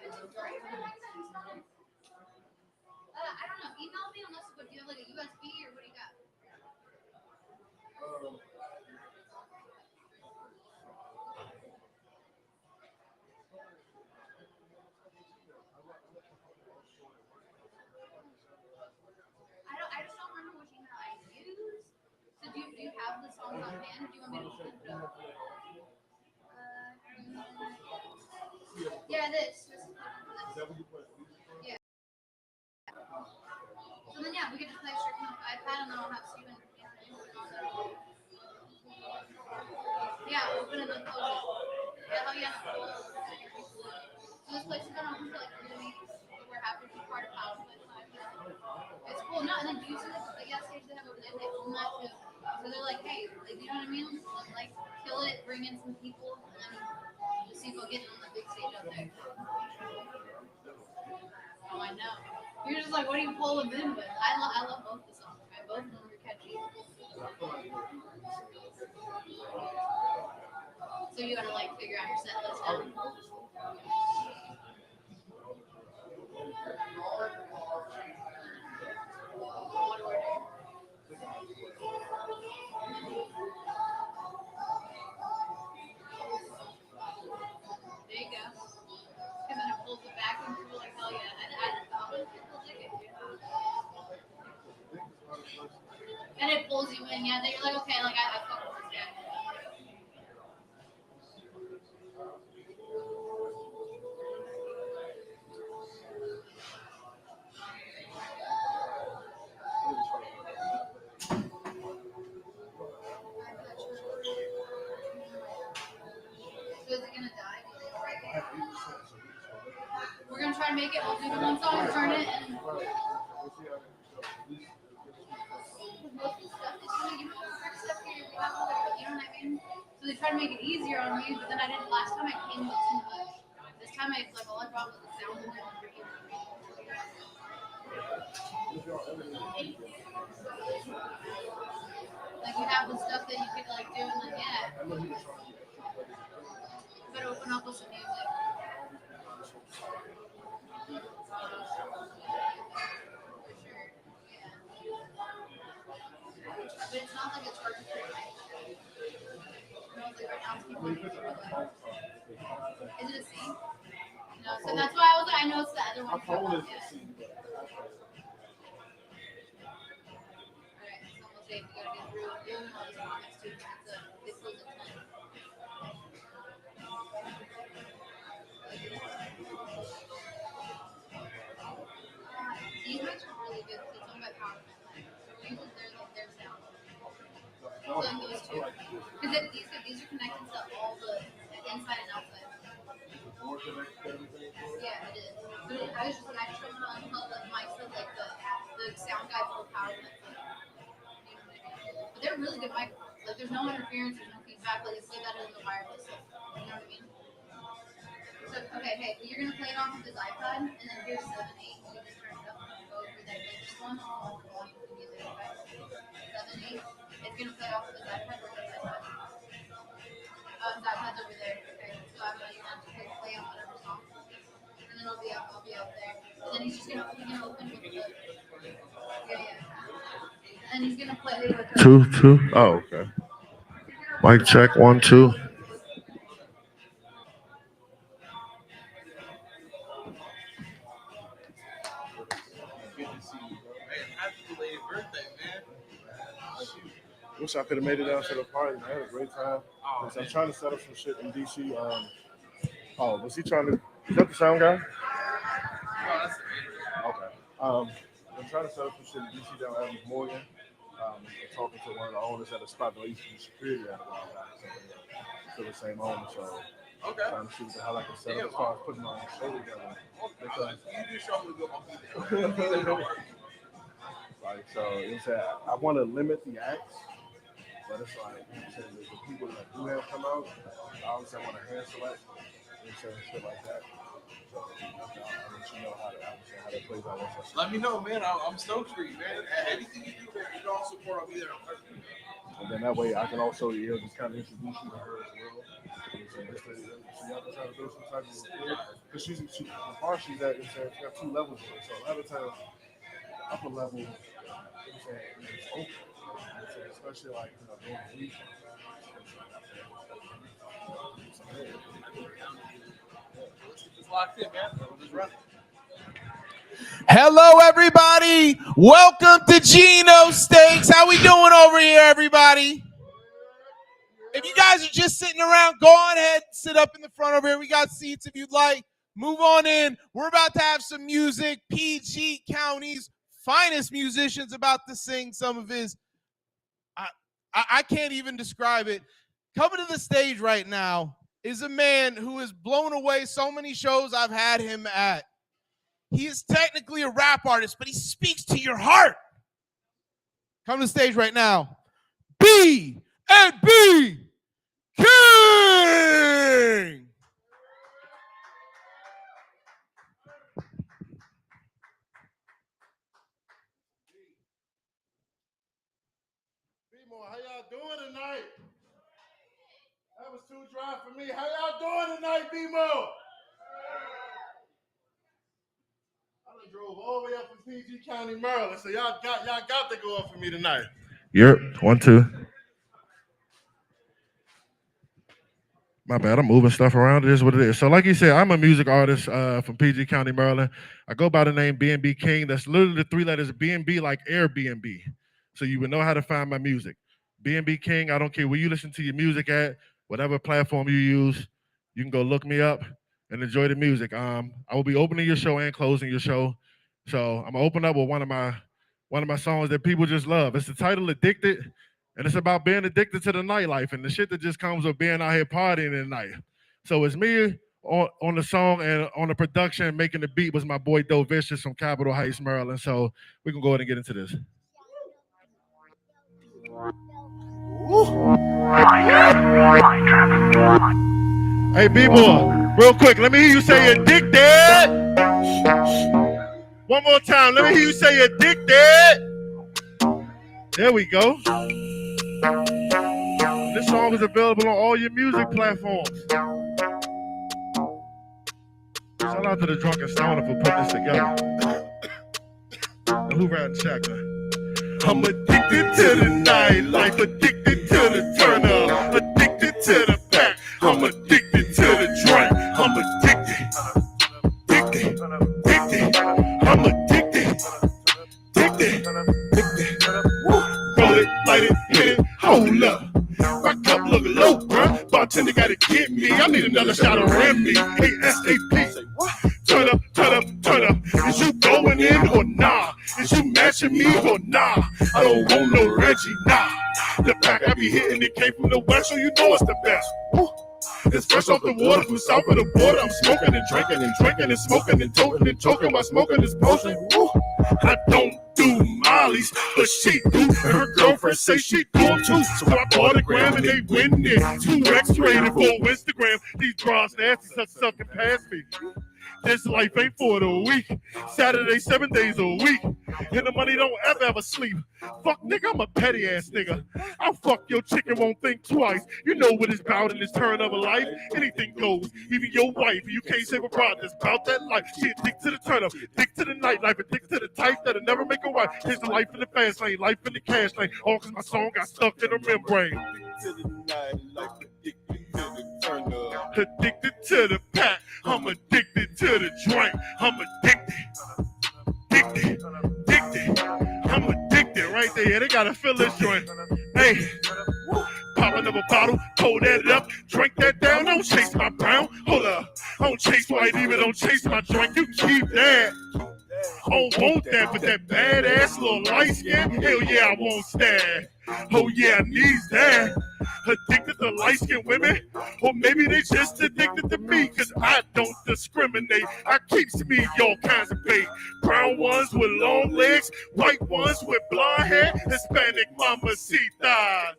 I don't know. Email me unless what do you have like a USB or what do you got? I just don't remember which email I used. So do you have the songs on hand? Do you want me to look it up? Yeah, this. Yeah. So then yeah, we could just play straight from the iPad and then I'll have Steven. Yeah, open it and close it. Yeah, hell yeah. So this place has been open for like 3 weeks. But we're happy to be part of House by 5 now. It's cool. No, and then do you see the stage they have over there? They own that too. So they're like, hey, like, you know what I mean? Like, kill it, bring in some people, and then just see if we'll get on the big stage up there. Oh, I know. You're just like, what do you pull them in with? I love both the songs, man. Both of them are catchy. So you gotta like figure out your set list now. What order? There you go. Because then it pulls it back and you're like, hell yeah. I think people dig it, dude. And it pulls you in, yeah. Then you're like, okay, like I fuck with this guy. So is it gonna die? We're gonna try to make it. We'll do the one song, turn it, and most of the stuff is gonna give me the stuff here. You know what I mean? So they try to make it easier on me, but then I didn't. Last time I came with too much. This time I like all I brought was the sound and like you have the stuff that you could like do, and then yeah, you better open up with some music. For sure. Yeah. But it's not like it's hard to create. No, it's like right now it's people in the Is it a C? No, so that's why I was like, I know it's the other one. Alright, so we'll say if you gotta get through doing all these comments too, this was a ton. These mics are really good because it's owned by PowerPoint. So we use their sound. So like those two. Because these are connected to all the inside and outside. Yeah, it is. But I was just I just don't want to unplug the mics with like the sound guide for PowerPoint. You know what I mean? But they're really good microphones. Like there's no interference, there's no feedback. Like it's like that is a wireless. You know what I mean? So okay, hey, well, you're gonna play it off of his iPad, and then here's 7/8. You just turn it up and go over that latest one. Volume of the music, okay? 7/8. It's gonna play off of his iPad or his iPad. His iPad's over there. Okay, so I'm gonna play on whatever song, and then I'll be out there, and then he's gonna open with the yeah. And he's gonna play with the Two, two. Oh, okay. Mic check, 1, 2. Wish I could have made it down to the party. I had a great time. I'm trying to set up some shit in DC. Oh, was he trying to? Is that the sound guy? Okay. I'm trying to set up some shit in DC down at Evans Morgan. I'm talking to one of the owners at a spot that I used to be security at a while back. So the same owner. So trying to see how I can set up as far as putting my own show together. Because you do show me good. Like so, it's I want to limit the acts. But it's like, you know, the people that do have come out, obviously I want to hand select and shit like that. So I'll let you know how that plays out. Let me know, man. I'm stoked for you, man. Anything you do, man, you can all support. I'll be there. And then that way I can also, just kind of introduce you to her as well. So y'all can try to do some type of because she the bar she's at, it's got 2 levels in it. So a lot of times, upper level, it's open. Especially like during the week. It's locked in, man. Just running. Hello, everybody. Welcome to Geno Steaks. How we doing over here, everybody? If you guys are just sitting around, go on ahead, sit up in the front over here. We got seats if you'd like. Move on in. We're about to have some music. PG County's finest musicians about to sing some of his. I can't even describe it. Coming to the stage right now is a man who has blown away so many shows I've had him at. He is technically a rap artist, but he speaks to your heart. Come to the stage right now. B&B King! How y'all doing tonight? That was too dry for me. How y'all doing tonight, BMO? I done drove all the way up from PG County, Maryland, so y'all got to go up for me tonight. Yep, 1, 2. My bad, I'm moving stuff around. It is what it is. So like you said, I'm a music artist from PG County, Maryland. I go by the name B&B King. That's literally the 3 letters B&B like Airbnb. So you would know how to find my music. B&B King, I don't care where you listen to your music at, whatever platform you use, you can go look me up and enjoy the music. I will be opening your show and closing your show. So I'm gonna open up with one of my songs that people just love. It's the title Addicted, and it's about being addicted to the nightlife and the shit that just comes with being out here partying at night. So it's me on the song, and on the production, making the beat was my boy Doe Vicious from Capitol Heights, Maryland. So we can go ahead and get into this. Hey, B-boy, real quick, let me hear you say addicted. One more time, let me hear you say addicted. There we go. This song is available on all your music platforms. Shout out to the Drunken Stoner for putting this together. Now, who riding shotgun? I'm addicted to the nightlife, addicted to the turn up, addicted to the pack. I'm addicted to the drink. I'm addicted. I'm addicted. Roll it, light it, hit it, hold up. My cup look low, bruh. Bartender gotta get me. I need another shot of Remy. ASAP. Turn up, turn up, turn up. Is you going in or nah? Is you matching me or nah? I don't want no Reggie, nah. The pack I be hitting, it came from the west, so you know it's the best. Woo. It's fresh off the water from south of the border. I'm smoking and drinking and drinking and smoking and toting and choking while smoking this potion. Woo. I don't do mollies, but she do. And her girlfriend say she do them too. So I bought a gram and they win it. 2X rated for Instagram. These bras nasty sucking past me. This life ain't for the week. Saturday, 7 days a week. And the money don't ever sleep. Fuck nigga, I'm a petty ass nigga. I'll fuck your chick and won't think twice. You know what it's about in this turn of a life. Anything goes. Even your wife. You can't save a bride that's about that life. She addicted to the turn up. Addicted to the nightlife. Addicted to the type that'll never make a wife. Here's the life in the fast lane. Life in the cash lane. All cause my song got stuck in her membrane. Addicted to the nightlife. Addicted to the turn up. Addicted to the pack. I'm addicted to the drink. I'm addicted. I'm addicted right there. Yeah, they gotta fill this joint. Hey, pop another bottle, pour that up, drink that down. Don't chase my brown. Hold up. Don't chase white even. Don't chase my drink. You keep that. I don't want that, but that badass little light skin, hell yeah, I want that. Oh yeah, I need that. Addicted to light-skinned women? Or maybe they just addicted to me, cause I don't discriminate. I keeps me all kinds of bait. Brown ones with long legs, white ones with blonde hair, Hispanic mamacita.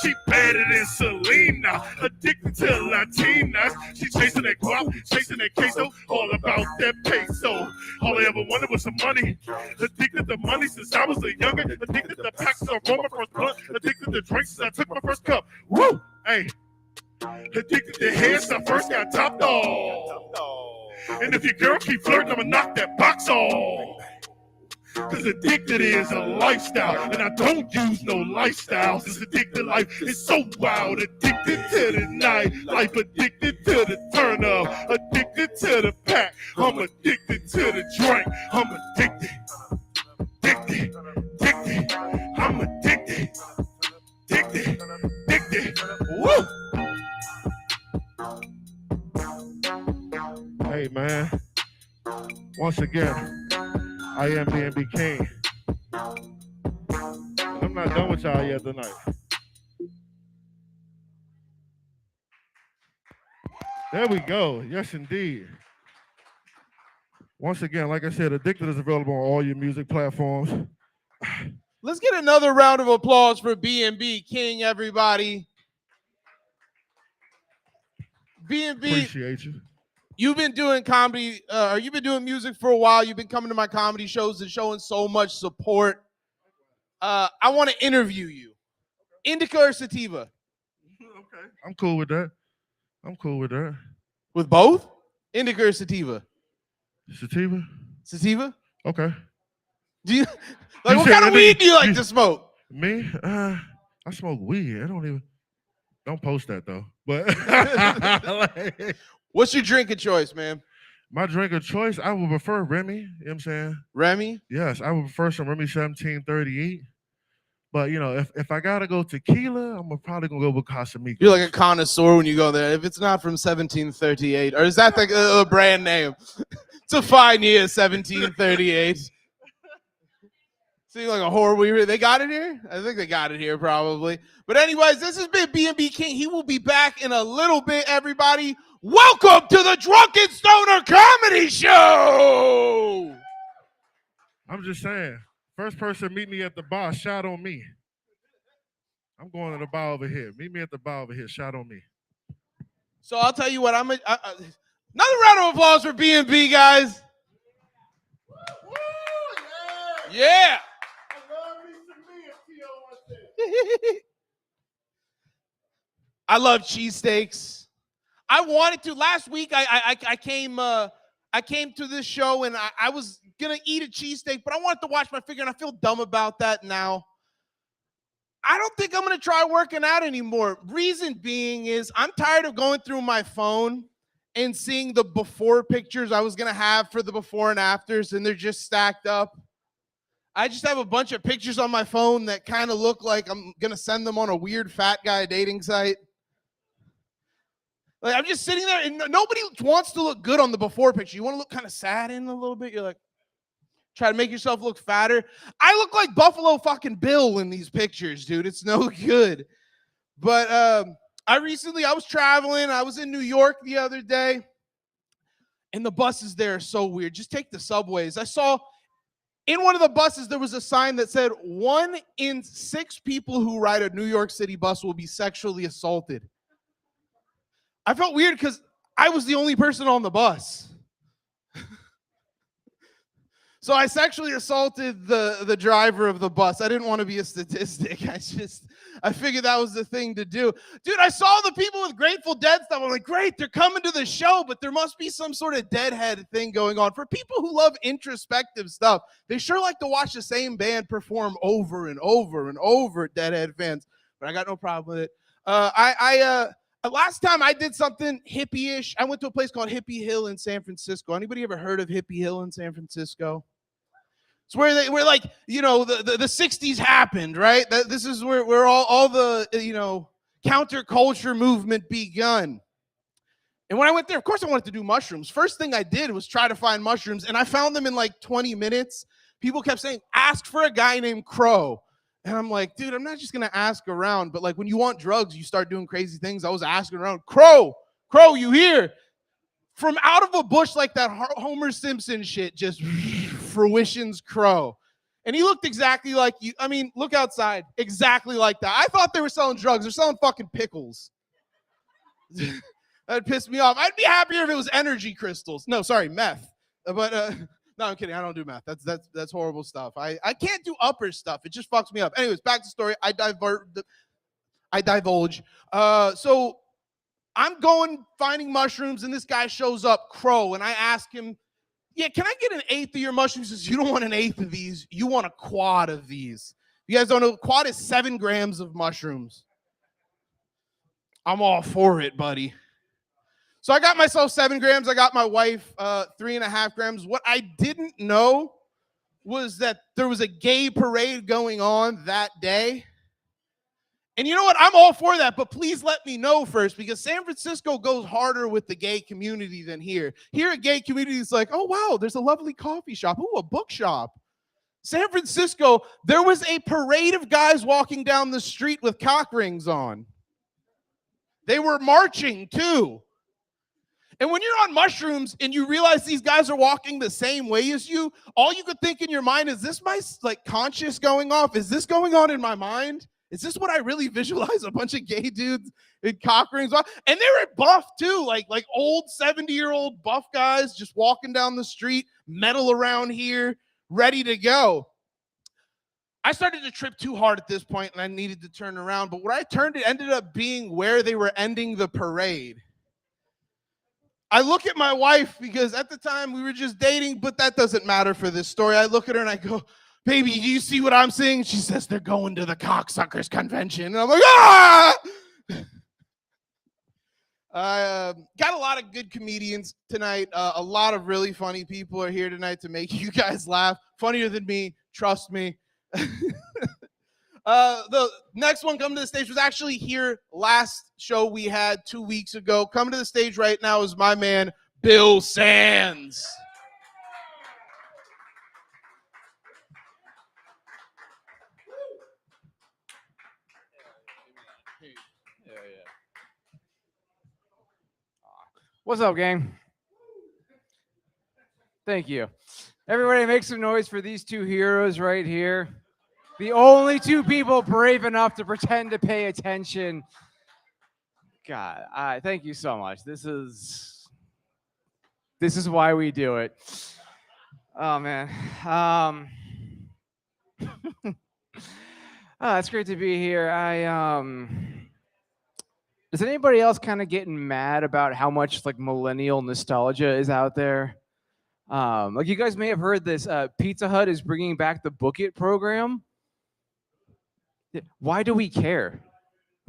She better than Selena, addicted to Latinas. She chasing that guap, chasing that queso, all about that peso. All I ever wanted was some money. Addicted to money since I was a youngin'. Addicted to packs of rum, my first blunt. Addicted to drinks since I took my first cup. Woo! Hey. Addicted to hair since I first got top dog. And if your girl keep flirting, I'ma knock that box off. Cause addicted is a lifestyle, and I don't use no lifestyles. This addicted life is so wild. Addicted to the night, life addicted to the turn up, addicted to the pack. I'm addicted to the drink. I'm addicted, addicted, addicted. I'm addicted, addicted, addicted. Woo! Hey man, once again, I am B&B King. I'm not done with y'all yet tonight. There we go. Yes, indeed. Once again, like I said, Addicted is available on all your music platforms. Let's get another round of applause for B&B King, everybody. B&B. Appreciate you. You've been doing comedy, or you've been doing music for a while. You've been coming to my comedy shows and showing so much support. I want to interview you. Indica or sativa? Okay. I'm cool with that. I'm cool with that. With both? Indica or sativa? Sativa? Sativa? Okay. Do you like what kind of weed do you like to smoke? Me? I smoke weed. Don't post that though. But what's your drink of choice, man? My drink of choice, I would prefer Remy. You know what I'm saying? Remy? Yes, I would prefer some Remy 1738. But you know, if I gotta go tequila, I'm probably gonna go with Casamigos. You're like a connoisseur when you go there. If it's not from 1738, or is that the brand name? It's a fine year, 1738. Seems like a horror movie. They got it here? I think they got it here probably. But anyways, this has been B&B King. He will be back in a little bit, everybody. Welcome to the Drunken Stoner Comedy Show! I'm just saying, first person meet me at the bar, shot on me. I'm going to the bar over here. Meet me at the bar over here, shot on me. So I'll tell you what, another round of applause for B&B, guys. Woo, yeah. I love cheesesteaks. I wanted to. Last week, I came to this show and I was gonna eat a cheesesteak, but I wanted to watch my figure, and I feel dumb about that now. I don't think I'm gonna try working out anymore. Reason being is I'm tired of going through my phone and seeing the before pictures I was gonna have for the before and afters, and they're just stacked up. I just have a bunch of pictures on my phone that kind of look like I'm gonna send them on a weird fat guy dating site. Like, I'm just sitting there, and nobody wants to look good on the before picture. You want to look kind of sad in a little bit. You're like, try to make yourself look fatter. I look like Buffalo fucking Bill in these pictures, dude. It's no good. But I was traveling. I was in New York the other day, and the buses there are so weird. Just take the subways. I saw in one of the buses, there was a sign that said 1 in 6 people who ride a New York City bus will be sexually assaulted. I felt weird because I was the only person on the bus. So I sexually assaulted the driver of the bus. I didn't want to be a statistic. I figured that was the thing to do. Dude, I saw the people with Grateful Dead stuff. I'm like, great, they're coming to the show, but there must be some sort of Deadhead thing going on. For people who love introspective stuff, they sure like to watch the same band perform over and over and over, Deadhead fans. But I got no problem with it. Last time I did something hippie-ish, I went to a place called Hippie Hill in San Francisco. Anybody ever heard of Hippie Hill in San Francisco? It's where the 60s happened, right? This is where all the counterculture movement begun. And when I went there, of course I wanted to do mushrooms. First thing I did was try to find mushrooms, and I found them in like 20 minutes. People kept saying, ask for a guy named Crow. And I'm like, dude, I'm not just going to ask around. But like when you want drugs, you start doing crazy things. I was asking around, Crow, you here? From out of a bush like that Homer Simpson shit, just fruition's Crow. And he looked exactly like you. I mean, look outside. Exactly like that. I thought they were selling drugs. They're selling fucking pickles. That pissed me off. I'd be happier if it was energy crystals. No, sorry, meth. But no, I'm kidding. I don't do math. That's horrible stuff. I can't do upper stuff. It just fucks me up. Anyways, back to the story. I divulge. So I'm going finding mushrooms, and this guy shows up, Crow, and I ask him, yeah, can I get an eighth of your mushrooms? He says, you don't want an eighth of these. You want a quad of these. You guys don't know, quad is 7 grams of mushrooms. I'm all for it, buddy. So I got myself 7 grams. I got my wife 3.5 grams. What I didn't know was that there was a gay parade going on that day. And you know what? I'm all for that, but please let me know first, because San Francisco goes harder with the gay community than here. Here, a gay community is like, oh, wow, there's a lovely coffee shop. Ooh, a bookshop. San Francisco, there was a parade of guys walking down the street with cock rings on. They were marching, too. And when you're on mushrooms and you realize these guys are walking the same way as you, all you could think in your mind is, this my conscious going off? Is this going on in my mind? Is this what I really visualize? A bunch of gay dudes in cock rings? And they were buff too, like old 70-year-old buff guys just walking down the street, metal around here, ready to go. I started to trip too hard at this point and I needed to turn around. But what I turned, it ended up being where they were ending the parade. I look at my wife, because at the time we were just dating, but that doesn't matter for this story. I look at her and I go, baby, do you see what I'm seeing? She says, they're going to the cocksuckers convention. And I'm like, ah! Got a lot of good comedians tonight. A lot of really funny people are here tonight to make you guys laugh. Funnier than me, trust me. The next one coming to the stage was actually here last show we had 2 weeks ago. Coming to the stage right now is my man, Bill Sands. What's up, gang? Thank you. Everybody make some noise for these two heroes right here. The only two people brave enough to pretend to pay attention. God, thank you so much. This is why we do it. Oh, man. It's great to be here. Is anybody else kind of getting mad about how much millennial nostalgia is out there? You guys may have heard this. Pizza Hut is bringing back the Book It program. Why do we care?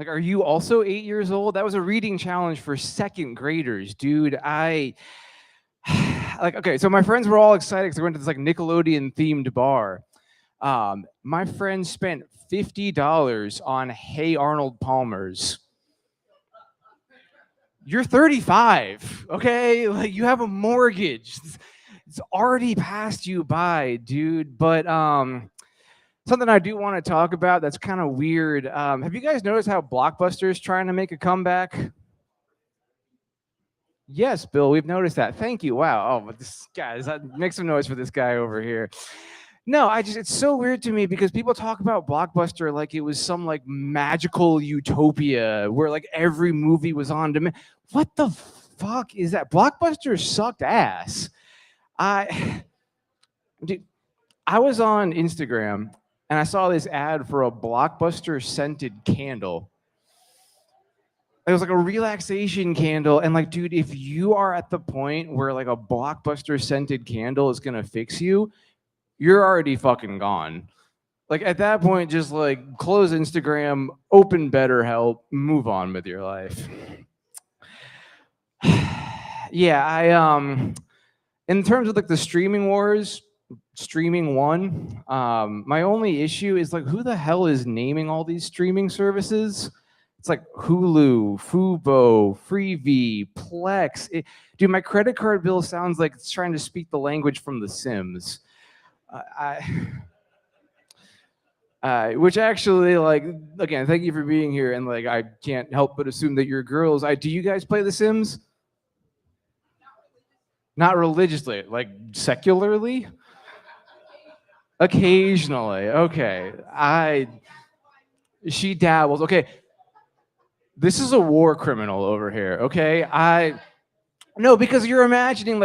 Are you also 8 years old? That was a reading challenge for 2nd graders, dude. Okay, so my friends were all excited because they went to this Nickelodeon themed bar. My friend spent $50 on Hey Arnold Palmer's. You're 35, okay? You have a mortgage. It's already passed you by, dude. But something I do want to talk about that's kind of weird. Have you guys noticed how Blockbuster is trying to make a comeback? Yes, Bill, we've noticed that. Thank you. Wow. Oh, but this guy, make some noise for this guy over here. No, it's so weird to me because people talk about Blockbuster like it was some magical utopia where every movie was on demand. What the fuck is that? Blockbuster sucked ass. Dude, I was on Instagram and I saw this ad for a Blockbuster scented candle. It was a relaxation candle. And dude, if you are at the point where a Blockbuster scented candle is gonna fix you, you're already fucking gone. At that point, just close Instagram, open BetterHelp, move on with your life. Yeah, in terms of the streaming wars, streaming one, my only issue is who the hell is naming all these streaming services? It's Hulu, Fubo, Freevee, Plex. Dude, my credit card bill sounds like it's trying to speak the language from The Sims. Which actually, again, thank you for being here. And I can't help but assume that you're girls. Do you guys play The Sims? Not religiously, secularly? Occasionally, okay. She dabbles. Okay, this is a war criminal over here. Okay, no, because you're imagining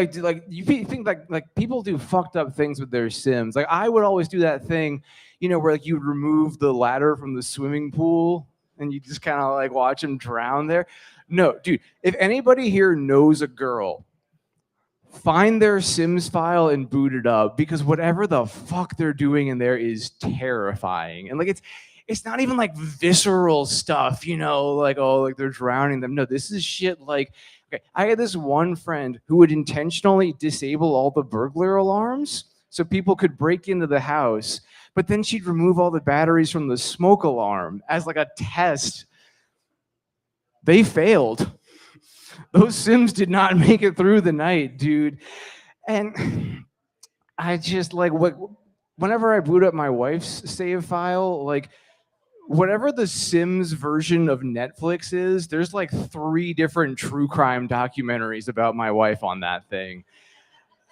you think people do fucked up things with their Sims. I would always do that thing, where you'd remove the ladder from the swimming pool and you just kind of like watch them drown there. No, dude, if anybody here knows a girl, find their Sims file and boot it up, because whatever the fuck they're doing in there is terrifying. And like it's not even like visceral stuff, you know, like, oh, like they're drowning them. No, this is shit like, okay, I had this one friend who would intentionally disable all the burglar alarms so people could break into the house, but then she'd remove all the batteries from the smoke alarm as like a test. They failed. Those Sims did not make it through the night, dude. And I just like, whenever I boot up my wife's save file, like whatever the Sims version of Netflix is, there's like 3 different true crime documentaries about my wife on that thing.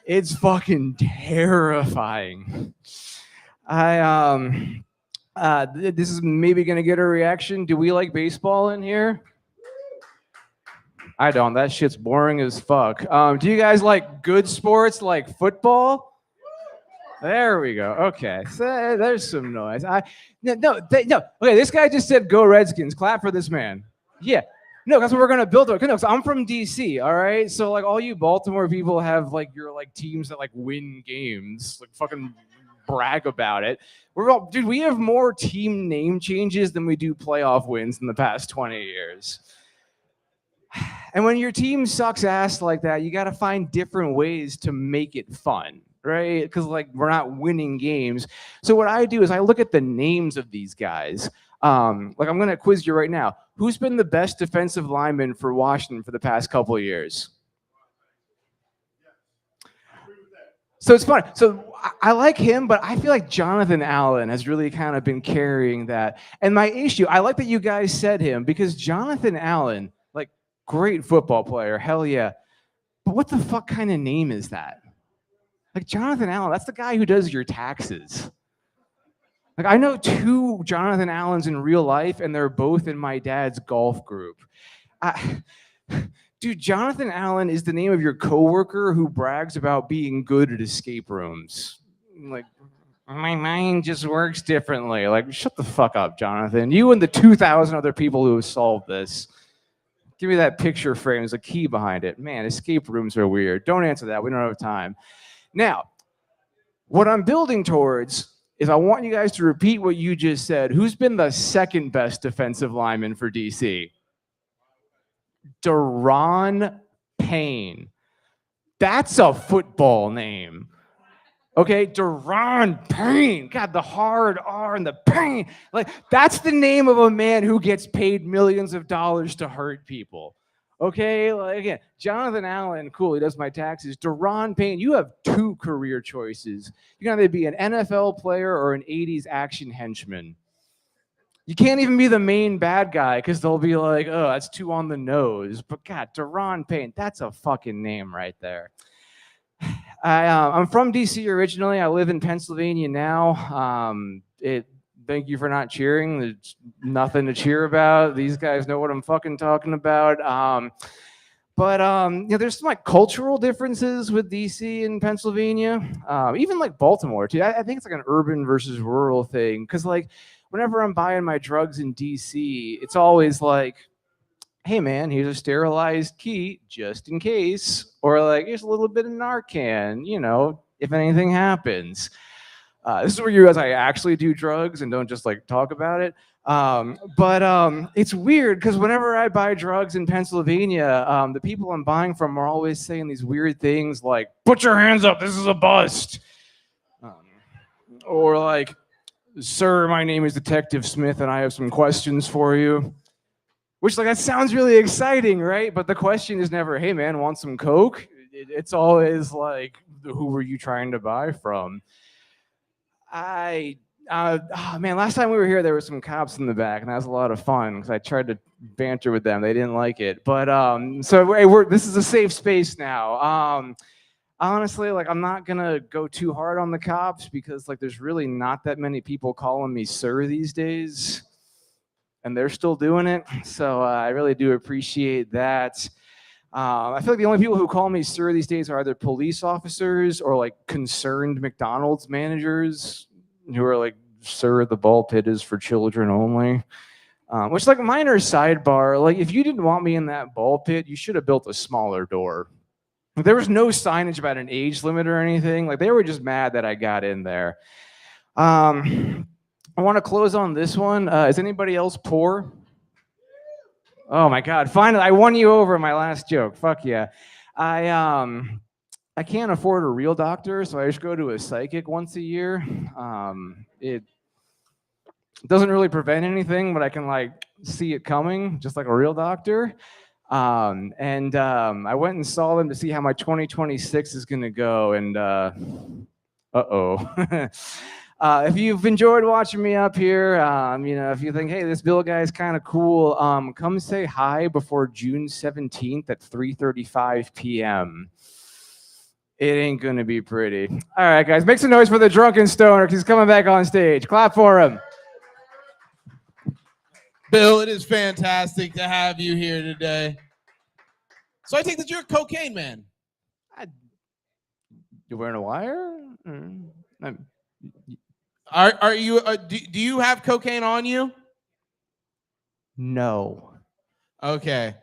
It's fucking terrifying. This is maybe gonna get a reaction. Do we like baseball in here? I don't. That shit's boring as fuck. Do you guys like good sports like football? There we go. Okay, so there's some noise. No. Okay, this guy just said "Go Redskins." Clap for this man. Yeah. No, that's what we're gonna build. No, so I'm from DC. All right. So like all you Baltimore people have like your like teams that like win games. Like fucking brag about it. Dude, we have more team name changes than we do playoff wins in the past 20 years. And when your team sucks ass like that, you got to find different ways to make it fun, right? Because like we're not winning games. So what I do is I look at the names of these guys. Like I'm going to quiz you right now. Who's been the best defensive lineman for Washington for the past couple of years? So it's fun. So I like him, but I feel like Jonathan Allen has really kind of been carrying that. And my issue, I like that you guys said him, because Jonathan Allen, like, great football player, hell yeah. But what the fuck kind of name is that? Like Jonathan Allen, that's the guy who does your taxes. Like I know 2 Jonathan Allens in real life, and they're both in my dad's golf group. Dude, Jonathan Allen is the name of your coworker who brags about being good at escape rooms. Like, my mind just works differently. Like, shut the fuck up, Jonathan. You and the 2,000 other people who have solved this. Give me that picture frame. There's a key behind it. Man, escape rooms are weird. Don't answer that. We don't have time. Now, what I'm building towards is I want you guys to repeat what you just said. Who's been the second best defensive lineman for DC? Deron Payne. That's a football name. Okay, Deron Payne. God, the hard R and the pain. Like, that's the name of a man who gets paid millions of dollars to hurt people. Okay, like, again, Jonathan Allen, cool, he does my taxes. Deron Payne, you have 2 career choices. You can either be an NFL player or an 80s action henchman. You can't even be the main bad guy because they'll be like, oh, that's too on the nose. But God, Deron Payne, that's a fucking name right there. I'm from DC originally. I live in Pennsylvania now. Thank you for not cheering. There's nothing to cheer about. These guys know what I'm fucking talking about. But you know, there's some like cultural differences with DC and Pennsylvania. Even like Baltimore too. I think it's like an urban versus rural thing. Because like whenever I'm buying my drugs in DC, it's always like, hey man, here's a sterilized key just in case. Or like, here's a little bit of Narcan, you know, if anything happens. This is where you guys actually do drugs and don't just like talk about it. But it's weird because whenever I buy drugs in Pennsylvania, the people I'm buying from are always saying these weird things like, put your hands up, this is a bust. Or like, sir, my name is Detective Smith and I have some questions for you. Which, like, that sounds really exciting, right? But the question is never, hey man, want some Coke? It's always like, who were you trying to buy from? Oh man, last time we were here, there were some cops in the back, and that was a lot of fun because I tried to banter with them. They didn't like it. But so this is a safe space now. Honestly, like, I'm not gonna go too hard on the cops because like there's really not that many people calling me sir these days, and they're still doing it. So I really do appreciate that. I feel like the only people who call me sir these days are either police officers or like concerned McDonald's managers who are like, sir, the ball pit is for children only. Which, like, minor sidebar, like, if you didn't want me in that ball pit, you should have built a smaller door. Like, there was no signage about an age limit or anything. Like, they were just mad that I got in there. I want to close on this one. Is anybody else poor? Oh my God! Finally, I won you over in my last joke. Fuck yeah! I can't afford a real doctor, so I just go to a psychic once a year. It doesn't really prevent anything, but I can like see it coming, just like a real doctor. I went and saw them to see how my 2026 is gonna go, and uh-oh. If you've enjoyed watching me up here, if you think, hey, this Bill guy is kind of cool, come say hi before June 17th at 3:35 p.m. It ain't gonna be pretty. All right, guys, make some noise for the Drunken Stoner because he's coming back on stage. Clap for him. Bill, it is fantastic to have you here today. So I take that you're a cocaine man. You're wearing a wire? Are you? Do you have cocaine on you? No. Okay.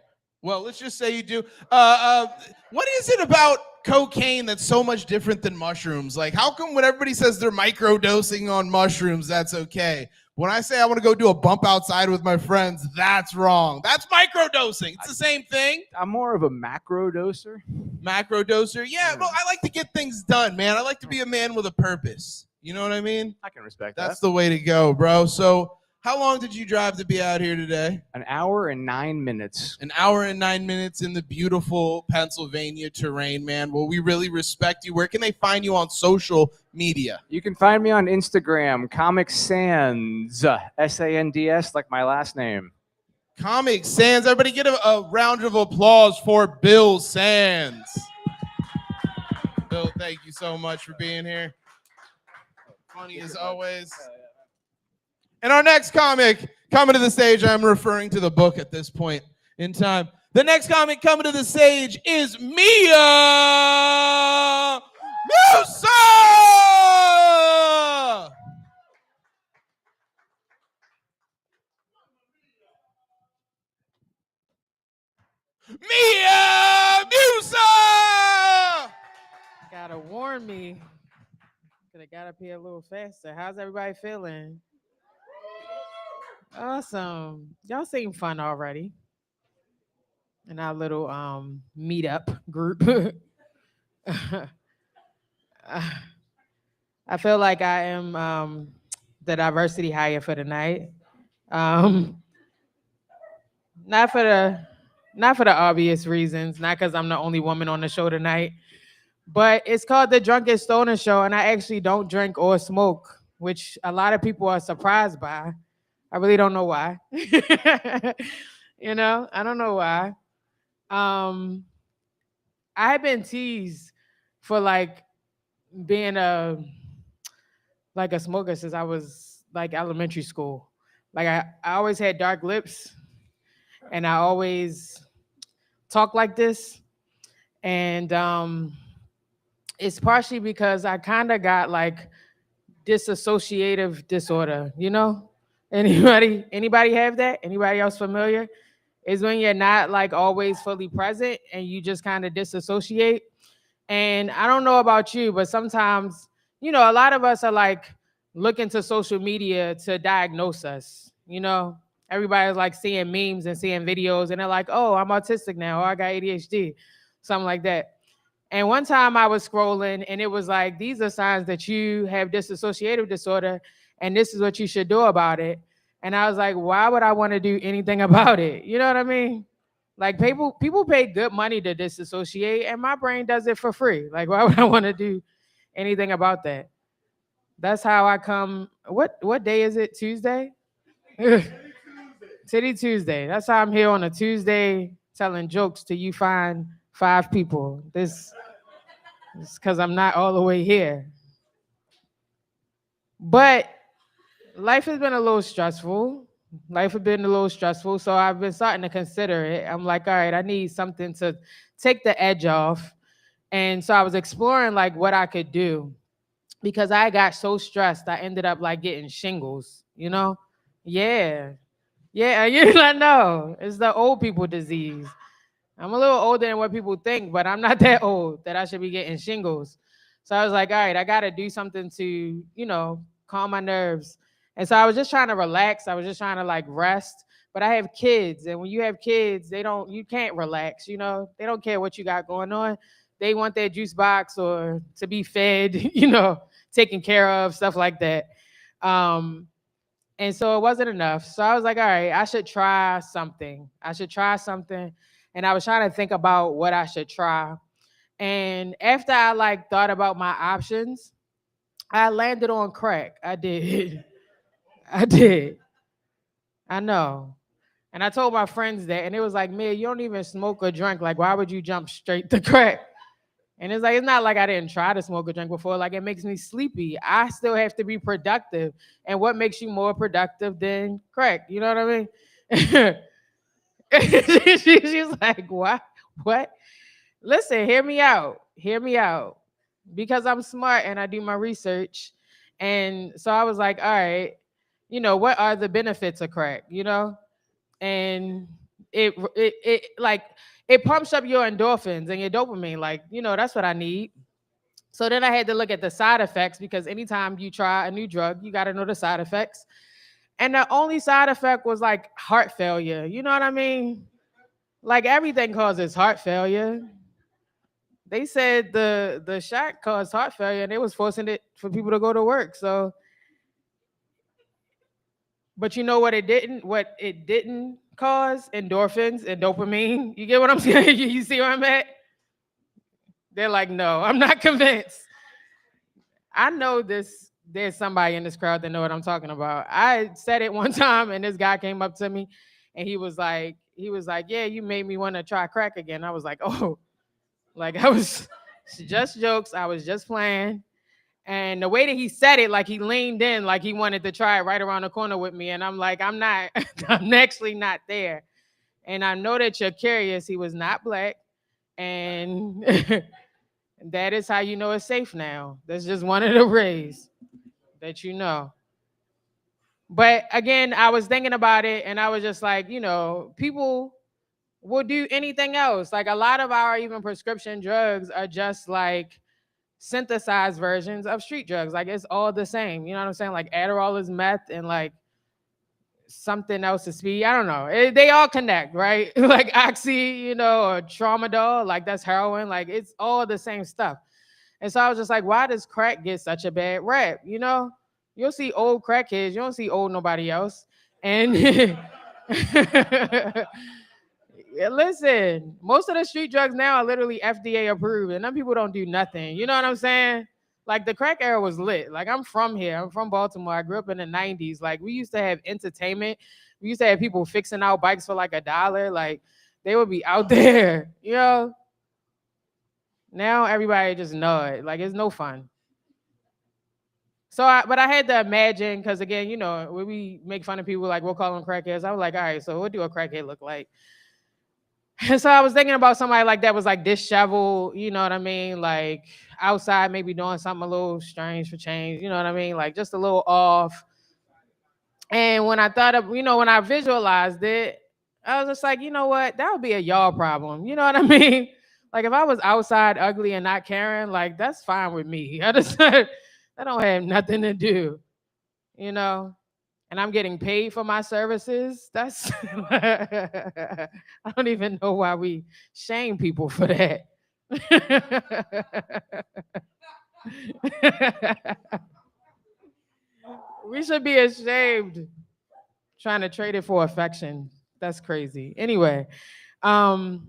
Well, let's just say you do. What is it about cocaine that's so much different than mushrooms? Like, how come when everybody says they're microdosing on mushrooms, that's okay? When I say I want to go do a bump outside with my friends, that's wrong. That's microdosing. It's the same thing. I'm more of a macro doser. Macro doser? Yeah, well, I like to get things done, man. I like to be a man with a purpose. You know what I mean? I can respect that. That's the way to go, bro. So how long did you drive to be out here today? An hour and 9 minutes. An hour and 9 minutes in the beautiful Pennsylvania terrain, man. Well, we really respect you. Where can they find you on social media? You can find me on Instagram, Comic Sans, S-A-N-D-S, like my last name. Comic Sans. Everybody get a round of applause for Bill Sans. Bill, thank you so much for being here. Funny as always. And our next comic coming to the stage, I'm referring to the book at this point in time. The next comic coming to the stage is Mia Musa! Mia Musa! Gotta warn me. Could have got up here a little faster. How's everybody feeling? Awesome. Y'all seem fun already. In our little meetup group. I feel like I am the diversity hire for the night. Not for the obvious reasons, not because I'm the only woman on the show tonight. But it's called the Drunken Stoner Show, and I actually don't drink or smoke, which a lot of people are surprised by. I really don't know why. I don't know why. I had been teased for like being a smoker since I was like elementary school. Like I always had dark lips, and I always talk like this, and it's partially because I kind of got like dissociative disorder, you know? Anybody have that? Anybody else familiar? Is when you're not like always fully present and you just kind of disassociate. And I don't know about you, but sometimes, a lot of us are like looking to social media to diagnose us, Everybody's like seeing memes and seeing videos and they're like, oh, I'm autistic now, or I got ADHD, something like that. And one time I was scrolling and it was like, these are signs that you have dissociative disorder and this is what you should do about it. And I was like, why would I want to do anything about it? You know what I mean? Like people pay good money to disassociate and my brain does it for free. Like, why would I want to do anything about that? That's how I come. What day is it? Tuesday? Titty Tuesday. That's how I'm here on a Tuesday telling jokes to you fine 5 people. This is because I'm not all the way here. But life has been a little stressful. So I've been starting to consider it. I'm like, all right, I need something to take the edge off. And so I was exploring like what I could do because I got so stressed. I ended up like getting shingles, Yeah. Yeah, you don't know. It's the old people disease. I'm a little older than what people think, but I'm not that old that I should be getting shingles. So I was like, all right, I got to do something to, calm my nerves. And so I was just trying to relax. I was just trying to like rest. But I have kids, and when you have kids, you can't relax. They don't care what you got going on. They want their juice box or to be fed, taken care of, stuff like that. Um, and so it wasn't enough. So I was like, all right, I should try something. I should try something. And I was trying to think about what I should try. And after I like thought about my options, I landed on crack. I did. I did. I know. And I told my friends that, and it was like, man, you don't even smoke or drink. Like, why would you jump straight to crack? And it's like, it's not like I didn't try to smoke or drink before. Like, it makes me sleepy. I still have to be productive. And what makes you more productive than crack? You know what I mean? She's like, what? What? Listen, hear me out. Hear me out. Because I'm smart and I do my research. And so I was like, all right, what are the benefits of crack? And it pumps up your endorphins and your dopamine. Like, that's what I need. So then I had to look at the side effects because anytime you try a new drug, you got to know the side effects. And the only side effect was like heart failure. You know what I mean? Like everything causes heart failure. They said the shot caused heart failure and they was forcing it for people to go to work. So, but you know what it didn't? What it didn't cause? Endorphins and dopamine. You get what I'm saying? You see where I'm at? They're like, no, I'm not convinced. I know this. There's somebody in this crowd that know what I'm talking about. I said it one time, and this guy came up to me, and he was like, yeah, you made me want to try crack again. I was like, oh, like I was just jokes. I was just playing. And the way that he said it, like he leaned in, like he wanted to try it right around the corner with me. And I'm like, I'm not, I'm actually not there. And I know that you're curious. He was not black. And that is how you know it's safe now. That's just one of the ways that you know. But again, I was thinking about it and I was just like, people will do anything else. Like a lot of our even prescription drugs are just like synthesized versions of street drugs. Like it's all the same. You know what I'm saying? Like Adderall is meth and like something else is speed. I don't know. They all connect, right? Like Oxy, or Tramadol, like that's heroin. Like it's all the same stuff. And so I was just like, why does crack get such a bad rap? You'll see old crackheads. You don't see old nobody else. And yeah, listen, most of the street drugs now are literally FDA approved, and them people don't do nothing. You know what I'm saying? Like the crack era was lit. Like I'm from here. I'm from Baltimore. I grew up in the 90s. Like we used to have entertainment. We used to have people fixing out bikes for like $1. Like they would be out there, Now everybody just know it. Like it's no fun. But I had to imagine, because again, when we make fun of people, like we'll call them crackheads. I was like, all right, so what do a crackhead look like? And so I was thinking about somebody like that was like disheveled, you know what I mean? Like outside, maybe doing something a little strange for change, you know what I mean? Like just a little off. And when I thought of, when I visualized it, I was just like, you know what? That would be a y'all problem. You know what I mean? Like if I was outside ugly and not caring, like that's fine with me. I don't have nothing to do, and I'm getting paid for my services. That's I don't even know why we shame people for that. We should be ashamed trying to trade it for affection. That's crazy. Anyway, um,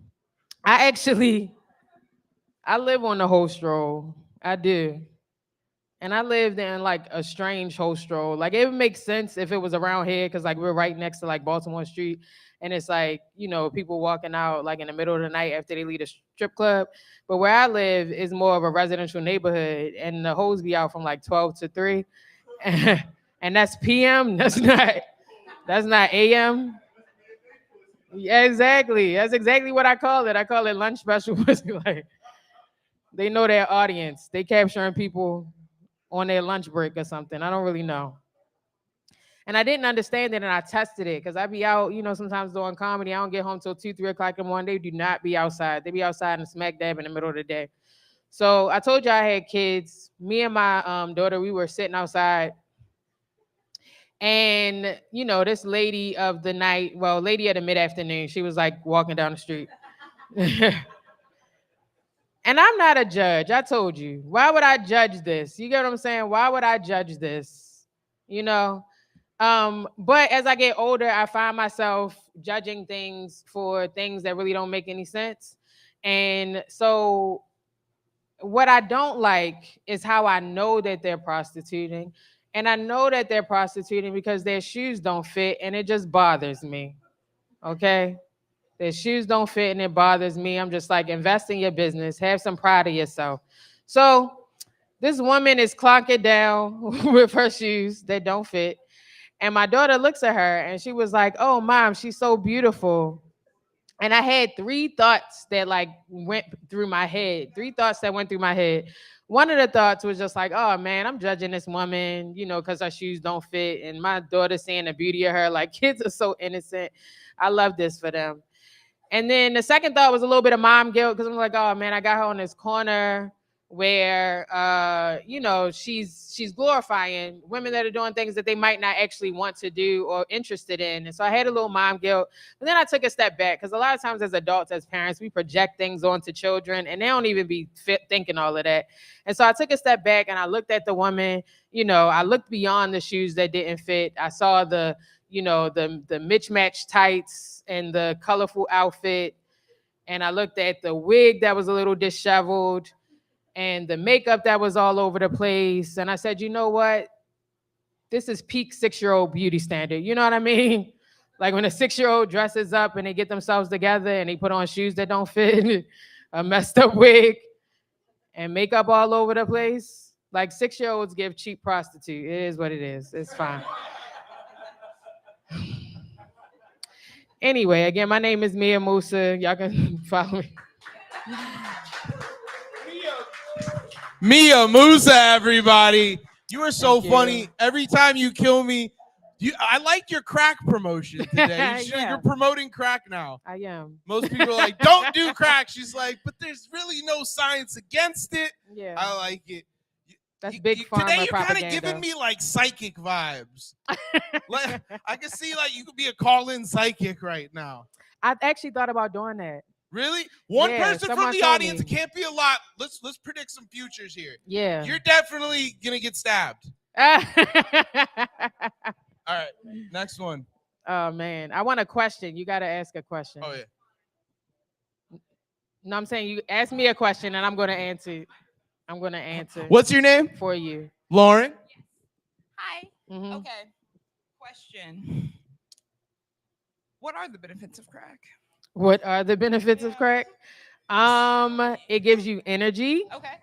I live on the host roll. I do. And I lived in like a strange host roll. Like it would make sense if it was around here because like we're right next to like Baltimore Street. And it's like, people walking out like in the middle of the night after they leave a strip club. But where I live is more of a residential neighborhood and the hoes be out from like 12 to 3. And that's PM. That's not AM. Yeah, exactly. That's exactly what I call it. I call it lunch special. Like they know their audience. They capturing people on their lunch break or something. I don't really know. And I didn't understand it, and I tested it because I be out, sometimes doing comedy. I don't get home till 2, 3 o'clock in the morning. They do not be outside. They be outside and smack dab in the middle of the day. So I told you I had kids. Me and my daughter, we were sitting outside. And, this lady of the night, lady of the mid-afternoon, she was like walking down the street. And I'm not a judge. I told you. Why would I judge this? You get what I'm saying? Why would I judge this? But as I get older, I find myself judging things for things that really don't make any sense. And so what I don't like is how I know that they're prostituting. And I know that they're prostituting because their shoes don't fit, and it just bothers me. Okay? Their shoes don't fit and it bothers me. I'm just like, invest in your business. Have some pride of yourself. So this woman is clonking down with her shoes that don't fit. And my daughter looks at her and she was like, oh, mom, she's so beautiful. And I had 3 thoughts that went through my head. 3 thoughts that went through my head. One of the thoughts was just like, oh man, I'm judging this woman, because her shoes don't fit. And my daughter seeing the beauty of her, like, kids are so innocent. I love this for them. And then the second thought was a little bit of mom guilt because I'm like, oh man, I got her on this corner where she's glorifying women that are doing things that they might not actually want to do or interested in. And so I had a little mom guilt. But then I took a step back because a lot of times as adults, as parents, we project things onto children and they don't even be thinking all of that. And so I took a step back and I looked at the woman. I looked beyond the shoes that didn't fit. I saw the mismatched tights and the colorful outfit. And I looked at the wig that was a little disheveled and the makeup that was all over the place. And I said, you know what? This is peak 6-year-old beauty standard. You know what I mean? Like when a 6-year-old dresses up and they get themselves together and they put on shoes that don't fit, a messed up wig, and makeup all over the place. Like 6-year-olds give cheap prostitute. It is what it is. It's fine. Anyway, again, my name is Mia Musa. Y'all can follow me. Mia Musa, everybody. You are so Thank funny. you. Every time you kill me, I like your crack promotion today. Yeah. You're promoting crack now. I am. Most people are like, don't do crack. She's like, but there's really no science against it. Yeah. I like it. That's big pharma today you're propaganda. kind of giving me like psychic vibes. Like, I can see like you could be a call-in psychic right now. I've actually thought about doing that. Really? One Yeah, person from someone the told audience. me. It can't be a lot. Let's predict some futures here. Yeah. You're definitely gonna get stabbed. Oh All right, next one. man, I want a question. You got to ask a question. Oh yeah. No, I'm saying you ask me a question and I'm going to answer. I'm going to answer. What's your name? For you? Lauren. Hi. Mhm. Okay. Question. What are the benefits of crack? What are the benefits of crack? It gives you energy. Okay.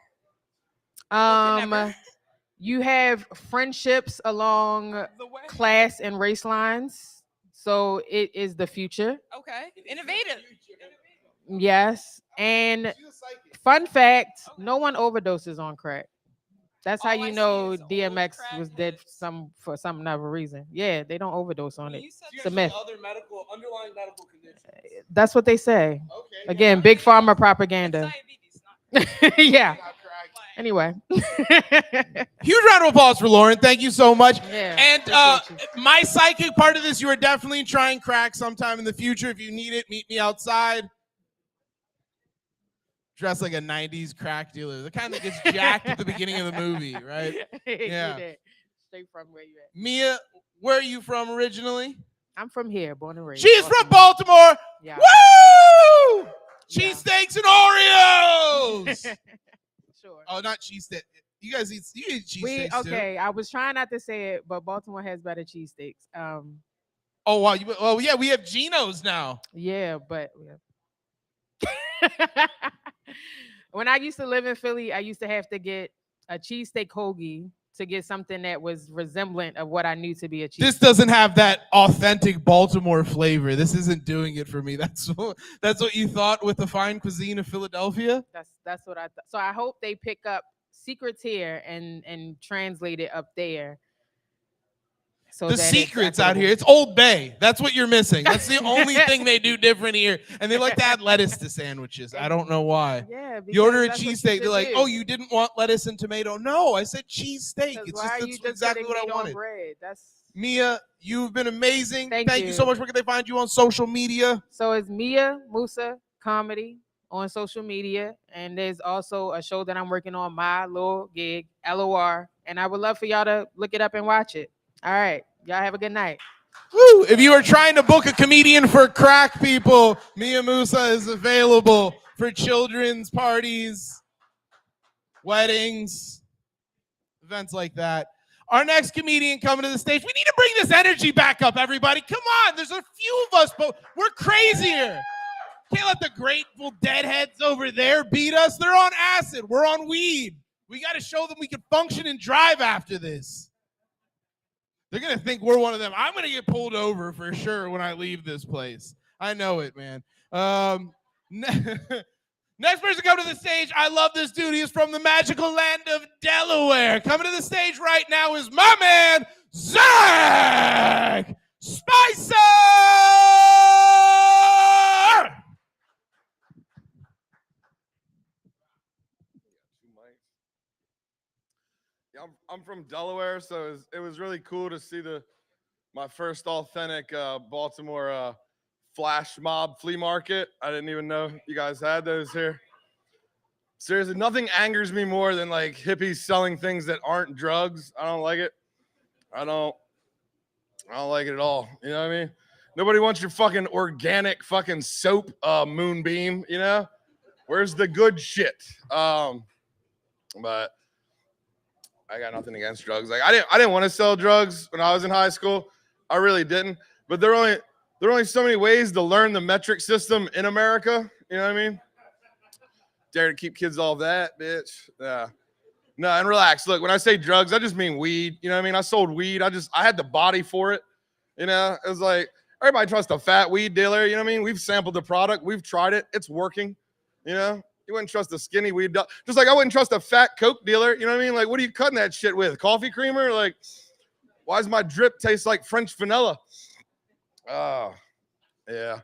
Well, never. You have friendships along The way. class and race lines. So it is the future. Okay. Innovative. Yes. And fun fact, no one overdoses on crack. That's how All you I see know is old DMX was crackheads. dead for some other reason. Yeah, they don't overdose on When it. you said It's a myth. Other underlying medical conditions. That's what they say. Okay. Again, big pharma It's propaganda. diabetes, not Yeah. Not crack. Anyway. Huge round of applause for Lauren. Thank you so much. Yeah, And appreciate my psychic part of this, you are definitely trying crack sometime in the future. If you need it, meet me outside. Dressed like a 90s crack dealer. The kind that gets jacked at the beginning of the movie, right? Yeah. Straight from where you at. Mia, where are you from originally? I'm from here, born and raised. She is from Baltimore. Yeah. Woo! Yeah. Cheesesteaks and Oreos. Sure. Oh, not cheesesteak. You guys eat cheesesteaks too. Okay, I was trying not to say it, but Baltimore has better cheesesteaks. Oh wow. Well, yeah, we have Geno's now. Yeah, but when I used to live in Philly, I used to have to get a cheesesteak hoagie to get something that was resemblant of what I knew to be a cheesesteak. This doesn't have that authentic Baltimore flavor. This isn't doing it for me. That's what you thought with the fine cuisine of Philadelphia? That's what I thought. So I hope they pick up secrets here and translate it up there. So the that it's secret's out here. equitable. It's Old Bay. That's what you're missing. That's the only thing they do different here. And they like to add lettuce to sandwiches. I don't know why. Yeah, because You order a that's what you cheesesteak, should they're like, do. oh, you didn't want lettuce and tomato. No, I said cheesesteak. Because It's why are you that's just exactly putting what I meat on wanted. bread? That's Mia, you've been amazing. Thank you you. so much. Where can they find you on social media? So it's Mia Musa Comedy on social media. And there's also a show that I'm working on, My Little Gig, LOR. And I would love for y'all to look it up and watch it. All right. Y'all have a good night. Woo! If you are trying to book a comedian for crack people, Mia Musa is available for children's parties, weddings, events like that. Our next comedian coming to the stage. We need to bring this energy back up, everybody. Come on. There's a few of us, but we're crazy here. Can't let the Grateful Deadheads over there beat us. They're on acid. We're on weed. We got to show them we can function and drive after this. They're going to think we're one of them. I'm going to get pulled over for sure when I leave this place. I know it, man. Next person to come to the stage. I love this dude. He is from the magical land of Delaware. Coming to the stage right now is my man, Zach Spicer! Yeah, I'm from Delaware, so it was really cool to see my first authentic Baltimore flash mob flea market. I didn't even know you guys had those here. Seriously, nothing angers me more than like hippies selling things that aren't drugs. I don't like it. I don't like it at all. You know what I mean? Nobody wants your fucking organic fucking soap moonbeam, you know? Where's the good shit? But I got nothing against drugs. Like I didn't want to sell drugs when I was in high school. I really didn't. But there are only so many ways to learn the metric system in America. You know what I mean? Dare to keep kids off that, bitch. Yeah. No, and relax. Look, when I say drugs, I just mean weed. You know what I mean? I sold weed. I had the body for it. You know, it was like everybody trusts a fat weed dealer. You know what I mean? We've sampled the product. We've tried it. It's working. You know? You wouldn't trust a skinny weed dealer. Just like I wouldn't trust a fat Coke dealer. You know what I mean? Like, what are you cutting that shit with? Coffee creamer? Like, why does my drip taste like French vanilla? Oh, yeah.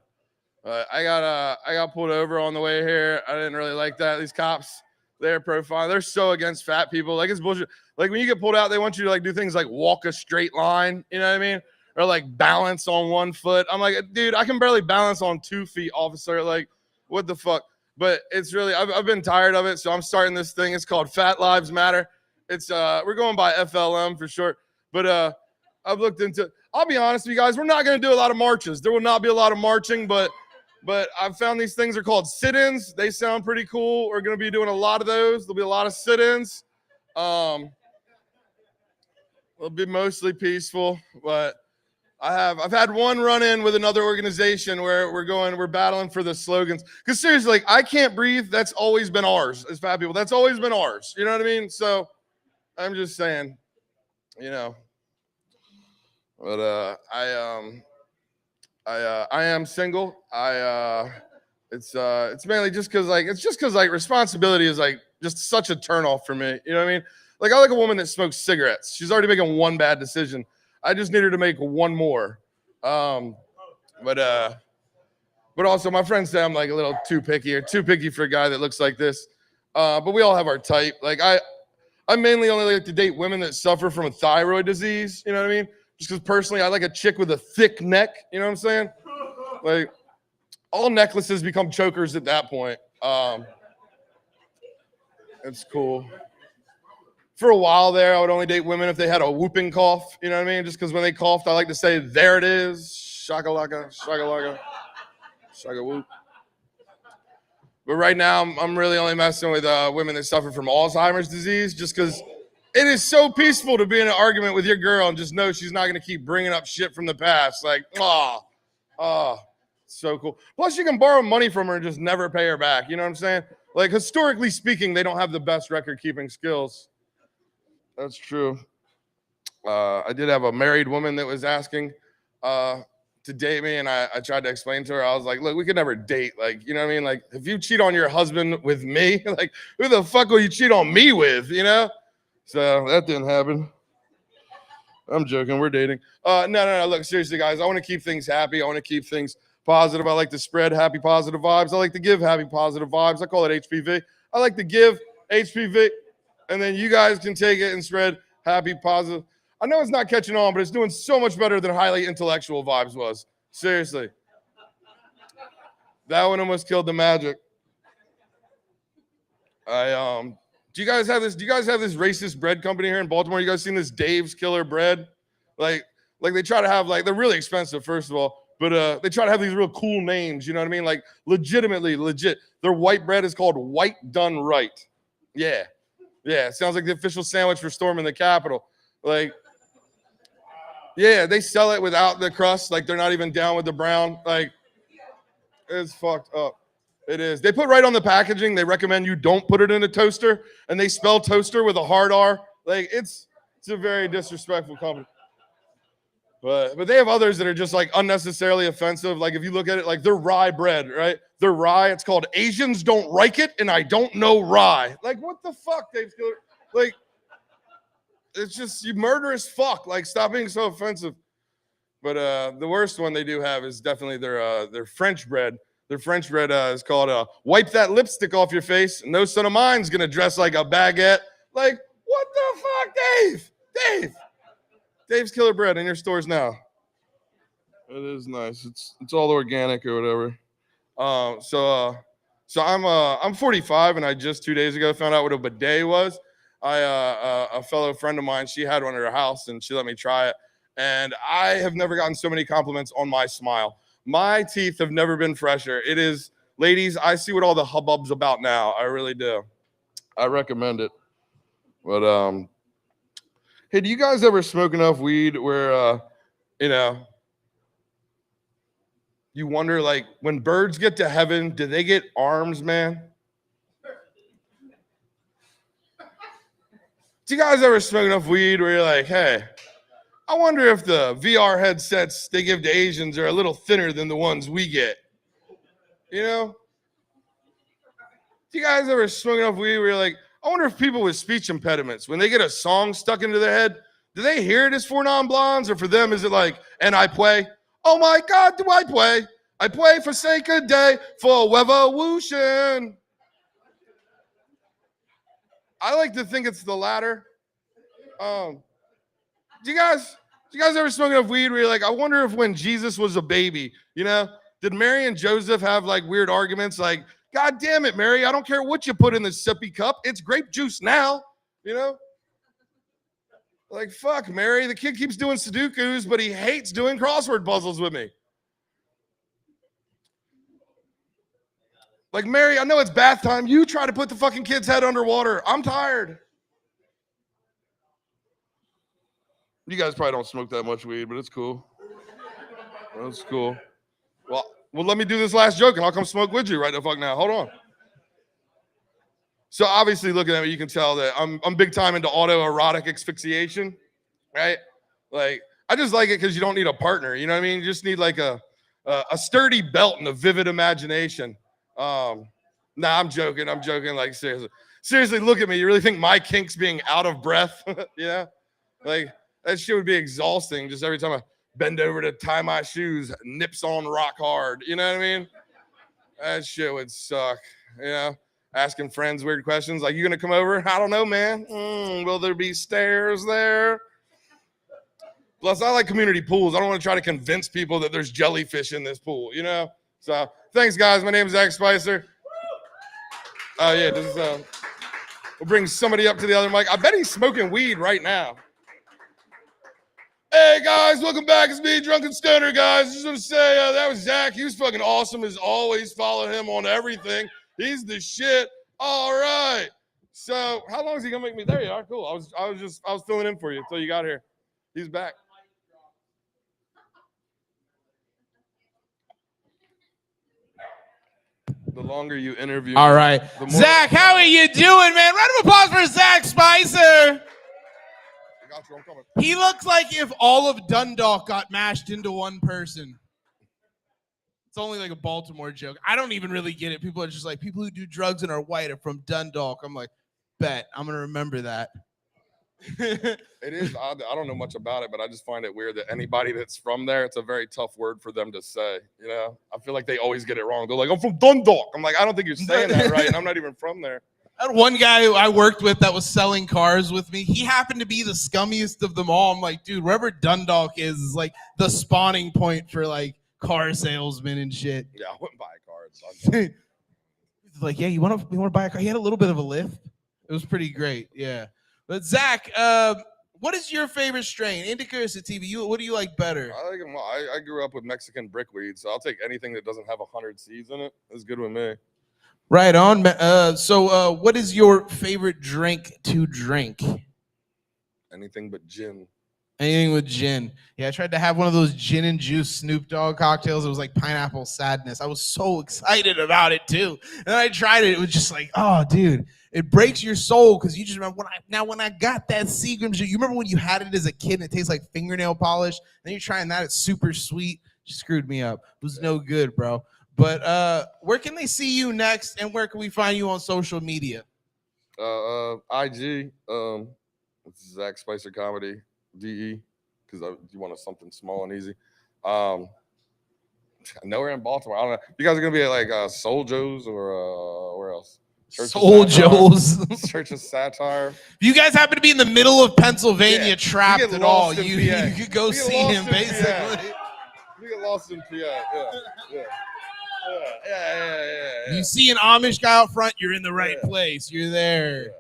I got pulled over on the way here. I didn't really like that. These cops, they're they're so against fat people. Like, it's bullshit. Like, when you get pulled out, they want you to like do things like walk a straight line. You know what I mean? Or like balance on 1 foot. I'm like, dude, I can barely balance on 2 feet, officer. Like, what the fuck? But it's really, I've been tired of it. So I'm starting this thing. It's called Fat Lives Matter. It's we're going by FLM for short. But I've looked into. I'll be honest with you guys. We're not going to do a lot of marches. There will not be a lot of marching, but I've found these things are called sit-ins. They sound pretty cool. We're going to be doing a lot of those. There'll be a lot of sit-ins. It'll be mostly peaceful, but I've had one run-in with another organization where we're battling for the slogans. Because seriously, like, I can't breathe. That's always been ours as fat people. That's always been ours. You know what I mean? So I'm just saying, you know. But I am single. It's mainly just because responsibility is like just such a turnoff for me. You know what I mean? Like, I like a woman that smokes cigarettes. She's already making one bad decision. I just need her to make one more. But also my friends say I'm like a little too picky for a guy that looks like this. But we all have our type. Like I mainly only like to date women that suffer from a thyroid disease. You know what I mean? Just because personally I like a chick with a thick neck. You know what I'm saying? Like, all necklaces become chokers at that point. It's cool. For a while there, I would only date women if they had a whooping cough. You know what I mean? Just because when they coughed, I like to say, there it is. Shakalaka, shakalaka, shaka whoop. But right now, I'm really only messing with women that suffer from Alzheimer's disease, just because it is so peaceful to be in an argument with your girl and just know she's not going to keep bringing up shit from the past. Like, so cool. Plus, you can borrow money from her and just never pay her back. You know what I'm saying? Like, historically speaking, they don't have the best record-keeping skills. That's true. I did have a married woman that was asking to date me, and I tried to explain to her. I was like, look, we could never date. Like, you know what I mean? Like, if you cheat on your husband with me, like, who the fuck will you cheat on me with, you know? So that didn't happen. I'm joking. We're dating. No. Look, seriously, guys. I want to keep things happy. I want to keep things positive. I like to spread happy, positive vibes. I like to give happy, positive vibes. I call it HPV. I like to give HPV, and then you guys can take it and spread happy, positive. I know it's not catching on, but it's doing so much better than highly intellectual vibes was. Seriously. That one almost killed the magic. Do you guys have this racist bread company here in Baltimore? You guys seen this Dave's Killer Bread? Like they try to have they're really expensive, first of all, but they try to have these real cool names, you know what I mean? Like legitimately legit. Their white bread is called White Done Right. Yeah. It sounds like the official sandwich for storming the Capitol. Like, yeah, they sell it without the crust, like they're not even down with the brown. Like, it's fucked up. It is. They put right on the packaging, they recommend you don't put it in a toaster, and they spell toaster with a hard R. Like, it's a very disrespectful company. But they have others that are just like unnecessarily offensive. Like if you look at it, like their rye bread, right? Their rye, it's called Asians Don't Like It, and I Don't Know Rye. Like, what the fuck, Dave's Killer? Like, it's just, you murderous fuck. Like, stop being so offensive. But the worst one they do have is definitely their French bread. Their French bread is called Wipe That Lipstick Off Your Face. No son of mine's gonna dress like a baguette. Like, what the fuck, Dave? Dave's Killer Bread in your stores now. It is nice. It's all organic or whatever. So I'm 45, and I just 2 days ago found out what a bidet was. A fellow friend of mine, she had one at her house, and she let me try it. And I have never gotten so many compliments on my smile. My teeth have never been fresher. It is, ladies, I see what all the hubbub's about now. I really do. I recommend it. But hey, do you guys ever smoke enough weed where you wonder, like, when birds get to heaven, do they get arms, man? Do you guys ever smoke enough weed where you're like, hey, I wonder if the VR headsets they give to Asians are a little thinner than the ones we get? You know? Do you guys ever smoke enough weed where you're like, I wonder if people with speech impediments, when they get a song stuck into their head, do they hear it as For Non-Blondes, or for them is it like, and I play? Oh my God, do I play? I play for sake of day for revolution. I like to think it's the latter. Do you guys ever smoke enough weed where you're like, I wonder if when Jesus was a baby, did Mary and Joseph have like weird arguments like, God damn it, Mary, I don't care what you put in the sippy cup. It's grape juice now, Like, fuck, Mary, the kid keeps doing Sudokus, but he hates doing crossword puzzles with me. Like, Mary, I know it's bath time. You try to put the fucking kid's head underwater. I'm tired. You guys probably don't smoke that much weed, but it's cool. That's cool. Well, let me do this last joke, and I'll come smoke with you right the fuck now. Hold on. So obviously, looking at me, you can tell that I'm big time into autoerotic asphyxiation, right? Like, I just like it because you don't need a partner. You know what I mean? You just need like a sturdy belt and a vivid imagination. Nah, I'm joking. Like, seriously, look at me. You really think my kink's being out of breath? Yeah, like that shit would be exhausting. Just every time I bend over to tie my shoes, nips on rock hard. You know what I mean? That shit would suck. Asking friends weird questions like, you gonna come over? I don't know, man. Will there be stairs there? Plus, I like community pools. I don't want to try to convince people that there's jellyfish in this pool, So, thanks, guys. My name is Zach Spicer. Oh, yeah, we'll bring somebody up to the other mic. I bet he's smoking weed right now. Hey, guys, welcome back. It's me, Drunken Stoner, guys. Just want to say that was Zach. He was fucking awesome as always. Follow him on everything. He's the shit. All right. So how long is he gonna make me? There you are. Cool. I was filling in for you until you got here. He's back. The longer you interview. All right. Zach, how are you doing, man? Round of applause for Zach Spicer. I'm coming. He looks like if all of Dundalk got mashed into one person. It's only like a Baltimore joke. I don't even really get it. People are just like, people who do drugs and are white are from Dundalk. I'm like, bet. I'm going to remember that. It is. I don't know much about it, but I just find it weird that anybody that's from there, it's a very tough word for them to say. You know, I feel like they always get it wrong. They're like, I'm from Dundalk. I'm like, I don't think you're saying that right. And I'm not even from there. I had one guy who I worked with that was selling cars with me. He happened to be the scummiest of them all. I'm like, dude, wherever Dundalk is like the spawning point for like car salesmen and shit. Yeah, I wouldn't buy a car. He's like, yeah, you want to buy a car? He had a little bit of a lift. It was pretty great. Yeah. But Zach, what is your favorite strain? Indica or sativa? What do you like better? I like them all. I grew up with Mexican brickweed, so I'll take anything that doesn't have 100 seeds in it. It's good with me. Right on. So what is your favorite drink to drink? Anything but gin. Anything with gin. Yeah, I tried to have one of those gin and juice Snoop Dogg cocktails. It was like pineapple sadness. I was so excited about it too. And then I tried it. It was just like, oh, dude, it breaks your soul because you just remember when I got that Seagram shit. You remember when you had it as a kid and it tastes like fingernail polish? Then you're trying that. It's super sweet. Just screwed me up. It was no good, bro. But where can they see you next, and where can we find you on social media? IG, it's Zach Spicer Comedy, DE, because you want something small and easy. Nowhere in Baltimore. I don't know. You guys are gonna be at like Soul Joe's or where else? Soul Joe's. Church of Satire. If you guys happen to be in the middle of Pennsylvania, trapped at all, you could go see him basically. You get lost in PA. Yeah. You see an Amish guy out front, you're in the right place. You're there. Yeah.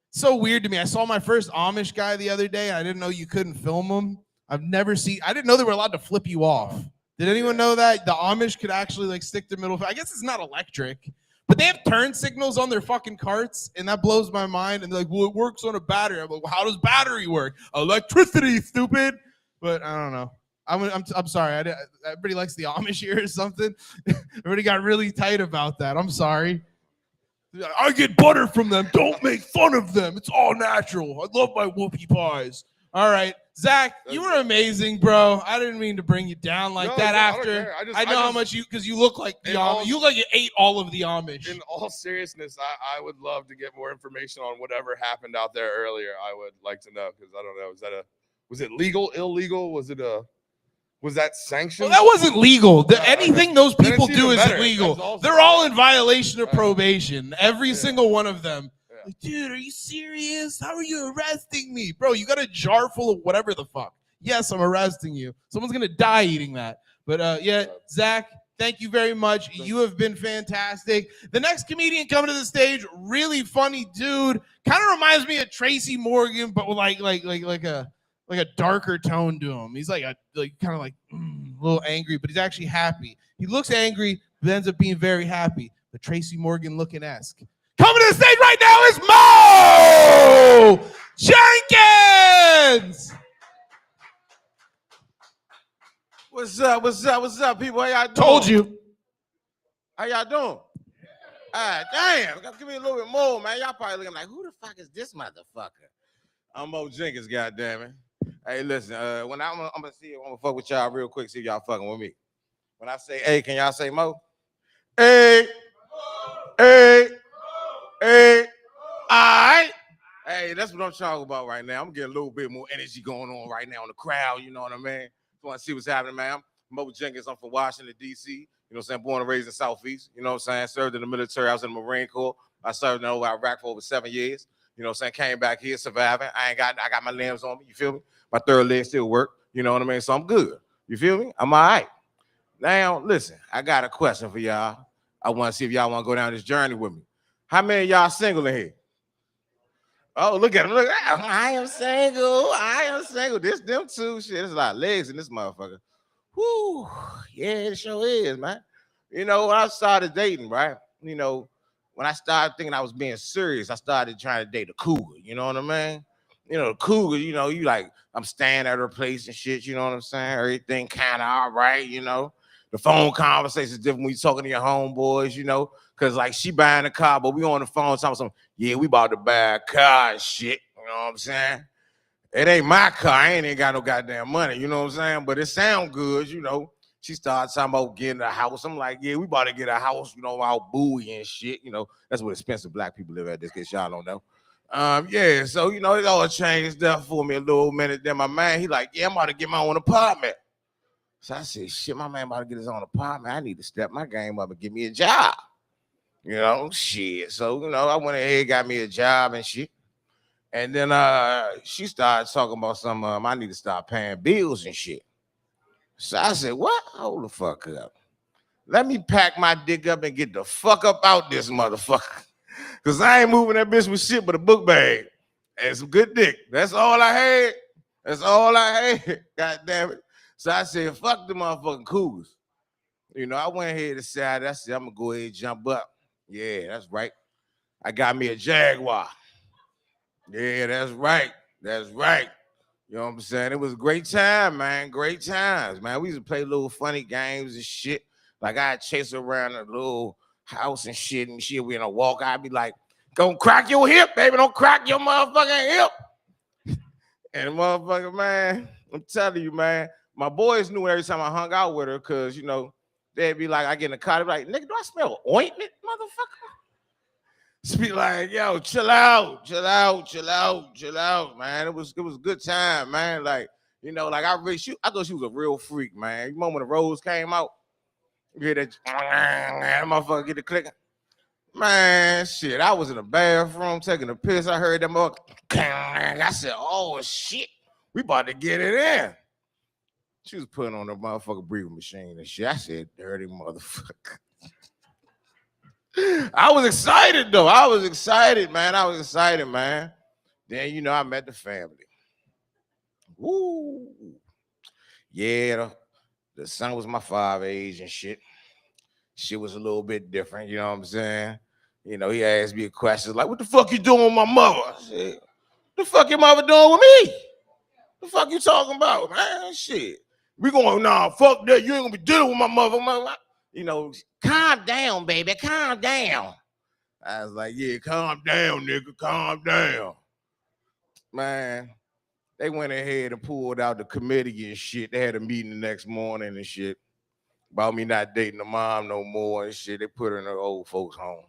So weird to me. I saw my first Amish guy the other day. I didn't know you couldn't film him. I didn't know they were allowed to flip you off. Did anyone know that? The Amish could actually like stick their middle. I guess it's not electric, but they have turn signals on their fucking carts, and that blows my mind. And they're like, well, it works on a battery. I'm like, well, how does battery work? Electricity, stupid. But I don't know. I'm sorry. Everybody likes the Amish here or something. Everybody got really tight about that. I'm sorry. I get butter from them. Don't make fun of them. It's all natural. I love my whoopie pies. All right, Zach, you were amazing, bro. I didn't mean to bring you down like that. After I know how much because you look like the Amish. You look like you ate all of the Amish. In all seriousness, I would love to get more information on whatever happened out there earlier. I would like to know because I don't know. Was it legal, illegal? Was that sanctioned? Well, that wasn't legal. Anything those people do is illegal. They're all in violation of probation. Every single one of them. Yeah. Like, dude, are you serious? How are you arresting me? Bro, you got a jar full of whatever the fuck. Yes, I'm arresting you. Someone's going to die eating that. But Zach, thank you very much. You have been fantastic. The next comedian coming to the stage, really funny dude. Kind of reminds me of Tracy Morgan, but with like a darker tone to him. He's like kind of a little angry, but he's actually happy. He looks angry, but ends up being very happy. The Tracy Morgan looking-esque. Coming to the stage right now is Mo Jenkins! What's up, people? How y'all doing? Told you. How y'all doing? Damn, give me a little bit more, man. Y'all probably looking like, who the fuck is this motherfucker? I'm Mo Jenkins, goddammit. Hey, listen, when I'm gonna see if I'm gonna fuck with y'all real quick, see if y'all fucking with me. When I say hey, can y'all say Mo? Hey, hey, hey, alright. Hey, that's what I'm talking about right now. I'm getting a little bit more energy going on right now in the crowd, you know what I mean? Just want to see what's happening, man. I'm Mo Jenkins, I'm from Washington, D.C., you know what I'm saying, born and raised in Southeast, you know what I'm saying, served in the military, I was in the Marine Corps, I served in Iraq for over 7 years, you know what I'm saying, came back here surviving, I got my limbs on me, you feel me? My third leg still work, you know what I mean? So I'm good. You feel me? I'm all right. Now, listen, I got a question for y'all. I want to see if y'all want to go down this journey with me. How many of y'all single in here? Oh, look at him. Look at him. I am single. This them too. Shit, there's a lot of legs in this motherfucker. Whoo. Yeah, it sure is, man. You know, when I started dating, right? You know, when I started thinking I was being serious, I started trying to date a cougar. You know what I mean? You know, the cougar, you know, you like, I'm staying at her place and shit, you know what I'm saying? Everything kind of all right, you know? The phone conversation is different when you talking to your homeboys, you know? Because, like, she buying a car, but we on the phone talking something, yeah, we about to buy a car and shit, you know what I'm saying? It ain't my car. I ain't got no goddamn money, you know what I'm saying? But it sound good, you know? She started talking about getting a house. I'm like, yeah, we about to get a house, you know, all booey and shit, you know? That's where expensive black people live at, this case y'all don't know. Yeah, so you know, it all changed up for me a little minute. Then my man, he like, yeah, I'm about to get my own apartment. So I said, shit, my man about to get his own apartment. I need to step my game up and get me a job. You know, shit. So, you know, I went ahead, got me a job and shit. And then she started talking about some I need to start paying bills and shit. So I said, what? Hold the fuck up. Let me pack my dick up and get the fuck up out this motherfucker. Cause I ain't moving that bitch with shit but a book bag and some good dick. That's all I had. That's all I had. God damn it. So I said, fuck the motherfucking cougars. You know, I went ahead and decided, I said, I'm gonna go ahead and jump up. Yeah, that's right. I got me a Jaguar. Yeah, that's right. That's right. You know what I'm saying? It was a great time, man. Great times, man. We used to play little funny games and shit. Like I'd chase around a little house and shit. We in a walk. I'd be like, "Don't crack your hip, baby. Don't crack your motherfucking hip." And motherfucker, man, I'm telling you, man, my boys knew every time I hung out with her, cause you know, they'd be like, I get in the car, they'd be like, nigga, do I smell ointment, motherfucker? Be like, yo, chill out, chill out, chill out, chill out, man. It was a good time, man. Like, you know, like I thought she was a real freak, man. You remember when the rose came out? You hear that motherfucker get the clicking? Man, shit, I was in the bathroom taking a piss. I heard that motherfucker. I said, oh shit, we about to get it in. She was putting on the motherfucker breathing machine and shit. I said, dirty motherfucker. I was excited though. I was excited, man. Then, you know, I met the family. Woo. Yeah, the son was my father age and shit. Shit was a little bit different, you know what I'm saying? You know, he asked me a question like, what the fuck you doing with my mother? I said, what the fuck your mother doing with me? The fuck you talking about, man? Shit. We going, nah, fuck that. You ain't gonna be dealing with my mother. You know, calm down, baby, calm down. I was like, yeah, calm down, nigga, calm down. Man, they went ahead and pulled out the committee and shit. They had a meeting the next morning and shit about me not dating the mom no more and shit. They put her in her old folks' home.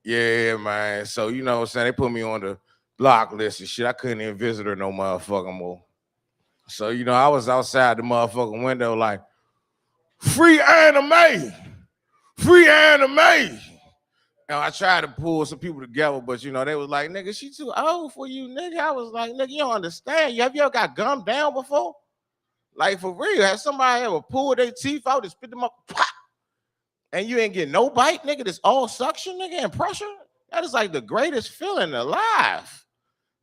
Yeah, man. So, you know what I'm saying? They put me on the block list and shit. I couldn't even visit her no motherfucking more. So, you know, I was outside the motherfucking window like, free anime. Free anime. And I tried to pull some people together, but, you know, they was like, nigga, she too old for you, nigga. I was like, nigga, you don't understand. Have you ever got gummed down before? Like, for real, has somebody ever pulled their teeth out and spit them up, pop, and you ain't getting no bite, nigga? This all suction, nigga, and pressure? That is like the greatest feeling alive.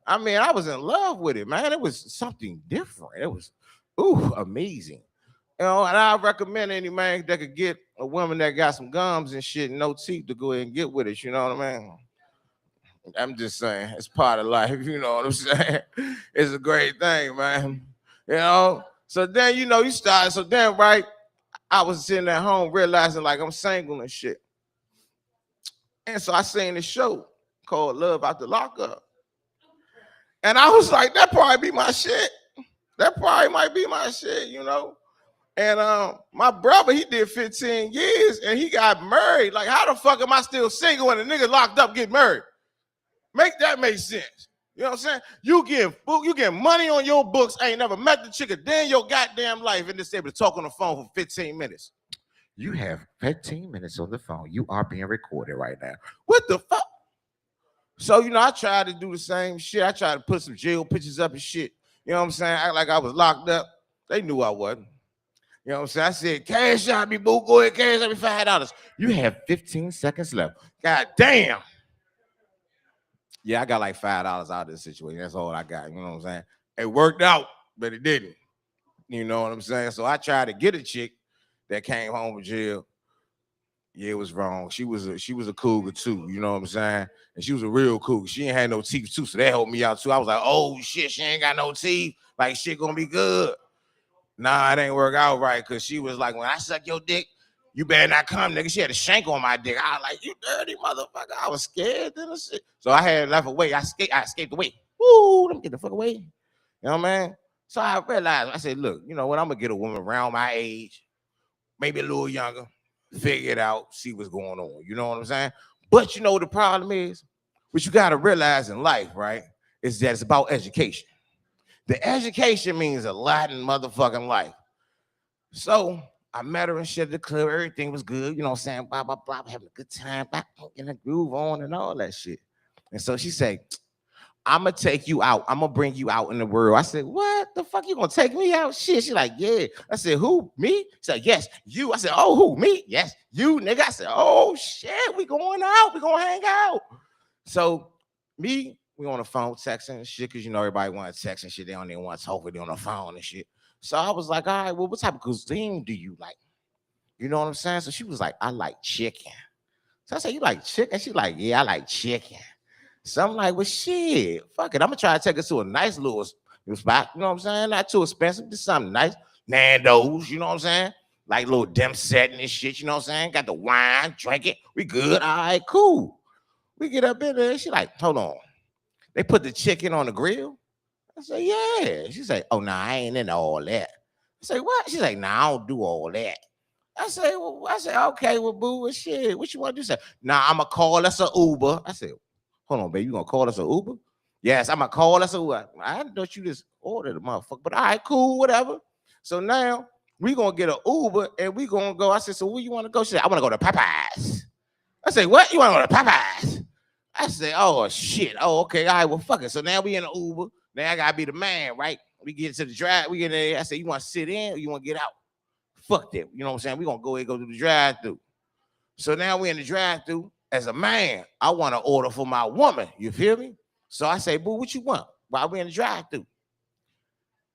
I mean, I was in love with it, man. It was something different. It was, amazing. You know, and I recommend any man that could get a woman that got some gums and shit and no teeth to go ahead and get with it. You know what I mean? I'm just saying, it's part of life. You know what I'm saying? It's a great thing, man. You know? So then, you know, so then, right, I was sitting at home realizing like I'm single and shit. And so I seen this show called Love Out the Lockup. And I was like, that probably be my shit. That probably might be my shit, you know? And my brother, he did 15 years and he got married. Like, how the fuck am I still single when a nigga locked up get married? Make that make sense. You know what I'm saying? You get money on your books, ain't never met the chick a day in your goddamn life, and just able to talk on the phone for 15 minutes. You have 15 minutes on the phone. You are being recorded right now. What the fuck? So, you know, I tried to do the same shit. I tried to put some jail pictures up and shit. You know what I'm saying? Act like I was locked up. They knew I wasn't. You know what I'm saying? I said, cash out me, boo. Go ahead, cash out me $5. You have 15 seconds left. God damn. Yeah, I got like $5 out of this situation. That's all I got. You know what I'm saying? It worked out, but it didn't. You know what I'm saying? So I tried to get a chick that came home with jail. Yeah, it was wrong. She was a cougar too. You know what I'm saying? And she was a real cougar. She ain't had no teeth too, so that helped me out too. I was like, oh shit, she ain't got no teeth. Like shit gonna be good. Nah, it ain't work out right because she was like, when I suck your dick, you better not come, nigga. She had a shank on my dick. I was like, you dirty motherfucker. I was scared then and shit. So I had left away. I escaped away. Woo, let me get the fuck away. You know what I mean? So I realized, I said, look, you know what? I'm gonna get a woman around my age, maybe a little younger, figure it out, see what's going on. You know what I'm saying? But you know what the problem is? what you got to realize in life, right, is that it's about education. The education means a lot in motherfucking life. So I met her and shit at the club. Everything was good. You know what I'm saying? Blah, blah, blah. Having a good time. Blah, getting a groove on and all that shit. And so she said, I'm going to take you out. I'm going to bring you out in the world. I said, what the fuck? You going to take me out? Shit. She like, yeah. I said, who? Me? She said, yes, you. I said, oh, who? Me? Yes, you, nigga. I said, oh, shit. We going out. We going to hang out. So we on the phone texting and shit because, you know, everybody want to text and shit. They don't even want to talk with you on the phone and shit. So I was like, all right, well, what type of cuisine do you like? You know what I'm saying? So she was like, I like chicken. So I said, you like chicken? She like, yeah, I like chicken. So I'm like, well, shit, fuck it. I'm going to try to take us to a nice little spot. You know what I'm saying? Not too expensive. Just something nice. Nando's, you know what I'm saying? Like little dim setting and shit, you know what I'm saying? Got the wine, drink it. We good. All right, cool. We get up in there. She like, hold on. They put the chicken on the grill? I said, yeah. She said, oh, no, I ain't into all that. I said, what? She's like, nah, I don't do all that. I said, okay, well, boo, well, shit, what you want to do? She said, nah, I'm going to call us an Uber. I said, hold on, baby, you going to call us an Uber? Yes, I'm going to call us an Uber. I thought you just ordered a motherfucker, but all right, cool, whatever. So now we going to get an Uber and we going to go. I said, so where you want to go? She said, I want to go to Popeyes. I said, what? You want to go to Popeyes? I said, oh, shit. Oh, okay, all right, well, fuck it. So now we in an Uber. Now I got to be the man, right? We get to the drive. We get there. I said, you want to sit in or you want to get out? Fuck that. You know what I'm saying? We're going to go ahead and go to the drive-thru. So now we're in the drive-thru. As a man, I want to order for my woman. You feel me? So I say, boo, what you want? While we in the drive-thru.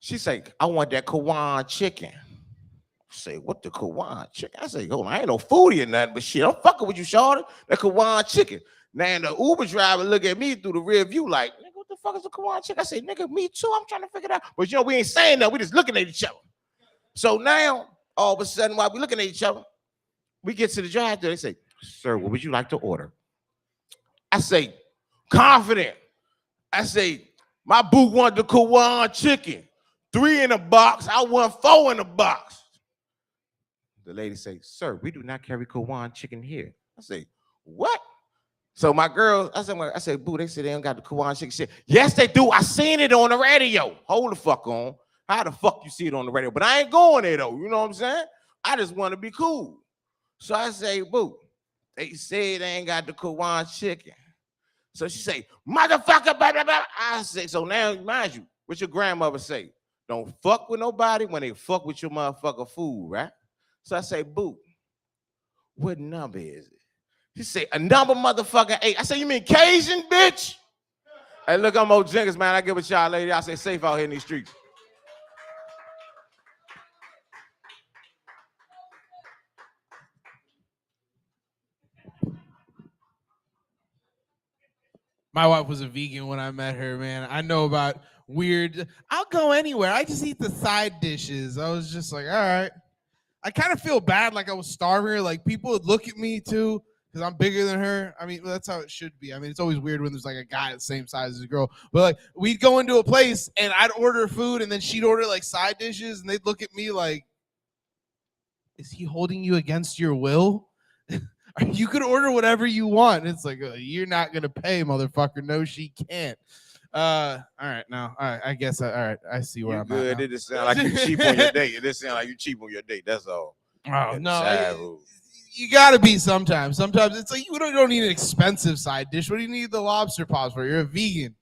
She say, I want that Kawan chicken. I say, what the Kawan chicken? I say, hold on, I ain't no foodie or nothing, but shit, I'm fucking with you, shorty. That Kawan chicken. Now the Uber driver look at me through the rear view like, nigga, what the fuck is a Kawan chicken? I say, nigga, me too. I'm trying to figure it out. But you know, we ain't saying that. We just looking at each other. So now, all of a sudden, while we looking at each other, we get to the drive-thru. They say, sir, what would you like to order? I say, confident. I say, my boo wanted the Kawan chicken. 3 in a box. I want 4 in a box. The lady say, sir, we do not carry Kawan chicken here. I say, what? So my girl, I said, boo, they said they don't got the Kawan chicken shit. Yes, they do. I seen it on the radio. Hold the fuck on. How the fuck you see it on the radio? But I ain't going there, though. You know what I'm saying? I just want to be cool. So I say, boo, they said they ain't got the Kawan chicken. So she say, motherfucker, blah, blah, blah. I say, so now, mind you, what your grandmother say? Don't fuck with nobody when they fuck with your motherfucker food, right? So I say, boo, what number is it? She say, a number motherfucking 8. I say, you mean Cajun, bitch? Hey, look, I'm Mo Jenkins, man. I get with y'all, lady. I say safe out here in these streets. My wife was a vegan when I met her, man. I know about weird. I'll go anywhere. I just eat the side dishes. I was just like, all right. I kind of feel bad, like I was starving her. Like people would look at me too, because I'm bigger than her. I mean, that's how it should be. I mean, it's always weird when there's like a guy the same size as a girl. But like we'd go into a place and I'd order food and then she'd order like side dishes and they'd look at me like, is he holding you against your will? You could order whatever you want. It's like, you're not going to pay, motherfucker. No, she can't. All right, now, all right, I guess, all right, I see where I'm good. at now. It just sound like you cheap on your date. It just sound like you cheap on your date. That's all. Oh, no, you got to be sometimes. Sometimes it's like, you don't need an expensive side dish. What do you need the lobster pops for? You're a vegan.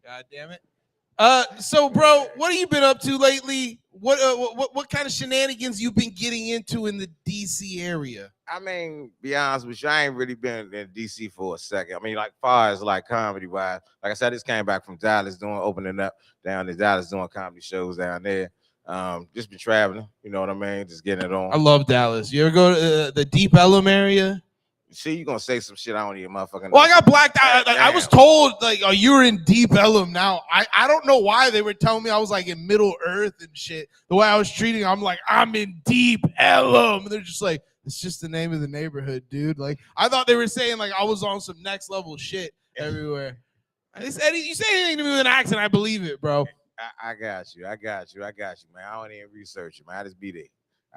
God damn it. So, bro, what have you been up to lately? What kind of shenanigans you been getting into in the DC area? I mean, be honest with you, I ain't really been in DC for a second. I mean, like far as like comedy wise, like I said, I just came back from Dallas opening up down in Dallas doing comedy shows down there. Just been traveling, you know what I mean? Just getting it on. I love Dallas. You ever go to the Deep Ellum area? See, you gonna say some shit I don't even motherfucking know. Well, I got blacked out. I was told, like, oh, you're in Deep Ellum now. I don't know why they were telling me I was, like, in Middle Earth and shit. The way I was treating, I'm like, I'm in Deep Ellum. And they're just like, it's just the name of the neighborhood, dude. Like, I thought they were saying, like, I was on some next level shit everywhere. You say anything to me with an accent, I believe it, bro. I got you, man. I don't even research it, man. I just be there.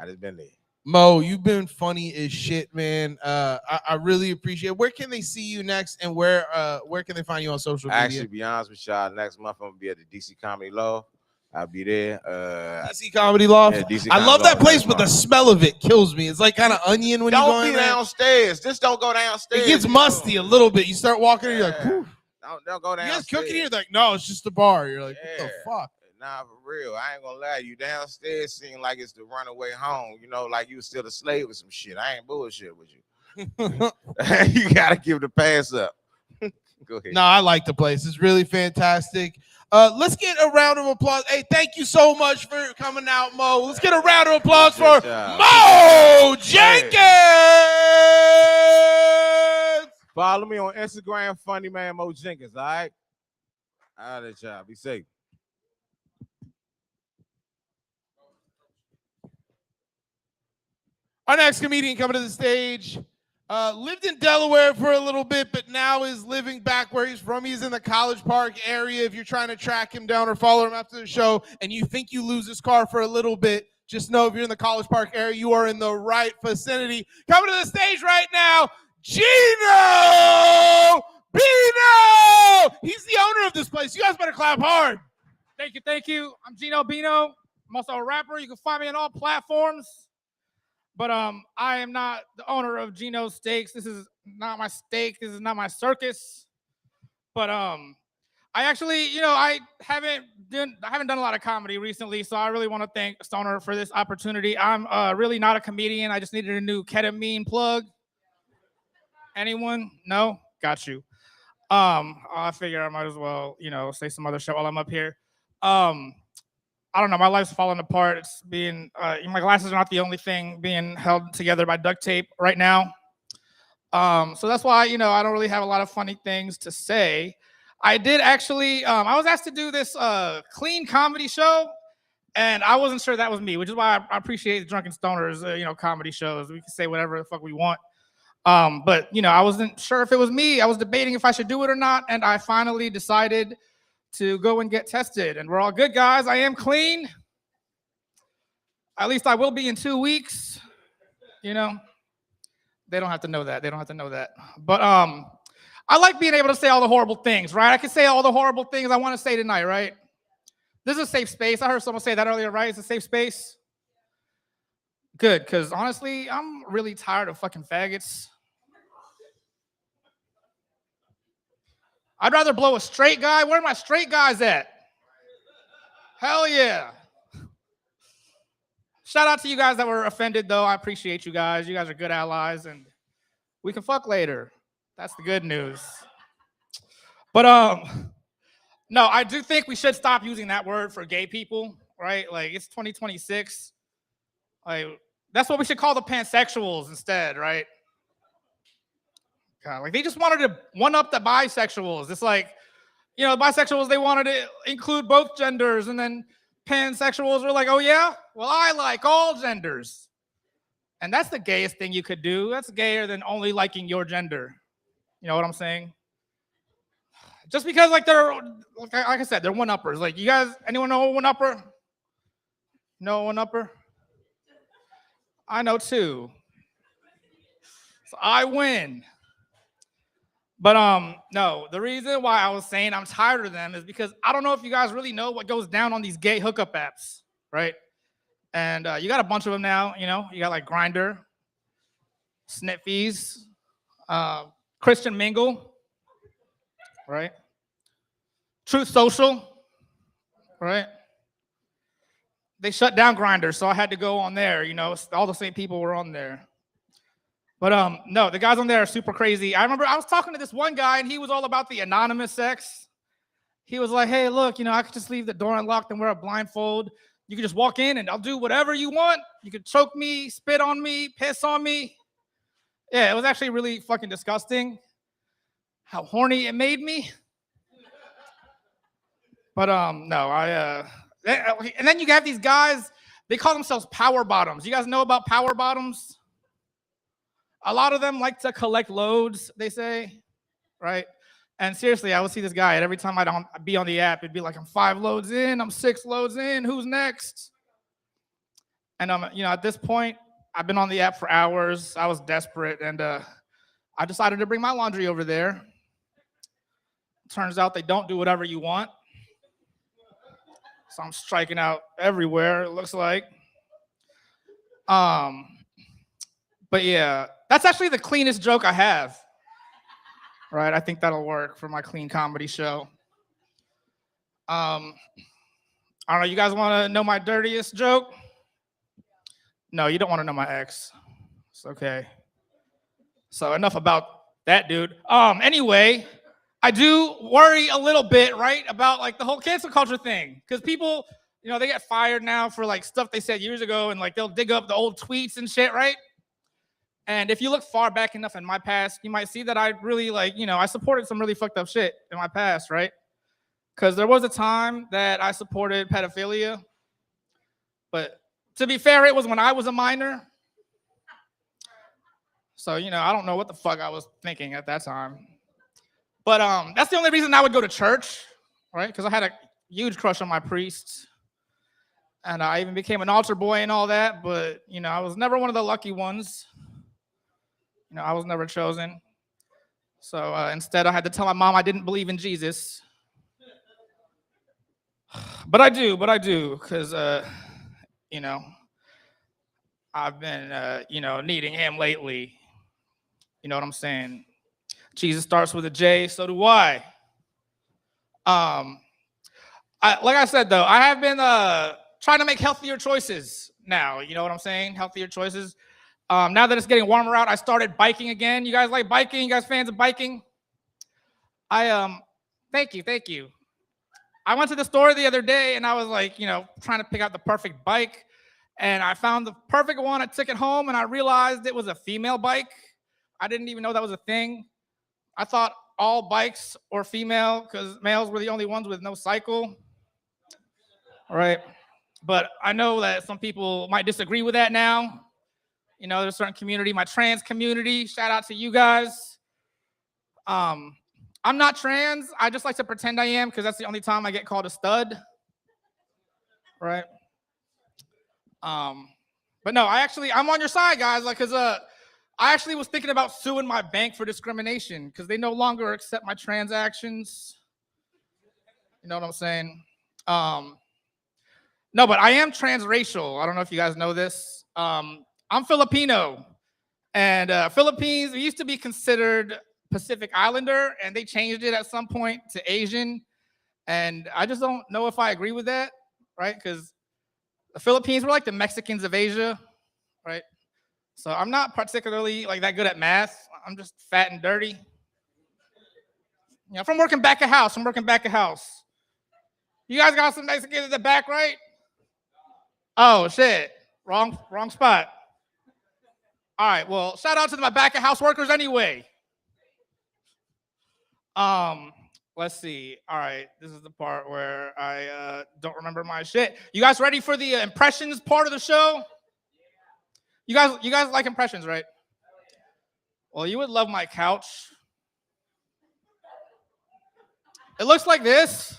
I just been there. Mo, you've been funny as shit, man. I really appreciate it. Where can they see you next, and where can they find you on social media? Actually, be honest with y'all, next month I'm gonna be at the DC Comedy Loft. I'll be there. DC Comedy Loft. Yeah, DC I love Comedy that Loft place, next but the month. smell of it kills me. It's like kind of onion when you go Don't in be there. downstairs. Just don't go downstairs. It gets musty a little bit. You start walking, and you're like, whew. Don't go You downstairs. guys cooking here? They're like, no, it's just a bar. You're like, what the fuck? Nah, for real. I ain't gonna lie. You downstairs seem like it's the runaway home. You know, like you was still a slave with some shit. I ain't bullshit with you. You gotta give the pass up. Go ahead. No, I like the place. It's really fantastic. Let's get a round of applause. Hey, thank you so much for coming out, Mo. Let's get a round of applause for Mo Jenkins. Follow me on Instagram, Funny Man Mo Jenkins. All right. All right, y'all. Be safe. Our next comedian coming to the stage lived in Delaware for a little bit, but now is living back where he's from. He's in the College Park area. If you're trying to track him down or follow him after the show and you think you lose his car for a little bit, just know if you're in the College Park area, you are in the right vicinity. Coming to the stage right now, Geno Bino! He's the owner of this place. You guys better clap hard. Thank you. I'm Geno Bino. I'm also a rapper. You can find me on all platforms. But I am not the owner of Geno's Steaks. This is not my steak. This is not my circus. But I actually, I haven't done a lot of comedy recently, so I really want to thank Stoner for this opportunity. I'm really not a comedian. I just needed a new ketamine plug. Anyone? No? Got you. I figure I might as well, say some other shit while I'm up here. I don't know. My life's falling apart. It's being my glasses are not the only thing being held together by duct tape right now. So that's why I don't really have a lot of funny things to say. I did actually. I was asked to do this clean comedy show, and I wasn't sure that was me, which is why I appreciate the Drunken Stoners, comedy shows. We can say whatever the fuck we want. But I wasn't sure if it was me. I was debating if I should do it or not, and I finally decided to go and get tested, and we're all good, guys. I am clean. At least I will be in 2 weeks. They don't have to know that. But I like being able to say all the horrible things, right? I can say all the horrible things I want to say tonight, right? This is a safe space. I heard someone say that earlier, right? It's a safe space. Good, because honestly, I'm really tired of fucking faggots. I'd rather blow a straight guy. Where are my straight guys at? Hell yeah. Shout out to you guys that were offended, though. I appreciate you guys. You guys are good allies, and we can fuck later. That's the good news. But no, I do think we should stop using that word for gay people, right? Like, it's 2026. Like, that's what we should call the pansexuals instead, right? God, like, they just wanted to one-up the bisexuals. It's like, bisexuals, they wanted to include both genders, and then pansexuals were like, oh yeah? Well, I like all genders. And that's the gayest thing you could do. That's gayer than only liking your gender. You know what I'm saying? Just because, like, they're, like I said, they're one-uppers. Like, you guys, anyone know a one-upper? No one-upper? I know two. So I win. But no, the reason why I was saying I'm tired of them is because I don't know if you guys really know what goes down on these gay hookup apps, right? And you got a bunch of them now, you got like Grindr, Sniffies, Christian Mingle, right? Truth Social, right? They shut down Grindr, so I had to go on there, all the same people were on there. But no, the guys on there are super crazy. I remember I was talking to this one guy, and he was all about the anonymous sex. He was like, hey, look, I could just leave the door unlocked and wear a blindfold. You could just walk in, and I'll do whatever you want. You could choke me, spit on me, piss on me. Yeah, it was actually really fucking disgusting how horny it made me. But no, and then you have these guys, they call themselves power bottoms. You guys know about power bottoms? A lot of them like to collect loads, they say, right? And seriously, I would see this guy, and every time I'd be on the app, it'd be like, I'm 5 loads in, I'm 6 loads in, who's next? And at this point, I've been on the app for hours. I was desperate, and I decided to bring my laundry over there. Turns out they don't do whatever you want. So I'm striking out everywhere, it looks like. But yeah, that's actually the cleanest joke I have. Right, I think that'll work for my clean comedy show. I don't know, you guys want to know my dirtiest joke? No, you don't want to know my ex. It's okay. So enough about that dude. Anyway, I do worry a little bit, right, about like the whole cancel culture thing. Because people, you know, they get fired now for like stuff they said years ago, and like they'll dig up the old tweets and shit, right? And if you look far back enough in my past, you might see that I really like, you know, I supported some really fucked up shit in my past, right? Because there was a time that I supported pedophilia. But to be fair, it was when I was a minor. So, you know, I don't know what the fuck I was thinking at that time. But that's the only reason I would go to church, right? Because I had a huge crush on my priest. And I even became an altar boy and all that. But, you know, I was never one of the lucky ones. You know, I was never chosen. So instead, I had to tell my mom I didn't believe in Jesus. But I do, because, you know, I've been, you know, needing him lately. You know what I'm saying? Jesus starts with a J, so do I. Like I said, though, I have been trying to make healthier choices now. You know what I'm saying? Healthier choices. Now that it's getting warmer out, I started biking again. You guys like biking? You guys fans of biking? Thank you. I went to the store the other day and I was like, you know, trying to pick out the perfect bike. And I found the perfect one. I took it home and I realized it was a female bike. I didn't even know that was a thing. I thought all bikes were female because males were the only ones with no cycle. All right. But I know that some people might disagree with that now. You know, there's a certain community, my trans community. Shout out to you guys. I'm not trans. I just like to pretend I am because that's the only time I get called a stud. Right. But no, I'm on your side, guys. Like, cause I actually was thinking about suing my bank for discrimination because they no longer accept my transactions. You know what I'm saying? No, but I am transracial. I don't know if you guys know this. I'm Filipino, and Philippines used to be considered Pacific Islander, and they changed it at some point to Asian. And I just don't know if I agree with that, right? Because the Philippines were like the Mexicans of Asia, right? So I'm not particularly like that good at math. I'm just fat and dirty. You know, from working back of house. You guys got some Mexicans in the back, right? Oh shit, wrong spot. All right, well, shout out to my back of house workers anyway. Let's see. All right, this is the part where I don't remember my shit. You guys ready for the impressions part of the show? You guys like impressions, right? Well, you would love my couch. It looks like this.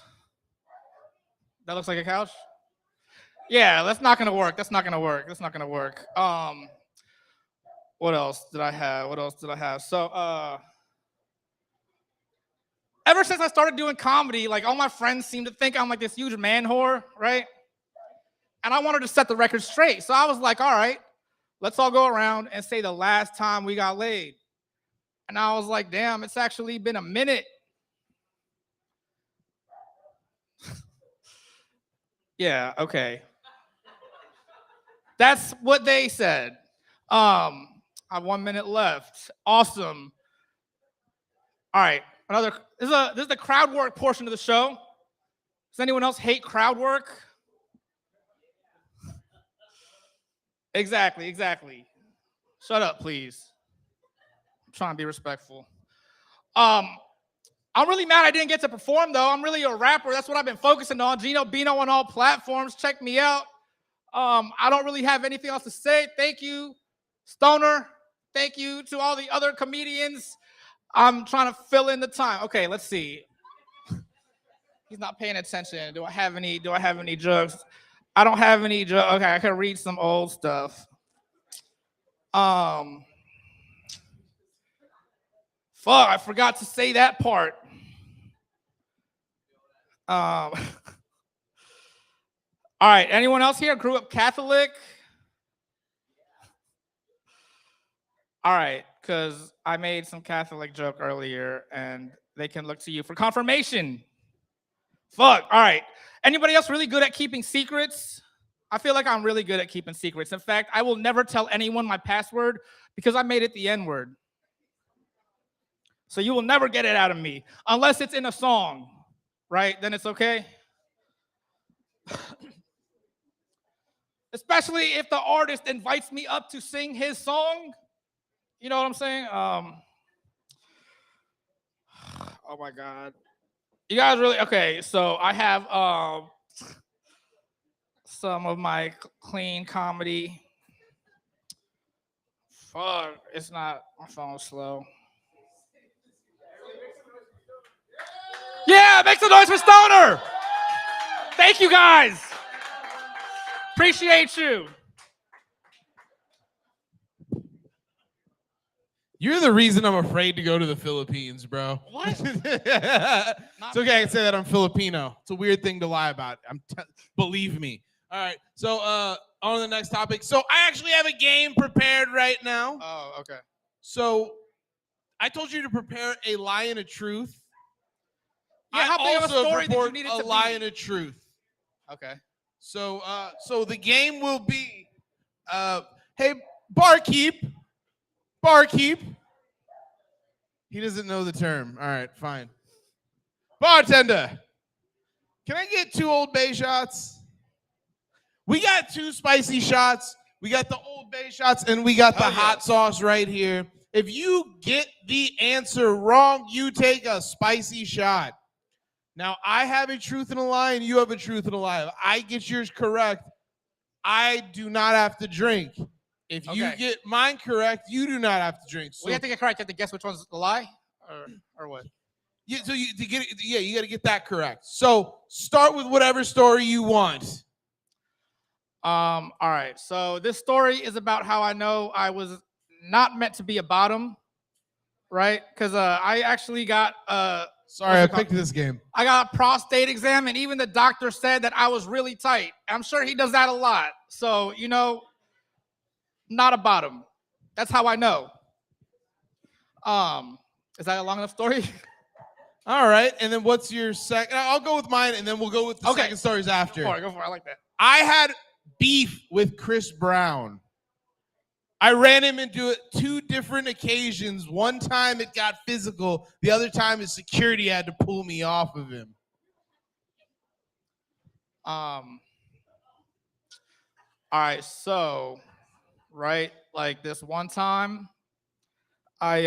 That looks like a couch? Yeah, that's not gonna work. What else did I have? So ever since I started doing comedy, like all my friends seem to think I'm like this huge man whore, right? And I wanted to set the record straight. So I was like, all right, let's all go around and say the last time we got laid. And I was like, damn, it's actually been a minute. Yeah, okay. That's what they said. I have 1 minute left. Awesome. All right, this is the crowd work portion of the show. Does anyone else hate crowd work? Exactly. Shut up, please. I'm trying to be respectful. I'm really mad I didn't get to perform, though. I'm really a rapper. That's what I've been focusing on. Geno Bino on all platforms. Check me out. I don't really have anything else to say. Thank you, Stoner. Thank you to all the other comedians. I'm trying to fill in the time. Okay, let's see. He's not paying attention. Do I have any jokes? I don't have any jokes. Okay, I can read some old stuff. Fuck, I forgot to say that part. All right, anyone else here grew up Catholic? All right, because I made some Catholic joke earlier, and they can look to you for confirmation. Fuck, all right. Anybody else really good at keeping secrets? I feel like I'm really good at keeping secrets. In fact, I will never tell anyone my password because I made it the N-word. So you will never get it out of me unless it's in a song, right? Then it's okay. Especially if the artist invites me up to sing his song. You know what I'm saying? Oh my God. You guys really, okay, so I have some of my clean comedy. Fuck, it's not, my phone's slow. Yeah, make some noise for Stoner. Thank you guys. Appreciate you. You're the reason I'm afraid to go to the Philippines, bro. What? It's okay, I can say that I'm Filipino. It's a weird thing to lie about. Believe me. All right, so on to the next topic. So I actually have a game prepared right now. Oh, okay. So I told you to prepare a lie and a truth. Yeah, how big of a story did you need it to a be? lie and a truth. Okay. So the game will be, hey, barkeep. He doesn't know the term. All right, fine. Bartender, can I get 2 Old Bay shots? We got 2 spicy shots. We got the Old Bay shots, and we got the hot sauce right here. If you get the answer wrong, you take a spicy shot. Now, I have a truth and a lie, and you have a truth and a lie. If I get yours correct, I do not have to drink. If you get mine correct, you do not have to drink. So We have to get correct. You have to guess which one's the lie, or what? Yeah, so you got to get that correct. So start with whatever story you want. All right. So this story is about how I know I was not meant to be a bottom, right? Because I actually got Sorry, I picked this game. I got a prostate exam, and even the doctor said that I was really tight. I'm sure he does that a lot. So, you know, not a bottom. That's how I know. Is that a long enough story? All right, and then what's your second? I'll go with mine, and then we'll go with the second stories after. Go for it. I like that. I had beef with Chris Brown. I ran him into it 2 different occasions. One time it got physical. The other time his security had to pull me off of him. All right, so, right, like this one time, I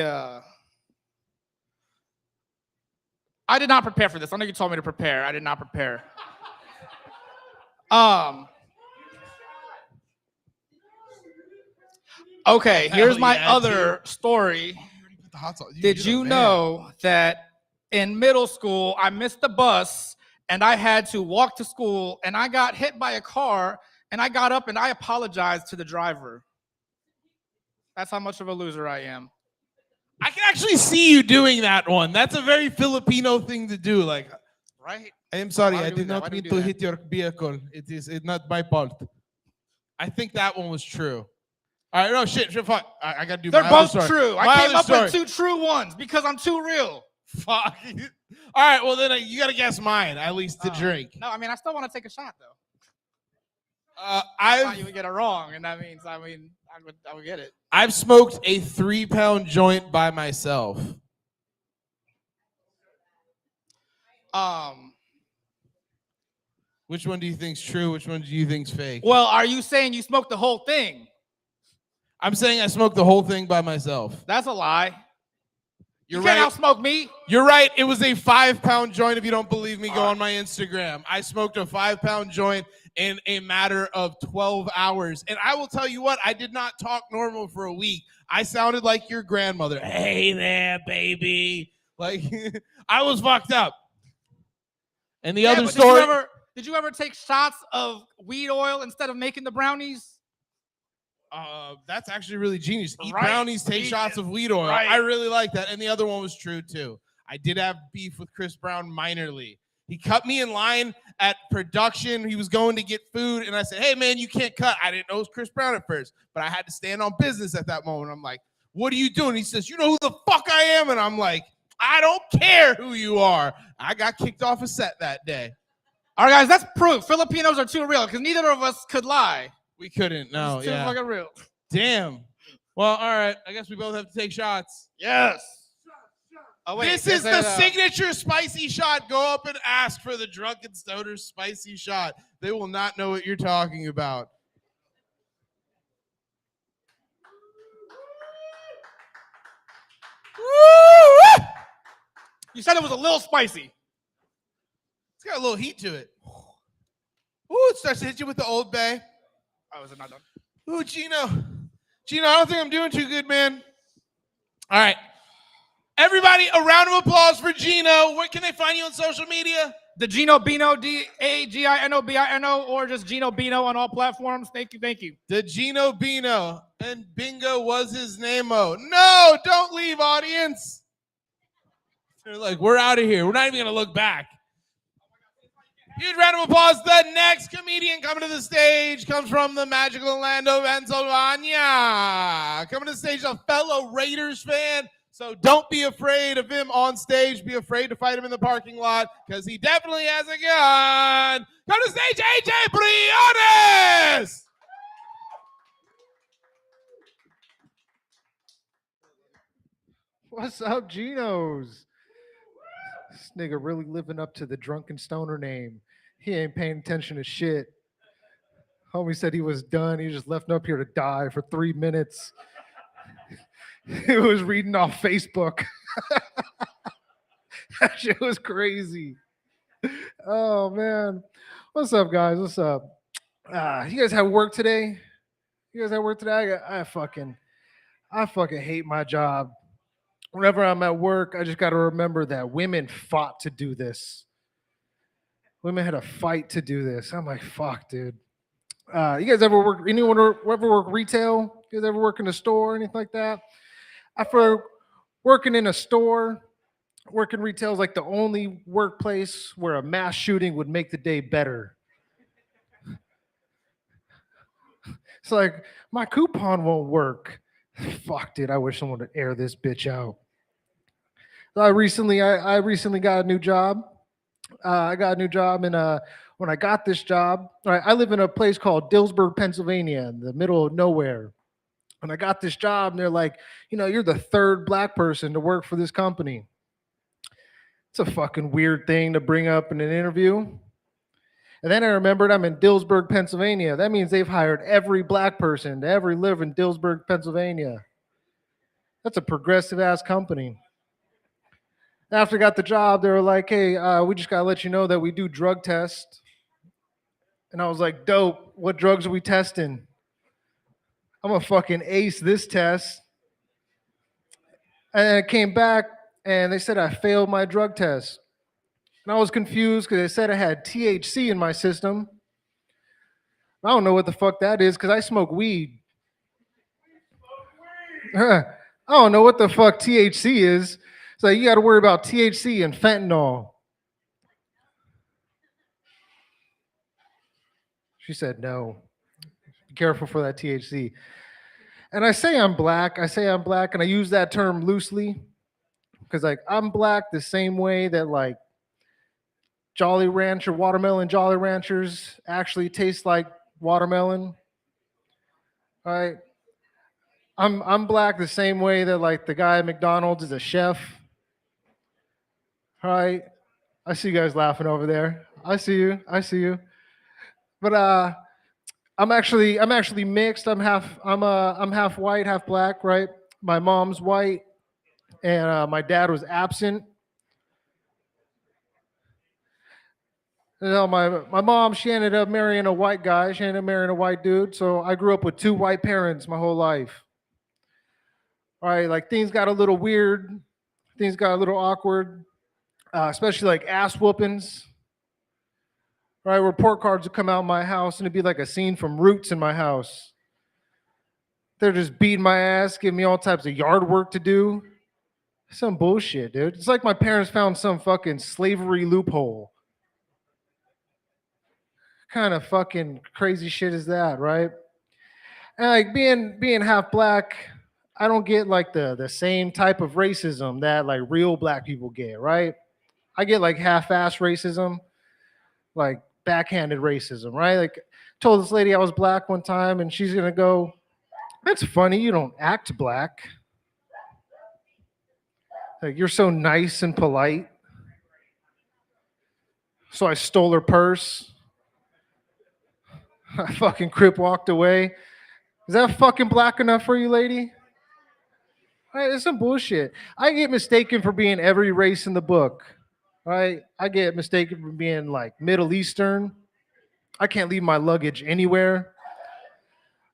did not prepare for this. I know you told me to prepare. I did not prepare. Okay, here's my other story. Did you know that in middle school, I missed the bus and I had to walk to school and I got hit by a car and I got up and I apologized to the driver? That's how much of a loser I am. I can actually see you doing that one. That's a very Filipino thing to do. Like, right? I am sorry. Why I do did that? not Why do mean you to do that? hit your vehicle. It's not my fault. I think that one was true. All right, no, shit, fuck. I got to do They're my other both story. true. My I came other up story. with 2 true ones because I'm too real. Fuck. All right, well, then you got to guess mine, at least to drink. No, I mean, I still want to take a shot, though. I thought you would get it wrong, and that means, I would get it. I've smoked a 3-pound joint by myself. Which one do you think's true? Which one do you think's fake? Well, are you saying you smoked the whole thing? I'm saying I smoked the whole thing by myself. That's a lie. You're You right. can't outsmoke me. You're right. It was a 5-pound joint. If you don't believe me, go on my Instagram. I smoked a 5-pound joint in a matter of 12 hours. And I will tell you what, I did not talk normal for a week. I sounded like your grandmother. Hey there, baby. Like, I was fucked up. And the other story. Did you ever take shots of weed oil instead of making the brownies? That's actually really genius. Eat Right. brownies, take shots of weed oil. Right. I really like that. And the other one was true too. I did have beef with Chris Brown minorly. He cut me in line at production. He was going to get food, and I said, "Hey man, you can't cut." I didn't know it was Chris Brown at first, but I had to stand on business at that moment. I'm like, "What are you doing?" He says, "You know who the fuck I am?" And I'm like, "I don't care who you are." I got kicked off a set that day. All right, guys, that's proof. Filipinos are too real because neither of us could lie. We couldn't. No, It's too yeah. fucking real. Damn. Well, all right. I guess we both have to take shots. Yes. Oh, wait, This is there's the a- signature spicy shot. Go up and ask for the Drunken Stoner spicy shot. They will not know what you're talking about. Woo! You said it was a little spicy. It's got a little heat to it. Ooh, it starts to hit you with the Old Bay. Oh, is it not done? Ooh, Geno. Geno, I don't think I'm doing too good, man. All right. Everybody, a round of applause for Geno. Where can they find you on social media? The Geno Bino, DAGINOBINO, or just Geno Bino on all platforms. Thank you. The Geno Bino. And bingo was his name-o. No, don't leave, audience. They're like, we're out of here. We're not even going to look back. Huge round of applause. The next comedian coming to the stage comes from the magical land of Pennsylvania. Coming to the stage, a fellow Raiders fan. So don't be afraid of him on stage. Be afraid to fight him in the parking lot because he definitely has a gun. Come to the stage, AJ Briones. What's up, Genos? This nigga really living up to the Drunken Stoner name. He ain't paying attention to shit. Homie said he was done. He just left up here to die for 3 minutes. He was reading off Facebook. That shit was crazy. Oh, man. What's up, guys? What's up? You guys have work today? I fucking hate my job. Whenever I'm at work, I just got to remember that women fought to do this. Women had a fight to do this. I'm like, fuck, dude. You guys ever work? Anyone ever work retail? You guys ever work in a store or anything like that? After working in a store, working retail is like the only workplace where a mass shooting would make the day better. It's like, my coupon won't work. Fuck, dude, I wish someone would air this bitch out. So I recently got a new job. I got a new job, and when I got this job, I live in a place called Dillsburg, Pennsylvania, in the middle of nowhere. When I got this job, and they're like, you're the third black person to work for this company. It's a fucking weird thing to bring up in an interview. And then I remembered I'm in Dillsburg, Pennsylvania. That means they've hired every black person to ever live in Dillsburg, Pennsylvania. That's a progressive-ass company. After I got the job, they were like, hey, we just got to let you know that we do drug tests. And I was like, dope. What drugs are we testing? I'm going to fucking ace this test. And I came back, and they said I failed my drug test. And I was confused because they said I had THC in my system. I don't know what the fuck that is because I smoke weed. I don't know what the fuck THC is. So you got to worry about THC and fentanyl. She said no. Be careful for that THC. And I say I'm black, and I use that term loosely because I'm black the same way that Jolly Rancher, watermelon Jolly Ranchers actually taste like watermelon. All right. I'm black the same way that the guy at McDonald's is a chef. All right. I see you guys laughing over there. I see you. But I'm actually mixed. I'm half white, half black, right? My mom's white, and my dad was absent. My mom, she ended up marrying a white guy. She ended up marrying a white dude. So I grew up with two white parents my whole life. All right, things got a little weird. Things got a little awkward, especially ass whoopings. All right, report cards would come out of my house, and it'd be like a scene from Roots in my house. They're just beating my ass, giving me all types of yard work to do. Some bullshit, dude. It's like my parents found some fucking slavery loophole. Kind of fucking crazy shit is that, right? And like being half black, I don't get like the same type of racism that like real black people get, right? I get like half-ass racism, like backhanded racism, right? Like told this lady I was black one time and she's gonna go, "That's funny, you don't act black. Like you're so nice and polite." So I stole her purse. I fucking crip walked away. Is that fucking black enough for you, lady? Right, it's some bullshit. I get mistaken for being every race in the book. Right? I get mistaken for being like Middle Eastern. I can't leave my luggage anywhere.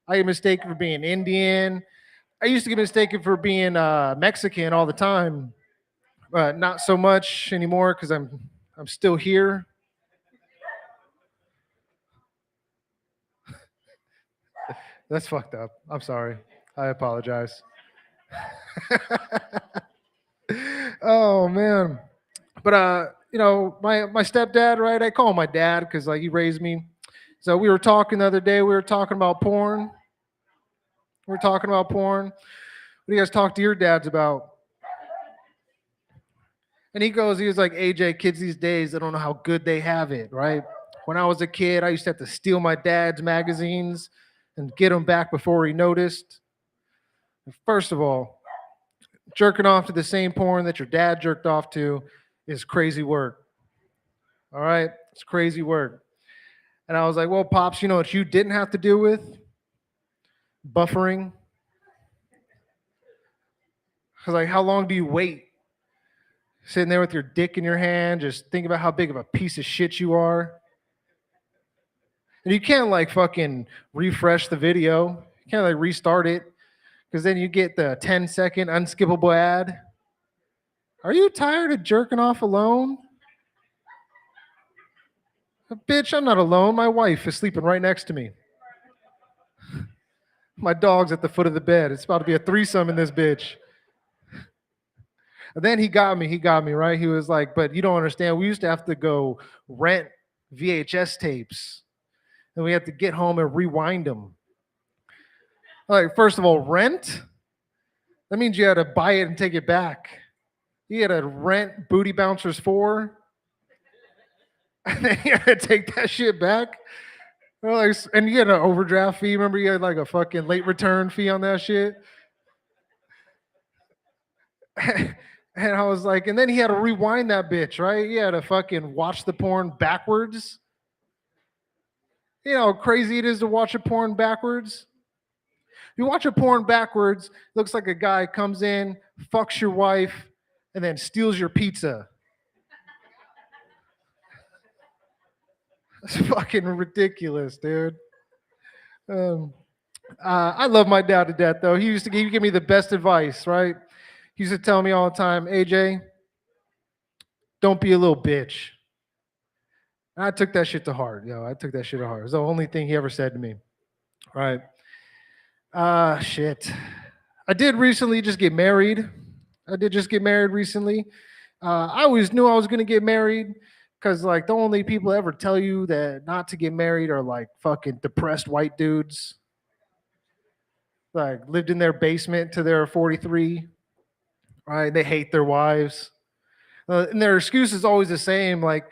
I get mistaken for being Indian. I used to get mistaken for being Mexican all the time, but not so much anymore because I'm still here. That's fucked up. I'm sorry. I apologize. Oh man. But my stepdad, right? I call him my dad because like he raised me. So we were talking the other day. We were talking about porn. We're talking about porn. What do you guys talk to your dads about? And he was like, AJ, kids these days, I don't know how good they have it, right? When I was a kid, I used to have to steal my dad's magazines and get them back before he noticed. First of all, jerking off to the same porn that your dad jerked off to is crazy work. All right? It's crazy work. And I was like, well, Pops, you know what you didn't have to deal with? Buffering. I was like, how long do you wait? Sitting there with your dick in your hand, just think about how big of a piece of shit you are. And you can't like fucking refresh the video. You can't like restart it because then you get the 10-second unskippable ad. Are you tired of jerking off alone? Bitch, I'm not alone. My wife is sleeping right next to me. My dog's at the foot of the bed. It's about to be a threesome in this bitch. And then he got me, right? He was like, but you don't understand. We used to have to go rent VHS tapes. And we had to get home and rewind them. Like, first of all, rent? That means you had to buy it and take it back. You had to rent Booty Bouncers 4. And then you had to take that shit back. And you had an overdraft fee. Remember, you had like a fucking late return fee on that shit? And I was like, and then he had to rewind that bitch, right? He had to fucking watch the porn backwards. You know how crazy it is to watch a porn backwards? You watch a porn backwards, looks like a guy comes in, fucks your wife, and then steals your pizza. It's fucking ridiculous, dude. I love my dad to death, though. He give me the best advice, right? He used to tell me all the time, AJ, don't be a little bitch. And I took that shit to heart, I took that shit to heart. It was the only thing he ever said to me. Right. Shit. I did recently just get married. Recently. I always knew I was going to get married because, like, the only people ever tell you that not to get married are, like, fucking depressed white dudes. Like, lived in their basement till they're 43. Right? They hate their wives. And their excuse is always the same. Like,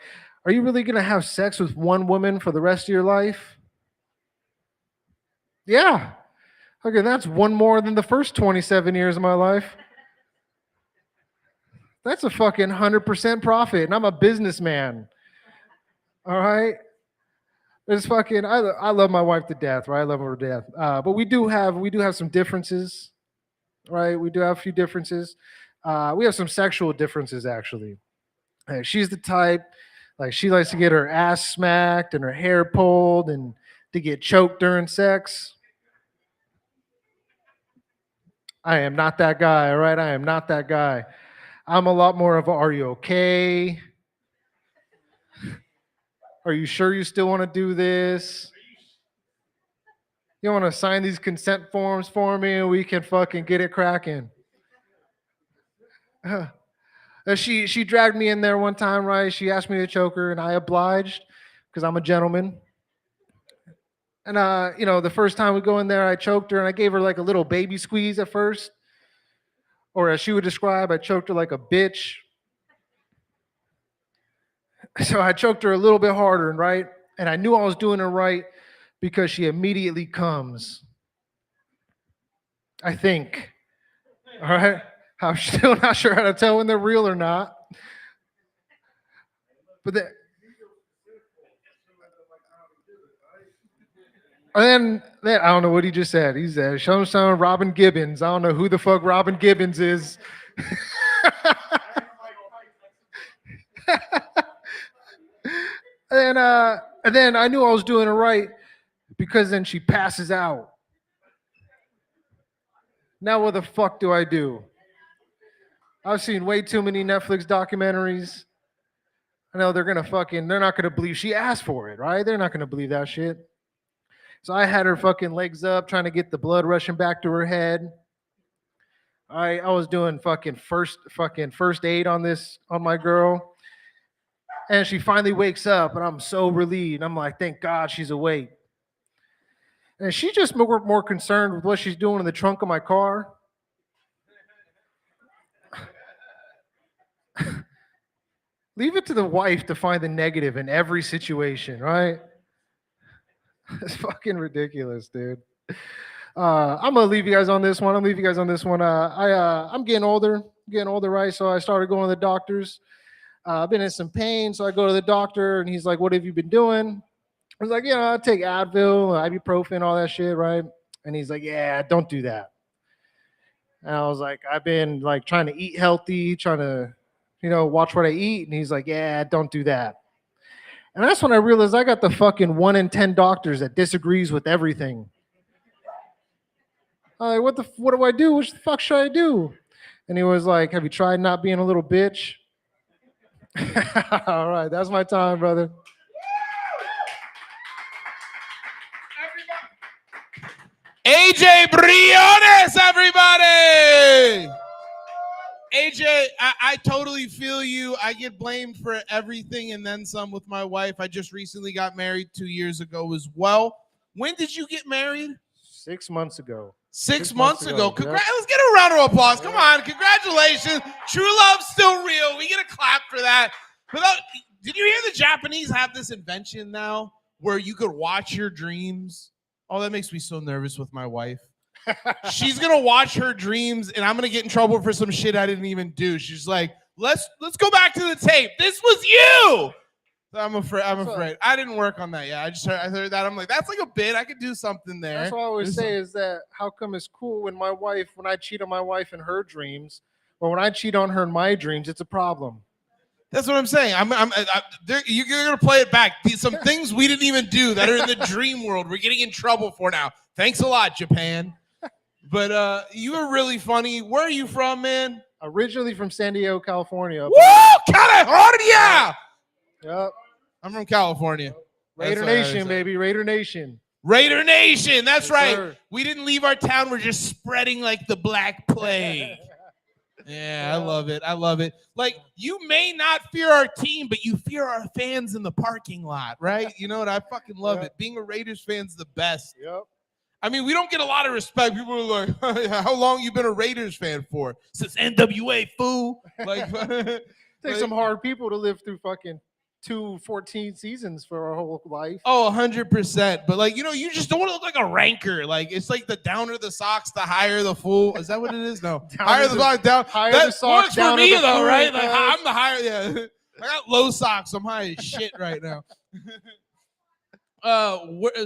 are you really going to have sex with one woman for the rest of your life? Yeah. Okay, that's one more than the first 27 years of my life. That's a fucking 100% profit, and I'm a businessman. All right? It's fucking, I love my wife to death, right? I love her to death. But we do have some differences, right? We do have a few differences. We have some sexual differences, actually. Like, she's the type, like, she likes to get her ass smacked and her hair pulled and to get choked during sex. I am not that guy, all right? I am not that guy. I'm a lot more of a, are you okay? Are you sure you still want to do this? You want to sign these consent forms for me and we can fucking get it cracking. She dragged me in there one time, right? She asked me to choke her and I obliged because I'm a gentleman. And the first time we go in there, I choked her and I gave her like a little baby squeeze at first. Or as she would describe, I choked her like a bitch. So I choked her a little bit harder, right? And I knew I was doing it right because she immediately comes. I think. All right? I'm still not sure how to tell when they're real or not. But then I don't know what he just said. He said, show some Robin Gibbons. I don't know who the fuck Robin Gibbons is. And then I knew I was doing it right because then she passes out. Now what the fuck do I do? I've seen way too many Netflix documentaries. I know they're not gonna believe she asked for it, right? They're not gonna believe that shit. So I had her fucking legs up, trying to get the blood rushing back to her head. I was doing fucking first aid on my girl. And she finally wakes up, and I'm so relieved. I'm like, thank God she's awake. And she's just more concerned with what she's doing in the trunk of my car. Leave it to the wife to find the negative in every situation, right? It's fucking ridiculous, dude. I'm gonna leave you guys on this one. I'm getting older, right? So I started going to the doctors. I've been in some pain, so I go to the doctor, and he's like, "What have you been doing?" I was like, I take Advil, ibuprofen, all that shit, right? And he's like, "Yeah, don't do that." And I was like, "I've been like trying to eat healthy, trying to, watch what I eat." And he's like, "Yeah, don't do that." And that's when I realized I got the fucking 1 in 10 doctors that disagrees with everything. I'm like, what do I do? What the fuck should I do? And he was like, "Have you tried not being a little bitch?" All right, that's my time, brother. AJ Briones, everybody! AJ, I totally feel you. I get blamed for everything and then some with my wife. I just recently got married 2 years ago as well. When did you get married? 6 months ago. 6 months ago. Yep. Let's get a round of applause. Come on. Congratulations. True love's still real. We get a clap for that. Did you hear the Japanese have this invention now where you could watch your dreams? Oh, that makes me so nervous with my wife. She's going to watch her dreams, and I'm going to get in trouble for some shit I didn't even do. She's like, let's go back to the tape. This was you. So I'm afraid. I didn't work on that yet. I heard that. I'm like, that's like a bit. I could do something there. That's what I always say is that how come it's cool when I cheat on my wife in her dreams, or when I cheat on her in my dreams, it's a problem. That's what I'm saying. You're going to play it back. Some things we didn't even do that are in the dream world, we're getting in trouble for now. Thanks a lot, Japan. But you were really funny. Where are you from, man? Originally from San Diego, California. Woo! California! Yep. I'm from California. Raider Nation, baby. Raider Nation. Raider Nation. That's right. Sir. We didn't leave our town. We're just spreading like the Black Plague. Yeah, I love it. I love it. Like, you may not fear our team, but you fear our fans in the parking lot, right? You know what? I fucking love it. Being a Raiders fan's the best. Yep. I mean, we don't get a lot of respect. People are like, how long you been a Raiders fan for? Since NWA, fool. Like, Takes some hard people to live through fucking 14 seasons for our whole life. Oh, 100%. But like, you just don't want to look like a ranker. Like, it's like the downer the socks, the higher the fool. Is that what it is? No. Higher the socks, down. Higher that the socks, works for me, though, fool, right? Like, I'm the higher. Yeah. I got low socks. I'm high as shit right now.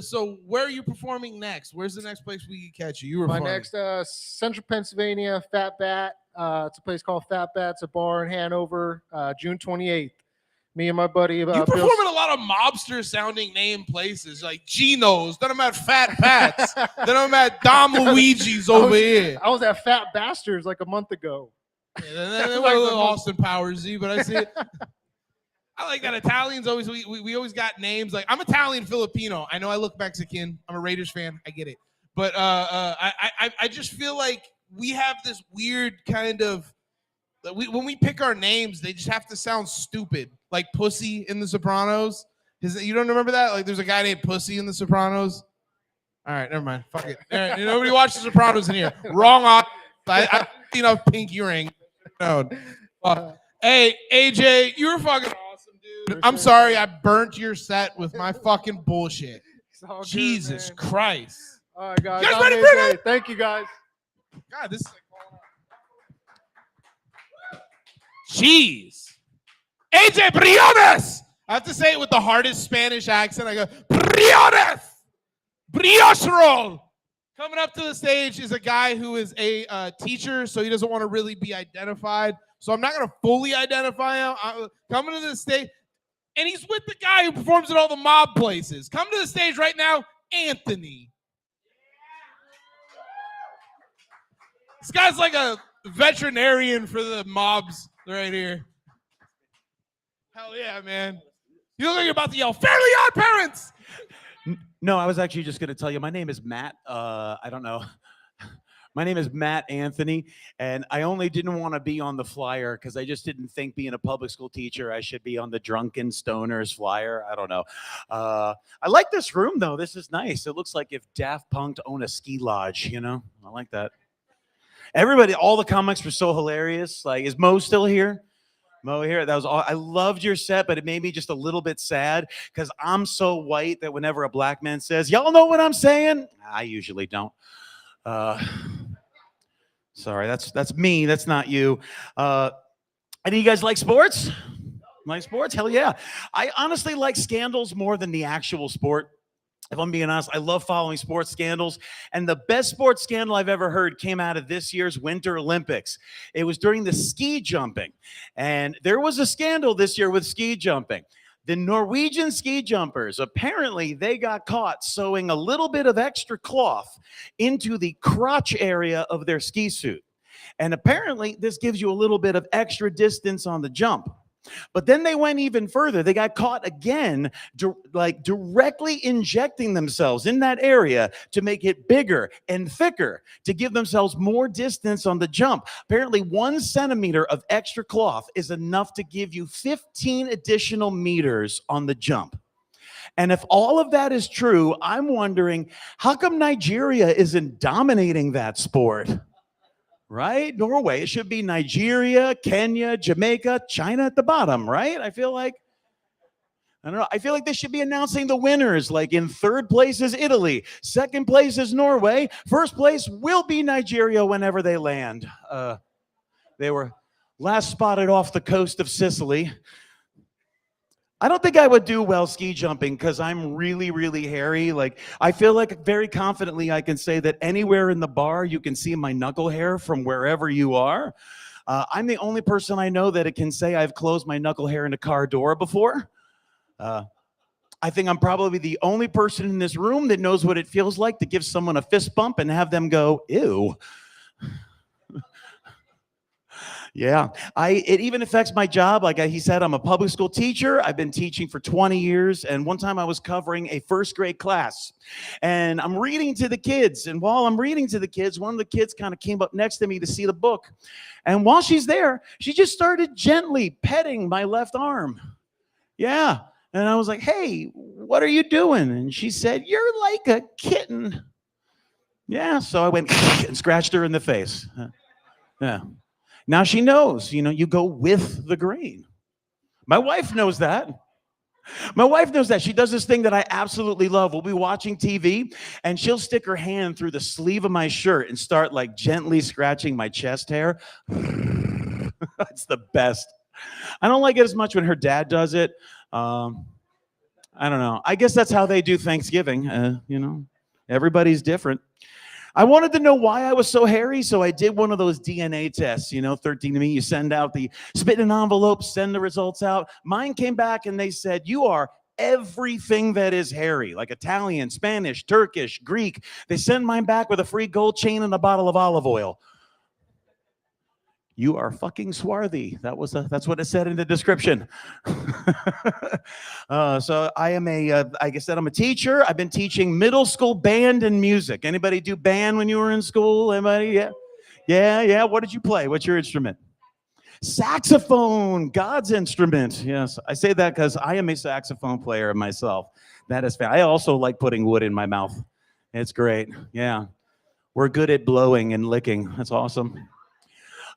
So where are you performing next? Where's the next place we can catch you? You were My funny. next Central Pennsylvania, Fat Bat. It's a place called Fat Bat. It's a bar in Hanover, June 28th. Me and my buddy. You perform in a lot of mobster-sounding name places, like Geno's. Then I'm at Fat Pat's. Then I'm at Dom Luigi's over here. I was at Fat Bastards like a month ago. Yeah, then like a little Austin Powers-y, but I see it. I like that. Italians always we always got names like I'm Italian Filipino. I know I look Mexican. I'm a Raiders fan. I get it. But I just feel like we have this weird kind of when we pick our names, they just have to sound stupid, like Pussy in The Sopranos. You don't remember that? Like, there's a guy named Pussy in The Sopranos. All right, never mind. Fuck it. All right, nobody watched The Sopranos in here. Wrong on. I seen a pinky ring. No. Hey, AJ, you were fucking awesome, dude. I'm sorry I burnt your set with my fucking bullshit. Jesus Christ. All right, guys. You guys I'm ready for AJ. it? Thank you, guys. God, this is like jeez. AJ Briones! I have to say it with the hardest Spanish accent. I go, Briones! Brioche roll! Coming up to the stage is a guy who is a teacher, so he doesn't want to really be identified. So I'm not going to fully identify him. Coming to the stage, and he's with the guy who performs at all the mob places. Come to the stage right now, Anthony. This guy's like a veterinarian for the mobs right here. Hell yeah, man. You look like you're about to yell, Fairly Odd Parents! No, I was actually just going to tell you, my name is Matt. I don't know. My name is Matt Anthony, and I only didn't want to be on the flyer because I just didn't think being a public school teacher, I should be on the Drunken Stoners flyer. I don't know. I like this room, though. This is nice. It looks like if Daft Punk owned a ski lodge, you know? I like that. Everybody, all the comics were so hilarious. Like, is Mo still here? Mo here, that was all. I loved your set, but it made me just a little bit sad because I'm so white that whenever a black man says, y'all know what I'm saying? I usually don't. Sorry, that's me. That's not you. Any of you guys like sports? Like sports? Hell yeah. I honestly like scandals more than the actual sport. If I'm being honest, I love following sports scandals. And the best sports scandal I've ever heard came out of this year's Winter Olympics. It was during the ski jumping. And there was a scandal this year with ski jumping. The Norwegian ski jumpers, apparently they got caught sewing a little bit of extra cloth into the crotch area of their ski suit. And apparently this gives you a little bit of extra distance on the jump. But then they went even further. They got caught again, directly injecting themselves in that area to make it bigger and thicker, to give themselves more distance on the jump. Apparently 1 centimeter of extra cloth is enough to give you 15 additional meters on the jump. And if all of that is true, I'm wondering, how come Nigeria isn't dominating that sport? Right? Norway. It should be Nigeria, Kenya, Jamaica, China at the bottom, right? I feel like they should be announcing the winners. Like in third place is Italy. Second place is Norway. First place will be Nigeria whenever they land. They were last spotted off the coast of Sicily. I don't think I would do well ski jumping because I'm really, really hairy. Like, I feel like very confidently I can say that anywhere in the bar you can see my knuckle hair from wherever you are. I'm the only person I know that it can say I've closed my knuckle hair in a car door before. I think I'm probably the only person in this room that knows what it feels like to give someone a fist bump and have them go, ew. Yeah, it even affects my job. Like he said, I'm a public school teacher. I've been teaching for 20 years. And one time I was covering a first grade class and I'm reading to the kids. And while I'm reading to the kids, one of the kids kind of came up next to me to see the book. And while she's there, she just started gently petting my left arm. Yeah. And I was like, hey, what are you doing? And she said, you're like a kitten. Yeah. So I went and scratched her in the face. Yeah. Now she knows, you go with the grain. My wife knows that. My wife knows that. She does this thing that I absolutely love. We'll be watching TV and she'll stick her hand through the sleeve of my shirt and start like gently scratching my chest hair. It's the best. I don't like it as much when her dad does it. I don't know. I guess that's how they do Thanksgiving. Everybody's different. I wanted to know why I was so hairy, so I did one of those DNA tests, 13andMe. You send out the spit in an envelope, send the results out. Mine came back and they said, you are everything that is hairy, like Italian, Spanish, Turkish, Greek. They send mine back with a free gold chain and a bottle of olive oil. You are fucking swarthy. That's what it said in the description. So I am like I said, I'm a teacher. I've been teaching middle school band and music. Anybody do band when you were in school? Anybody? Yeah. Yeah. What did you play? What's your instrument? Saxophone, God's instrument. Yes, I say that because I am a saxophone player myself. That is fair. I also like putting wood in my mouth. It's great. Yeah. We're good at blowing and licking. That's awesome.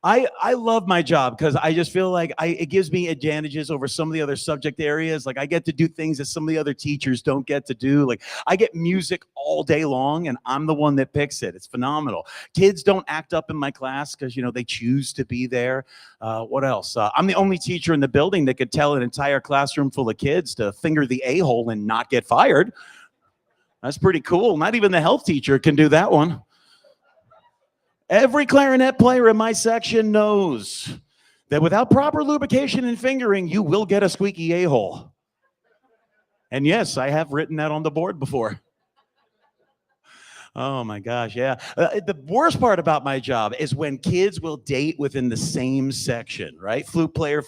I love my job because I just feel like it gives me advantages over some of the other subject areas. Like I get to do things that some of the other teachers don't get to do. Like I get music all day long and I'm the one that picks it. It's phenomenal. Kids don't act up in my class because, they choose to be there. What else? I'm the only teacher in the building that could tell an entire classroom full of kids to finger the a-hole and not get fired. That's pretty cool. Not even the health teacher can do that one. Every clarinet player in my section knows that without proper lubrication and fingering, you will get a squeaky a-hole. And yes, I have written that on the board before. Oh my gosh, yeah. The worst part about my job is when kids will date within the same section, right? Flute player,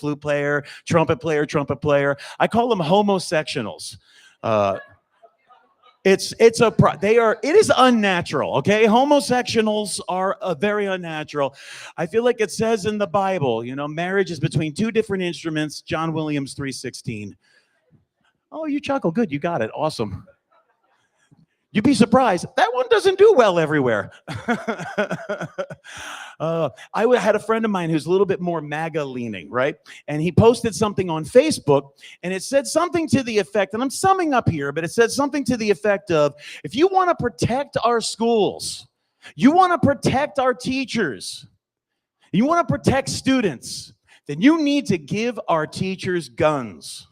trumpet player. I call them homosexuals. It is unnatural, okay? Homosexuals are very unnatural. I feel like it says in the Bible, marriage is between two different instruments, John Williams 3:16. Oh, you chuckle, good, you got it, awesome. You'd be surprised, that one doesn't do well everywhere. I had a friend of mine who's a little bit more MAGA leaning, right? And he posted something on Facebook and it said something to the effect, and I'm summing up here, but it said something to the effect of, if you want to protect our schools, you want to protect our teachers, you want to protect students, then you need to give our teachers guns.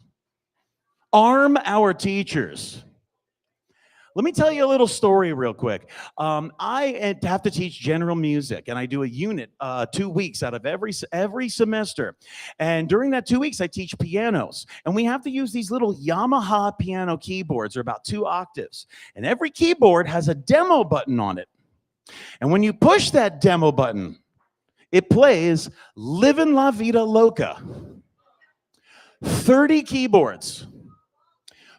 Arm our teachers. Let me tell you a little story real quick. I have to teach general music, and I do a unit 2 weeks out of every semester. And during that 2 weeks, I teach pianos. And we have to use these little Yamaha piano keyboards. They're about 2 octaves. And every keyboard has a demo button on it. And when you push that demo button, it plays Livin' La Vida Loca. 30 keyboards,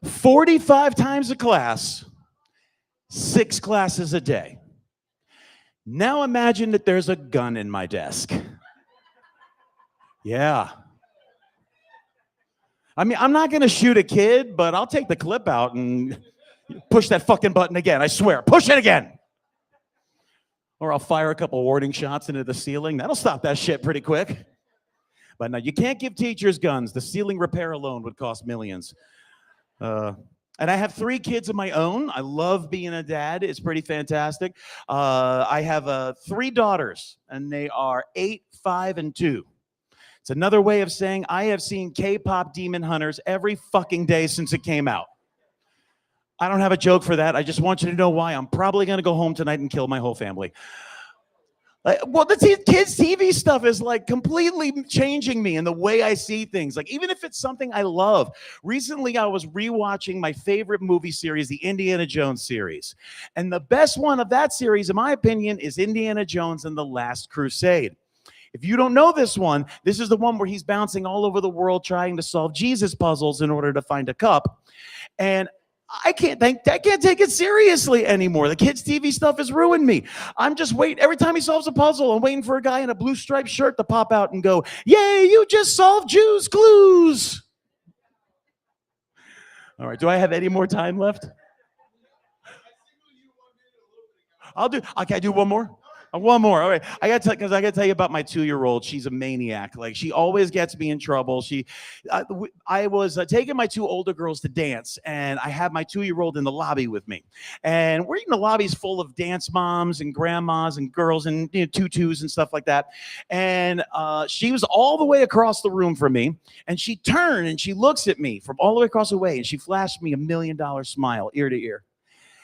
45 times a class, 6 classes a day. Now imagine that there's a gun in my desk. Yeah. I mean, I'm not going to shoot a kid, but I'll take the clip out and push that fucking button again. I swear, push it again. Or I'll fire a couple warning shots into the ceiling. That'll stop that shit pretty quick. But no, you can't give teachers guns. The ceiling repair alone would cost millions. And I have 3 kids of my own. I love being a dad. It's pretty fantastic. I have 3 daughters, and they are 8, 5, and 2. It's another way of saying I have seen K-pop Demon Hunters every fucking day since it came out. I don't have a joke for that. I just want you to know why. I'm probably going to go home tonight and kill my whole family. Well, the kids' TV stuff is like completely changing me in the way I see things. Like, even if it's something I love. Recently, I was rewatching my favorite movie series, the Indiana Jones series. And the best one of that series, in my opinion, is Indiana Jones and the Last Crusade. If you don't know this one, this is the one where he's bouncing all over the world trying to solve Jesus puzzles in order to find a cup. And I can't take it seriously anymore. The kids' TV stuff has ruined me. I'm just waiting. Every time he solves a puzzle, I'm waiting for a guy in a blue striped shirt to pop out and go, "Yay, you just solved Jews' clues." All right, do I have any more time left? Okay, I do one more? One more. All right. I got to tell you about my 2-year-old. She's a maniac. Like, she always gets me in trouble. I was taking my 2 older girls to dance, and I have my 2-year-old in the lobby with me. And we're in the lobbies full of dance moms and grandmas and girls and tutus and stuff like that. And she was all the way across the room from me, and she turned and she looks at me from all the way across the way, and she flashed me $1 million smile, ear to ear.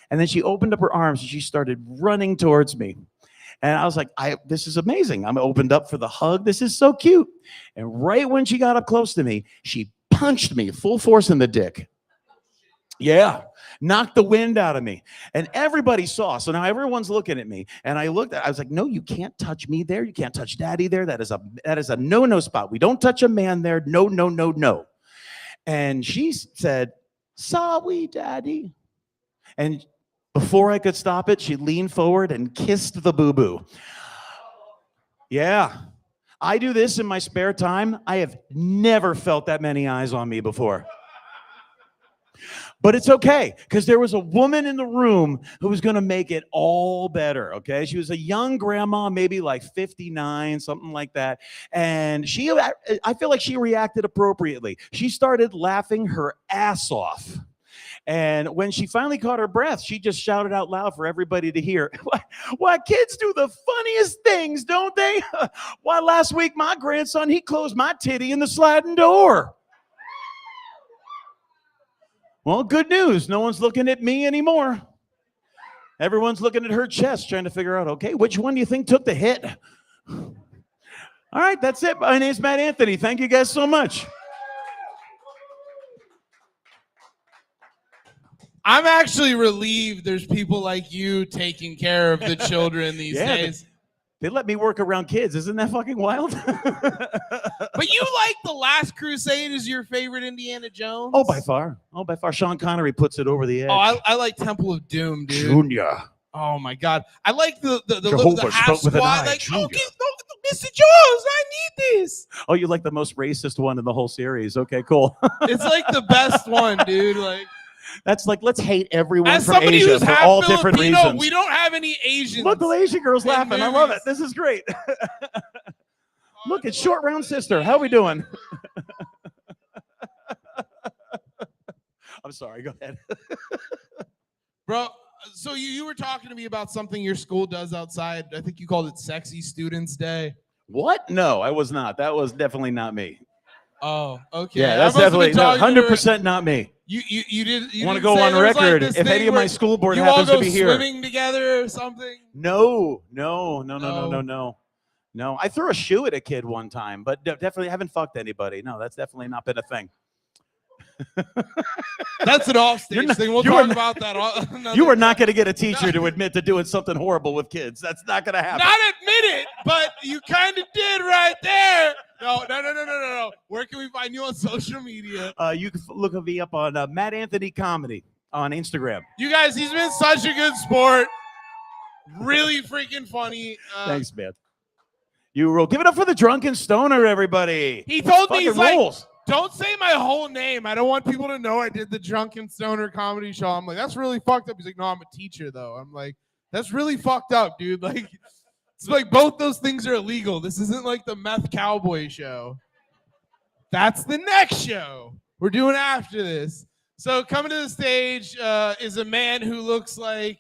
And then she opened up her arms and she started running towards me. And I was like, this is amazing. I'm opened up for the hug. This is so cute. And right when she got up close to me, she punched me full force in the dick. Yeah, knocked the wind out of me. And everybody saw. So now everyone's looking at me. And I was like, no, you can't touch me there. You can't touch daddy there. That is a no-no spot. We don't touch a man there. No, no, no, no. And she said, sorry, daddy. And before I could stop it, she leaned forward and kissed the boo-boo. Yeah. I do this in my spare time. I have never felt that many eyes on me before. But it's okay, because there was a woman in the room who was going to make it all better, okay? She was a young grandma, maybe like 59, something like that. And I feel like she reacted appropriately. She started laughing her ass off. And when she finally caught her breath, she just shouted out loud for everybody to hear. Why, kids do the funniest things, don't they? Why, last week, my grandson, he closed my titty in the sliding door. Well, good news. No one's looking at me anymore. Everyone's looking at her chest, trying to figure out, okay, which one do you think took the hit? All right, that's it. My name's Matt Anthony. Thank you guys so much. I'm actually relieved there's people like you taking care of the children these days. They let me work around kids. Isn't that fucking wild? But you like The Last Crusade is your favorite Indiana Jones? Oh, by far. Sean Connery puts it over the edge. Oh, I like Temple of Doom, dude. Junior. Oh my God. I like the Jehovah half spoke with an squad. eye, Like, Junior. okay, no, Mr. Jones, I need this. Oh, you like the most racist one in the whole series. Okay, cool. It's like the best one, dude. Like, that's like, let's hate everyone as from somebody Asia who's for half all Filipino, different reasons. we don't have any Asians. Look, the Asian girl's in laughing. I love it. movies. This is great. Look, it's Short Round Sister. How we doing? I'm sorry. Go ahead. Bro, so you were talking to me about something your school does outside. I think you called it Sexy Students Day. What? No, I was not. That was definitely not me. Oh, okay. Yeah, that's definitely 100% not me. You did. You want to didn't go say on there was, like, record this if thing any of my where school board you all happens go to be here. swimming together or something? No. I threw a shoe at a kid one time, but definitely haven't fucked anybody. No, that's definitely not been a thing. That's an offstage thing. We'll talk about that. You are not going to get a teacher to admit to doing something horrible with kids. That's not going to happen. Not admit it, but you kind of did right there. No. Where can we find you on social media? You can look me up on Matt Anthony Comedy on Instagram. You guys, he's been such a good sport. Really freaking funny. Thanks, man. You roll. Give it up for the Drunken Stoner, everybody. He told me, Fucking he's like, rules. don't say my whole name. I don't want people to know I did the Drunken Stoner comedy show. I'm like, that's really fucked up. He's like, no, I'm a teacher, though. I'm like, that's really fucked up, dude. Like, it's like both those things are illegal. This isn't like the Meth Cowboy show. That's the next show we're doing after this. So coming to the stage is a man who looks like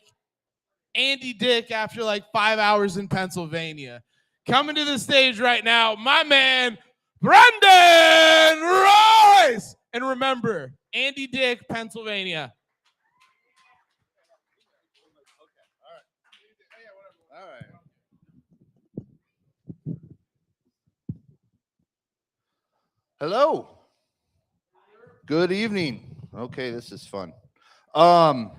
Andy Dick after like 5 hours in Pennsylvania. Coming to the stage right now, my man, Brendan Royce. And remember, Andy Dick, Pennsylvania. All right. Hello. Good evening. Okay, this is fun. All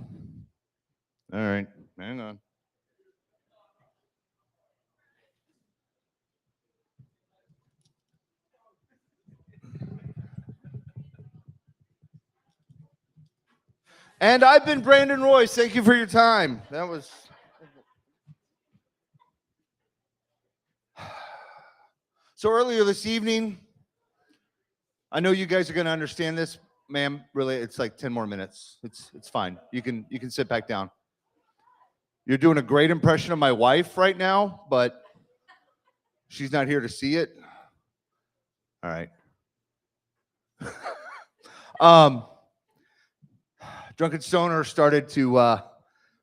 right, hang on. And I've been Brandon Royce. Thank you for your time. That was. So earlier this evening, I know you guys are going to understand this, ma'am. Really, it's like 10 more minutes. It's fine. You can sit back down. You're doing a great impression of my wife right now, but she's not here to see it. All right. Drunken Stoner started to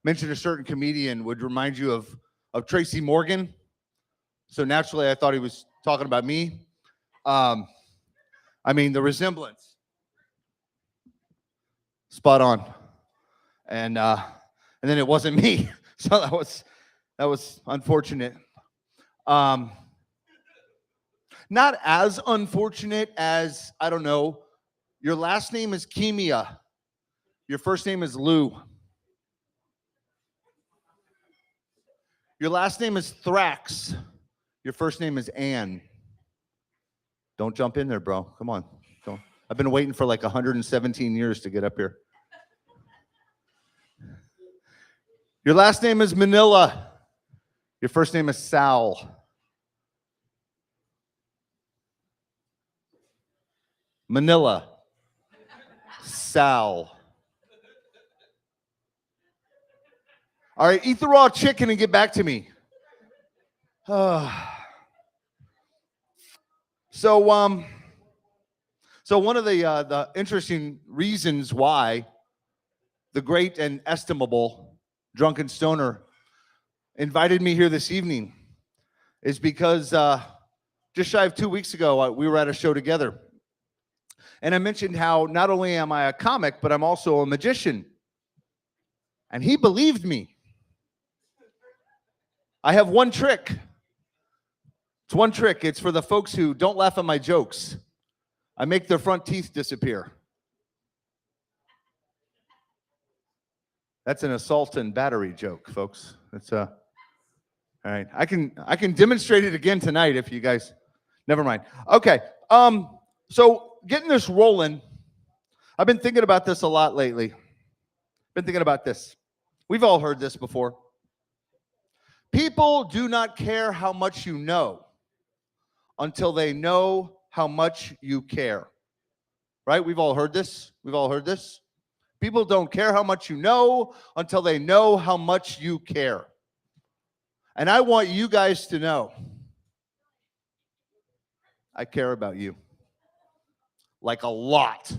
mention a certain comedian would remind you of Tracy Morgan. So naturally, I thought he was talking about me. I mean, the resemblance. Spot on. And then it wasn't me. So that was unfortunate. Not as unfortunate as, I don't know, your last name is Kimia. Your first name is Lou. Your last name is Thrax. Your first name is Ann. Don't jump in there, bro. Come on. Don't. I've been waiting for like 117 years to get up here. Your last name is Manila. Your first name is Sal. Manila. Sal. All right, eat the raw chicken and get back to me. So one of the interesting reasons why the great and estimable Drunken Stoner invited me here this evening is because just shy of 2 weeks ago, we were at a show together. And I mentioned how not only am I a comic, but I'm also a magician. And he believed me. I have one trick. It's one trick. It's for the folks who don't laugh at my jokes. I make their front teeth disappear. That's an assault and battery joke, folks. That's all right. I can demonstrate it again tonight if you guys. Never mind. Okay. So getting this rolling, I've been thinking about this a lot lately. Been thinking about this. We've all heard this before. People do not care how much you know until they know how much you care. Right? We've all heard this. We've all heard this. People don't care how much you know until they know how much you care. And I want you guys to know I care about you. Like a lot.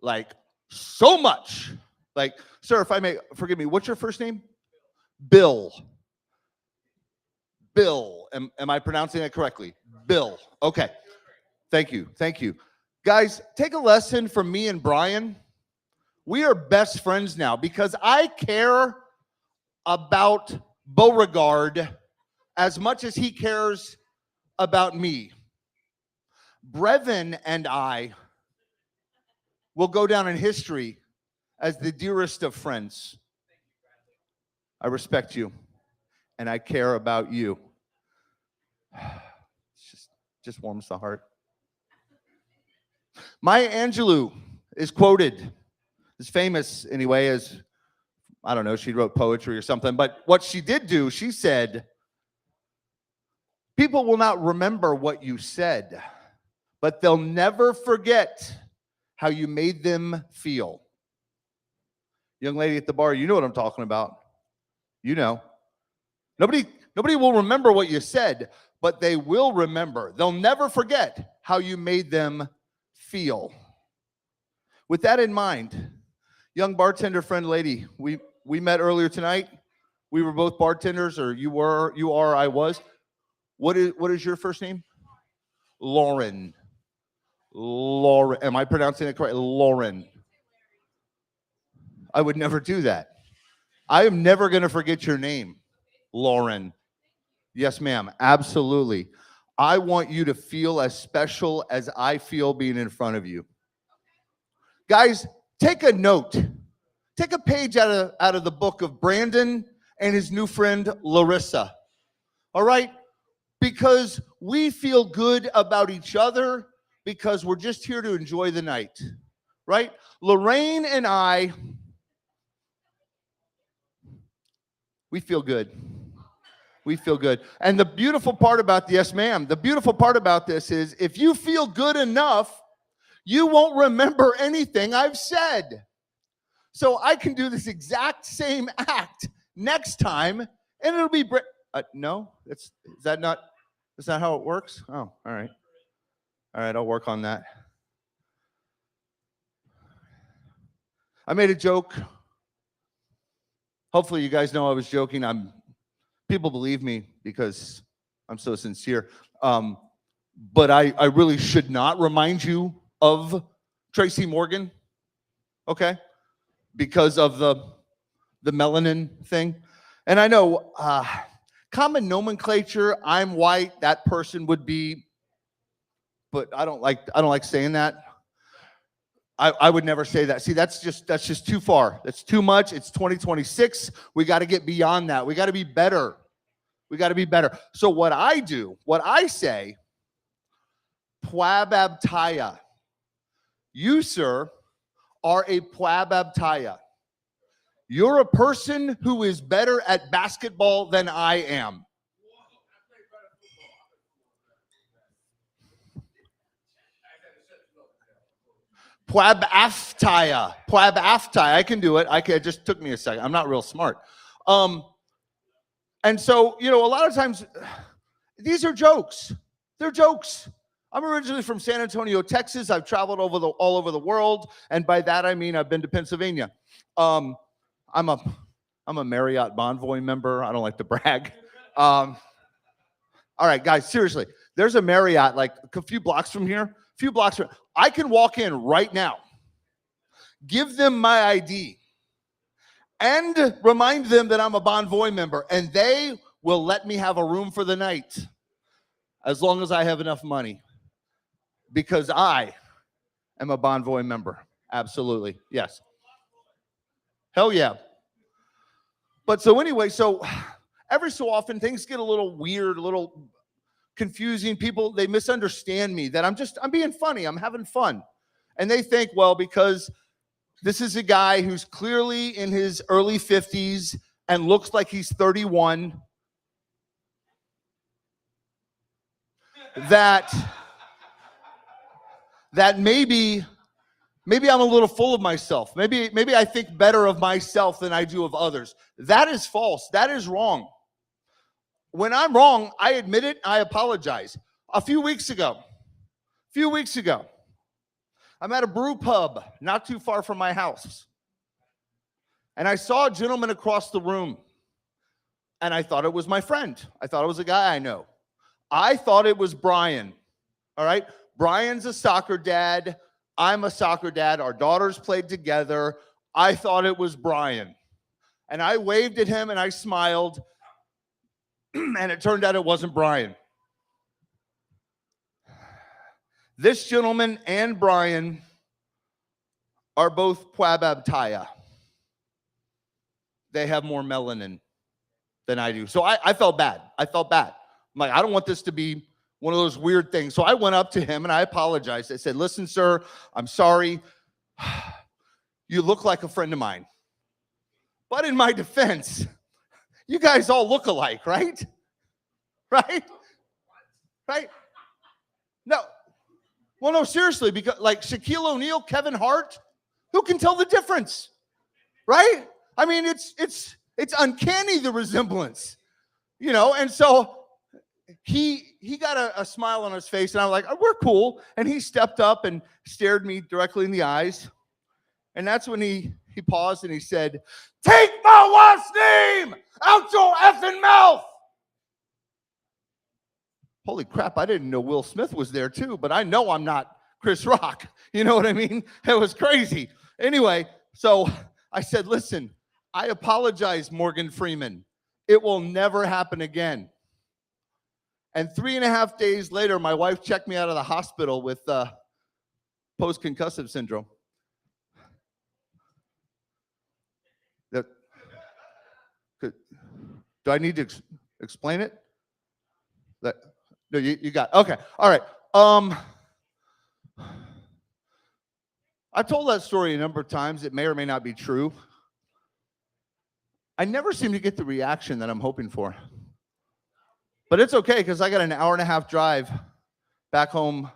Like so much. Like, sir, if I may, forgive me, what's your first name? Bill. Bill. Am I pronouncing that correctly? Bill. Okay. Thank you. Thank you. Guys, take a lesson from me and Brian. We are best friends now because I care about Beauregard as much as he cares about me. Brevin and I will go down in history as the dearest of friends. I respect you, and I care about you. It just warms the heart. Maya Angelou is quoted, is famous anyway, as, I don't know, she wrote poetry or something, but what she did do, she said, people will not remember what you said, but they'll never forget how you made them feel. Young lady at the bar, you know what I'm talking about. You know. Nobody will remember what you said, but they will remember. They'll never forget how you made them feel. With that in mind, young bartender friend lady, we met earlier tonight. We were both bartenders, or you are, I was. What is your first name? Lauren. Lauren. Am I pronouncing it correct? Lauren. I would never do that. I am never going to forget your name, Lauren. Yes, ma'am. Absolutely. I want you to feel as special as I feel being in front of you. Guys, take a note. Take a page out of the book of Brandon and his new friend, Larissa. All right? Because we feel good about each other because we're just here to enjoy the night. Right? Lorraine and I, we feel good. We feel good. And the beautiful part about yes, ma'am, the beautiful part about this is if you feel good enough, you won't remember anything I've said. So I can do this exact same act next time, and it'll be no, is that not how it works? Oh, all right. All right, I'll work on that. I made a joke. Hopefully you guys know I was joking. People believe me because I'm so sincere. But I really should not remind you of Tracy Morgan, okay? Because of the melanin thing. And I know common nomenclature, I'm white, that person would be, but I don't like saying that. I would never say that. See, that's just too far. That's too much. It's 2026. We got to get beyond that. We got to be better. We got to be better. So what I say, Pwababtaya. You, sir, are a Pwababtaya. You're a person who is better at basketball than I am. Pwababtaya. Pwababtaya. I can do it. It just took me a second. I'm not real smart. And so, a lot of times, these are jokes. They're jokes. I'm originally from San Antonio, Texas. I've traveled all over the world, and by that I mean I've been to Pennsylvania. I'm a Marriott Bonvoy member. I don't like to brag. All right, guys, seriously. There's a Marriott like a few blocks from here. I can walk in right now, give them my ID, and remind them that I'm a Bonvoy member, and they will let me have a room for the night as long as I have enough money, because I am a Bonvoy member. Absolutely. Yes. Hell yeah. But so anyway, every so often things get a little weird, a little confusing. People, they misunderstand me that I'm being funny. I'm having fun. And they think, well, because this is a guy who's clearly in his early 50s and looks like he's 31, that maybe I'm a little full of myself. Maybe I think better of myself than I do of others. That is false. That is wrong. When I'm wrong, I admit it. I apologize. A few weeks ago, I'm at a brew pub not too far from my house. And I saw a gentleman across the room. And I thought it was my friend. I thought it was a guy I know. I thought it was Brian. All right? Brian's a soccer dad. I'm a soccer dad. Our daughters played together. I thought it was Brian. And I waved at him and I smiled. And it turned out it wasn't Brian. This gentleman and Brian are both Pwababtaya. They have more melanin than I do. So I felt bad. I'm like, I don't want this to be one of those weird things. So I went up to him and I apologized. I said, listen, sir, I'm sorry. You look like a friend of mine. But in my defense, you guys all look alike, right? Right? No. Well, no, seriously, because like Shaquille O'Neal, Kevin Hart, who can tell the difference? Right? I mean, it's uncanny, the resemblance. And so he got a smile on his face, and I'm like, oh, we're cool. And he stepped up and stared me directly in the eyes. And that's when he paused and he said, "Take my wife's name out your effing mouth." Holy crap, I didn't know Will Smith was there too, but I know I'm not Chris Rock. You know what I mean? It was crazy. Anyway, so I said, listen, I apologize, Morgan Freeman. It will never happen again. And 3.5 days later, my wife checked me out of the hospital with post-concussive syndrome. Do I need to explain it? No, you got it. Okay. All right. I've told that story a number of times. It may or may not be true. I never seem to get the reaction that I'm hoping for. But it's okay, because I got an 1.5-hour drive back home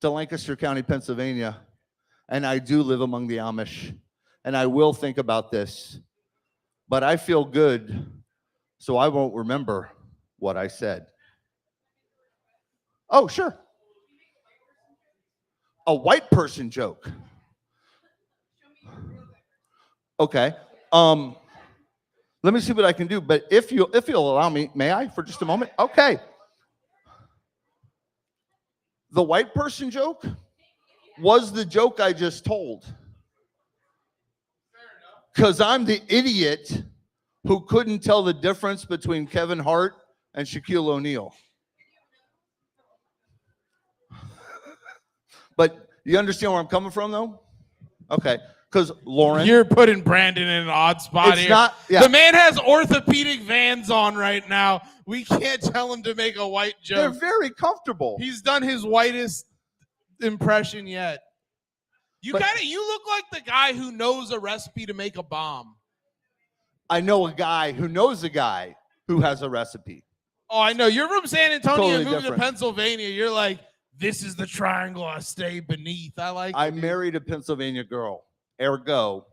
to Lancaster County, Pennsylvania, and I do live among the Amish, and I will think about this, but I feel good, so I won't remember what I said. Oh, sure. A white person joke. Okay. Let me see what I can do. But if you'll allow me, may I for just a moment? Okay. The white person joke was the joke I just told. Because I'm the idiot who couldn't tell the difference between Kevin Hart and Shaquille O'Neal. But You understand where I'm coming from, though? Okay, because Lauren, You're putting Brandon in an odd spot it's here. not. Yeah, The man has orthopedic Vans on right now. We can't tell him to make a white they're joke. very comfortable. He's done his whitest impression yet. You But- look like the guy who knows a recipe to make a bomb. I know a guy who knows a guy who has a recipe. Oh, I know. You're from San Antonio, Totally moving different. to Pennsylvania. You're like, this is the triangle I stay beneath. I like I it, dude. married a Pennsylvania girl. Ergo,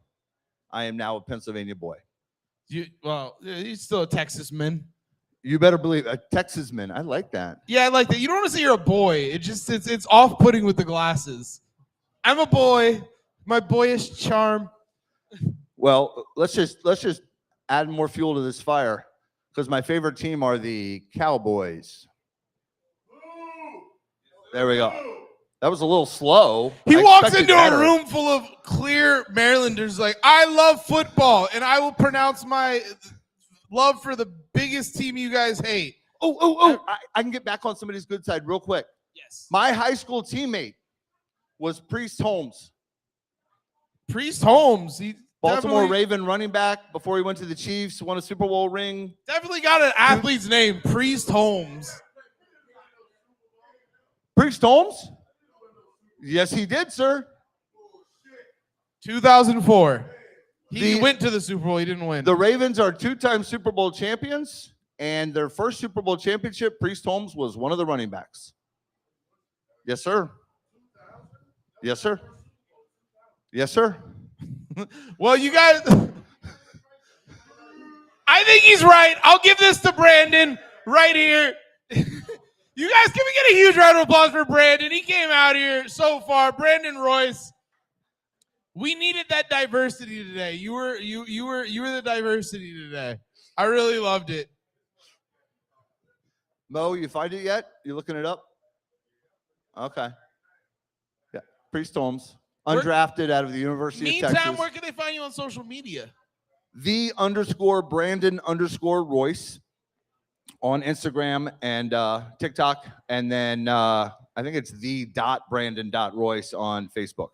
I am now a Pennsylvania boy. He's still a Texas man. You better believe a Texas man. I like that. Yeah, I like that. You don't want to say you're a boy. It's off-putting with the glasses. I'm a boy. My boyish charm. Well, let's just add more fuel to this fire because my favorite team are the Cowboys. There we go. That was a little slow. He I walks expected into better. a room full of clear Marylanders like, I love football, and I will pronounce my love for the biggest team you guys hate. I can get back on somebody's good side real quick. Yes. My high school teammate was Priest Holmes. Priest Holmes. He Baltimore definitely- Raven running back before he went to the Chiefs, won a Super Bowl ring. Definitely got an athlete's name, Priest Holmes. Priest Holmes? Yes, he did, sir. 2004. He went to the Super Bowl. He didn't win. The Ravens are two-time Super Bowl champions, and their first Super Bowl championship, Priest Holmes was one of the running backs. Yes, sir. Yes, sir. Yes, sir. Well, you guys, I think he's right. I'll give this to Brandon right here. You guys, can we get a huge round of applause for Brandon? He came out here so far. Brandon Royce. We needed that diversity today. You were the diversity today. I really loved it. Mo, you find it yet? You looking it up? Okay. Yeah. Priest Holmes, undrafted out of the University of Meantime, Texas. where can they find you on social media? _Brandon_Royce on Instagram and TikTok. And then I think it's _Brandon.Royce on Facebook.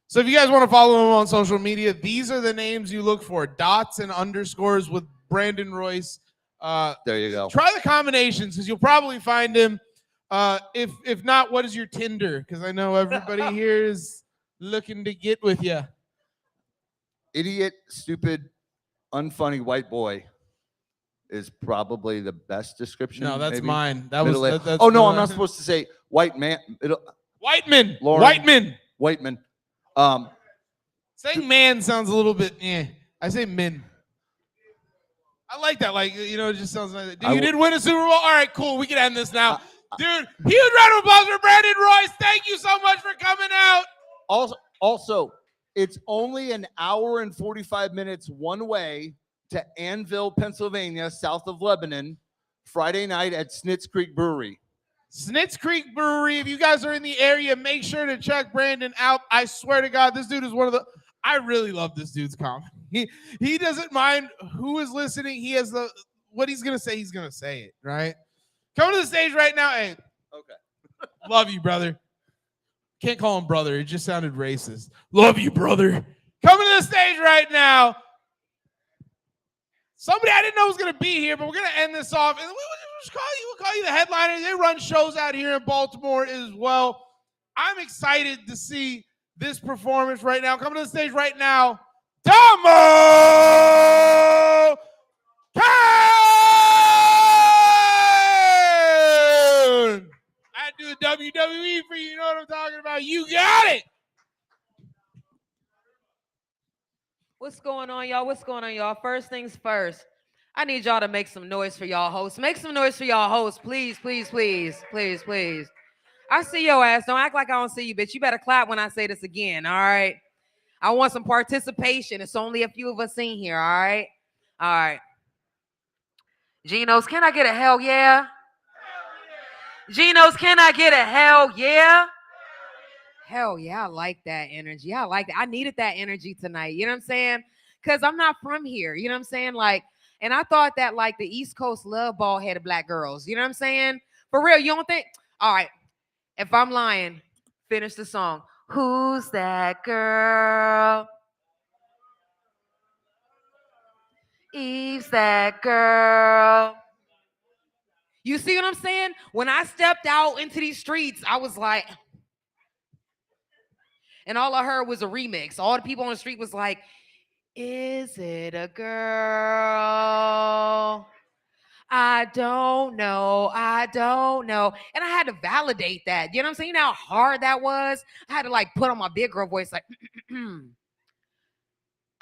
So if you guys want to follow him on social media, these are the names you look for. Dots and underscores with Brandon Royce. There you go. Try the combinations because you'll probably find him. If not, what is your Tinder? Because I know everybody here is looking to get with you. Idiot, stupid, unfunny white boy is probably the best description. No, that's maybe. mine. That Middle was. age. That's Oh no, I'm mine. not supposed to say white man. Whiteman. Lauren. Whiteman. Whiteman. Saying man sounds a little bit. I say min. I like that. Like, it just sounds like that. You did win a Super Bowl. All right, cool. We can end this now, dude. Huge round of applause for Brandon Royce. Thank you so much for coming out. Also, it's only an hour and 45 minutes one way to Annville, Pennsylvania, south of Lebanon, Friday night at Snitz Creek Brewery. Snitz Creek Brewery. If you guys are in the area, make sure to check Brandon out. I swear to God, this dude is one of the. I really love this dude's comedy. He doesn't mind who is listening. He has what he's gonna say. He's gonna say it, right? Come to the stage right now. Hey, okay. Love you, brother. Can't call him brother. It just sounded racist. Love you, brother. Coming to the stage right now. Somebody I didn't know was gonna be here, but we're gonna end this off. And we'll call you the headliner. They run shows out here in Baltimore as well. I'm excited to see this performance right now. Coming to the stage right now, Damo Kane! I do the WWE for you. You know what I'm talking about. You got it. What's going on, y'all? What's going on, y'all? First things first, I need y'all to make some noise for y'all hosts. Make some noise for y'all hosts, please, please, please, please, please. I see your ass. Don't act like I don't see you, bitch. You better clap when I say this again, all right? I want some participation. It's only a few of us in here, all right? All right. Geno's, can I get a hell yeah? Geno's, can I get a hell yeah? Hell yeah, I like that energy. I like that. I needed that energy tonight. You know what I'm saying? Because I'm not from here. You know what I'm saying? Like, and I thought that like the East Coast love bald-headed black girls. You know what I'm saying? For real, you don't think? All right. If I'm lying, finish the song. Who's that girl? Eve's that girl. You see what I'm saying? When I stepped out into these streets, I was like, and all I heard was a remix. All the people on the street was like, is it a girl? I don't know. I don't know. And I had to validate that. You know what I'm saying? You know how hard that was? I had to like put on my big girl voice like,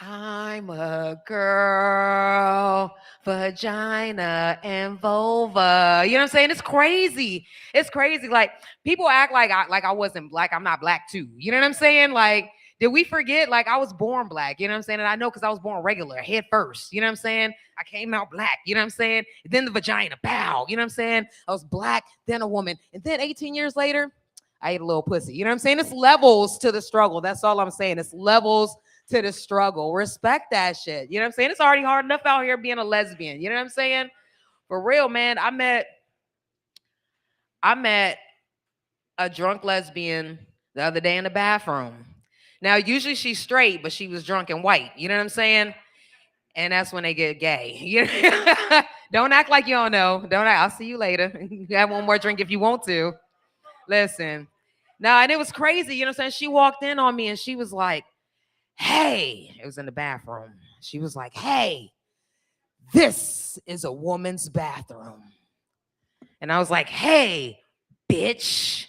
I'm a girl, vagina and vulva. You know what I'm saying? It's crazy. It's crazy. Like people act like I wasn't black. I'm not black too. You know what I'm saying? Like, did we forget? Like I was born black. You know what I'm saying? And I know because I was born regular, head first. You know what I'm saying? I came out black. You know what I'm saying? Then the vagina, pow. You know what I'm saying? I was black, then a woman, and then 18 years later, I ate a little pussy. You know what I'm saying? It's levels to the struggle. That's all I'm saying. It's levels to the struggle. Respect that shit. You know what I'm saying? It's already hard enough out here being a lesbian. You know what I'm saying? For real, man. I met a drunk lesbian the other day in the bathroom. Now, usually she's straight, but she was drunk and white. You know what I'm saying? And that's when they get gay. You know? Don't act like you don't know. Don't act. I'll see you later. You have one more drink if you want to. Listen. Now, and it was crazy. You know what I'm saying? She walked in on me and she was like, hey, it was in the bathroom. She was like, hey, this is a woman's bathroom. And I was like, hey, bitch,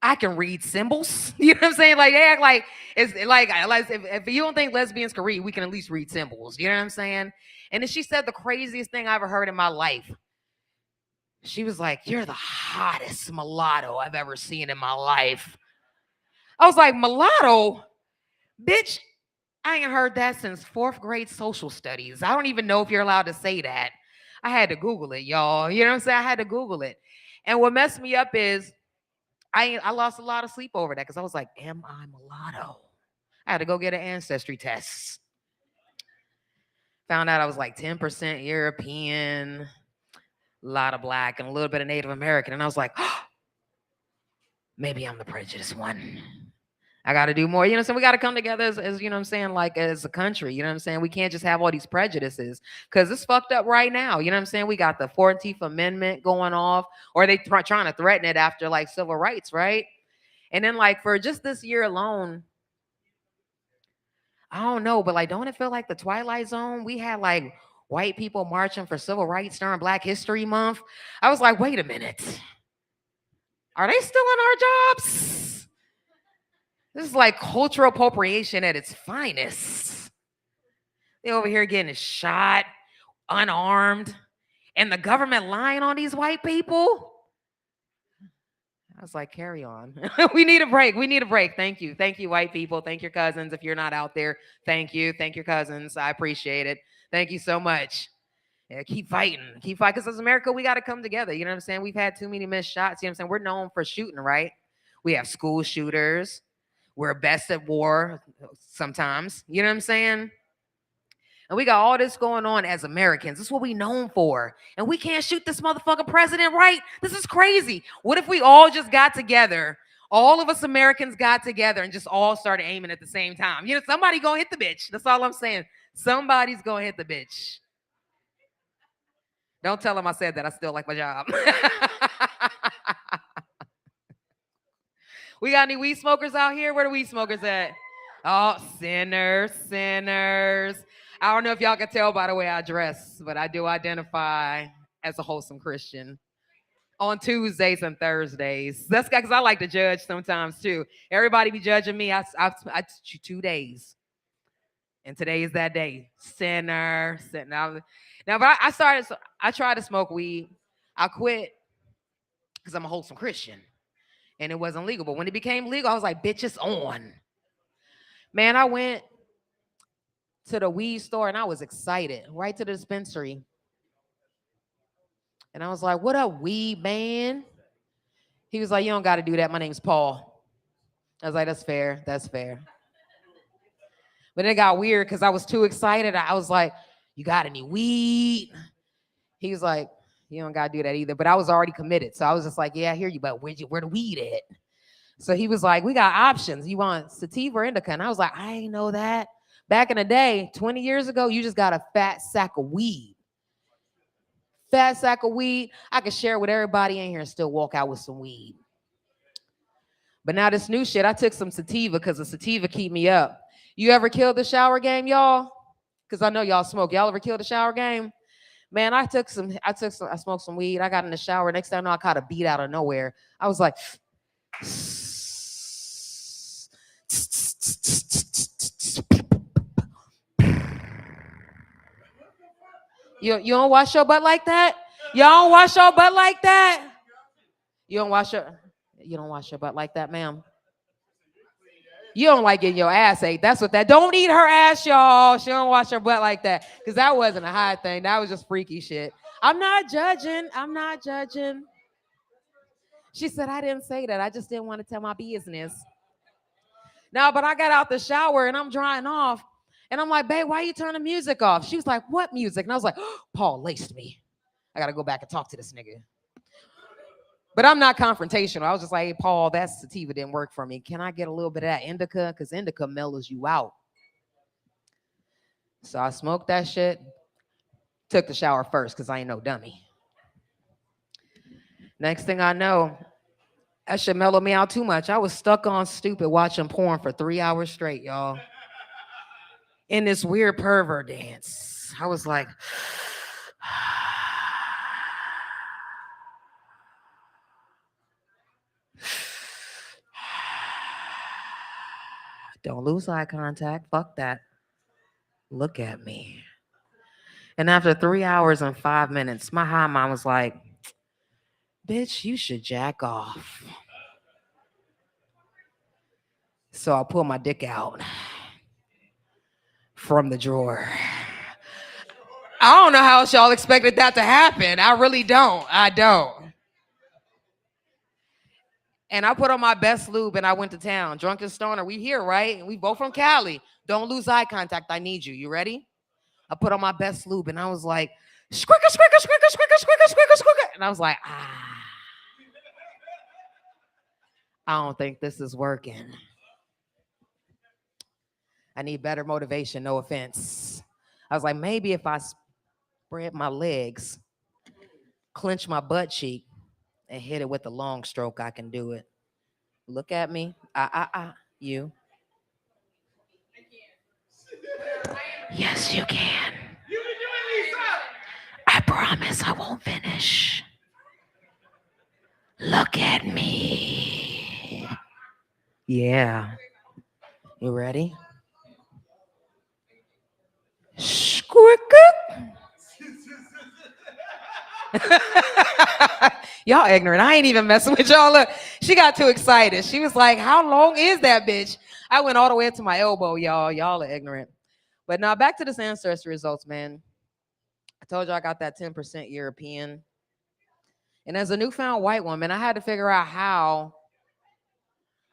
I can read symbols. You know what I'm saying? Like, they act like it's like if you don't think lesbians can read, we can at least read symbols. You know what I'm saying? And then she said the craziest thing I ever heard in my life. She was like, you're the hottest mulatto I've ever seen in my life. I was like, mulatto? Bitch, I ain't heard that since 4th grade social studies. I don't even know if you're allowed to say that. I had to Google it, y'all. You know what I'm saying? I had to Google it. And what messed me up is I lost a lot of sleep over that because I was like, am I mulatto? I had to go get an ancestry test. Found out I was like 10% European, a lot of black, and a little bit of Native American. And I was like, oh, maybe I'm the prejudiced one. I got to do more. You know what I'm saying? We got to come together as, you know what I'm saying, like as a country. You know what I'm saying? We can't just have all these prejudices because it's fucked up right now. You know what I'm saying? We got the 14th Amendment going off, or they trying to threaten it after like civil rights, right? And then like for just this year alone, I don't know, but like, don't it feel like the Twilight Zone? We had like white people marching for civil rights during Black History Month. I was like, wait a minute. Are they still in our jobs? This is like cultural appropriation at its finest. They over here getting shot, unarmed, and the government lying on these white people. I was like, carry on. We need a break. We need a break. Thank you. Thank you, white people. Thank your cousins. If you're not out there, thank you. Thank your cousins. I appreciate it. Thank you so much. Yeah, keep fighting. Keep fighting. Because as America, we got to come together. You know what I'm saying? We've had too many missed shots. You know what I'm saying? We're known for shooting, right? We have school shooters. We're best at war sometimes. You know what I'm saying? And we got all this going on as Americans. This is what we known for. And we can't shoot this motherfucking president, right? This is crazy. What if we all just got together? All of us Americans got together and just all started aiming at the same time. You know, somebody gonna hit the bitch. That's all I'm saying. Somebody's gonna hit the bitch. Don't tell them I said that. I still like my job. We got any weed smokers out here? Where the weed smokers at? Oh, sinners. I don't know if y'all can tell by the way I dress, but I do identify as a wholesome Christian on Tuesdays and Thursdays. That's because I like to judge sometimes too. Everybody be judging me. I 2 days. And today is that day. Sinner. Now, but I tried to smoke weed. I quit because I'm a wholesome Christian. And it wasn't legal. But when it became legal, I was like, bitch, it's on. Man, I went to the weed store and I was excited. Right to the dispensary. And I was like, what up, weed man? He was like, you don't got to do that. My name's Paul. I was like, that's fair. That's fair. But it got weird because I was too excited. I was like, you got any weed? He was like, you don't got to do that either. But I was already committed. So I was just like, yeah, I hear you. But where the weed at? So he was like, we got options. You want sativa or indica? And I was like, I ain't know that. Back in the day, 20 years ago, you just got a fat sack of weed. Fat sack of weed. I could share with everybody in here and still walk out with some weed. But now this new shit, I took some sativa because the sativa keep me up. You ever killed the shower game, y'all? Because I know y'all smoke. Y'all ever killed the shower game? Man, I smoked some weed. I got in the shower. Next thing I know, I caught a beat out of nowhere. I was like, you don't wash your butt like that? Y'all don't wash your butt like that? You don't wash your butt like that, ma'am. You don't like getting your ass ate. That's what that. Don't eat her ass, y'all. She don't wash her butt like that. Because that wasn't a high thing. That was just freaky shit. I'm not judging. I'm not judging. She said, I didn't say that. I just didn't want to tell my business. No, but I got out the shower and I'm drying off. And I'm like, babe, why you turn the music off? She was like, what music? And I was like, oh, Paul laced me. I got to go back and talk to this nigga. But I'm not confrontational. I was just like, hey, Paul, that sativa didn't work for me. Can I get a little bit of that indica? Because indica mellows you out. So I smoked that shit. Took the shower first because I ain't no dummy. Next thing I know, that shit mellowed me out too much. I was stuck on stupid watching porn for 3 hours straight, y'all. In this weird pervert dance. I was like, don't lose eye contact. Fuck that. Look at me. And after 3 hours and 5 minutes, my high mind was like, bitch, you should jack off. So I pulled my dick out from the drawer. I don't know how else y'all expected that to happen. I really don't. I don't. And I put on my best lube and I went to town. Drunken Stoner, we here, right? We both from Cali. Don't lose eye contact. I need you. You ready? I put on my best lube and I was like, squicker, squicker, squicker, squicker, squicker, squicker, squicker. And I was like, I don't think this is working. I need better motivation, no offense. I was like, maybe if I spread my legs, clench my butt cheek, and hit it with a long stroke, I can do it. Look at me. You. Yes, you can. I promise I won't finish. Look at me. Yeah. You ready? Y'all ignorant. I ain't even messing with y'all. Look, she got too excited. She was like, how long is that bitch? I went all the way up to my elbow, y'all. Y'all are ignorant. But now back to this ancestry results, man. I told you I got that 10% European. And as a newfound white woman, I had to figure out how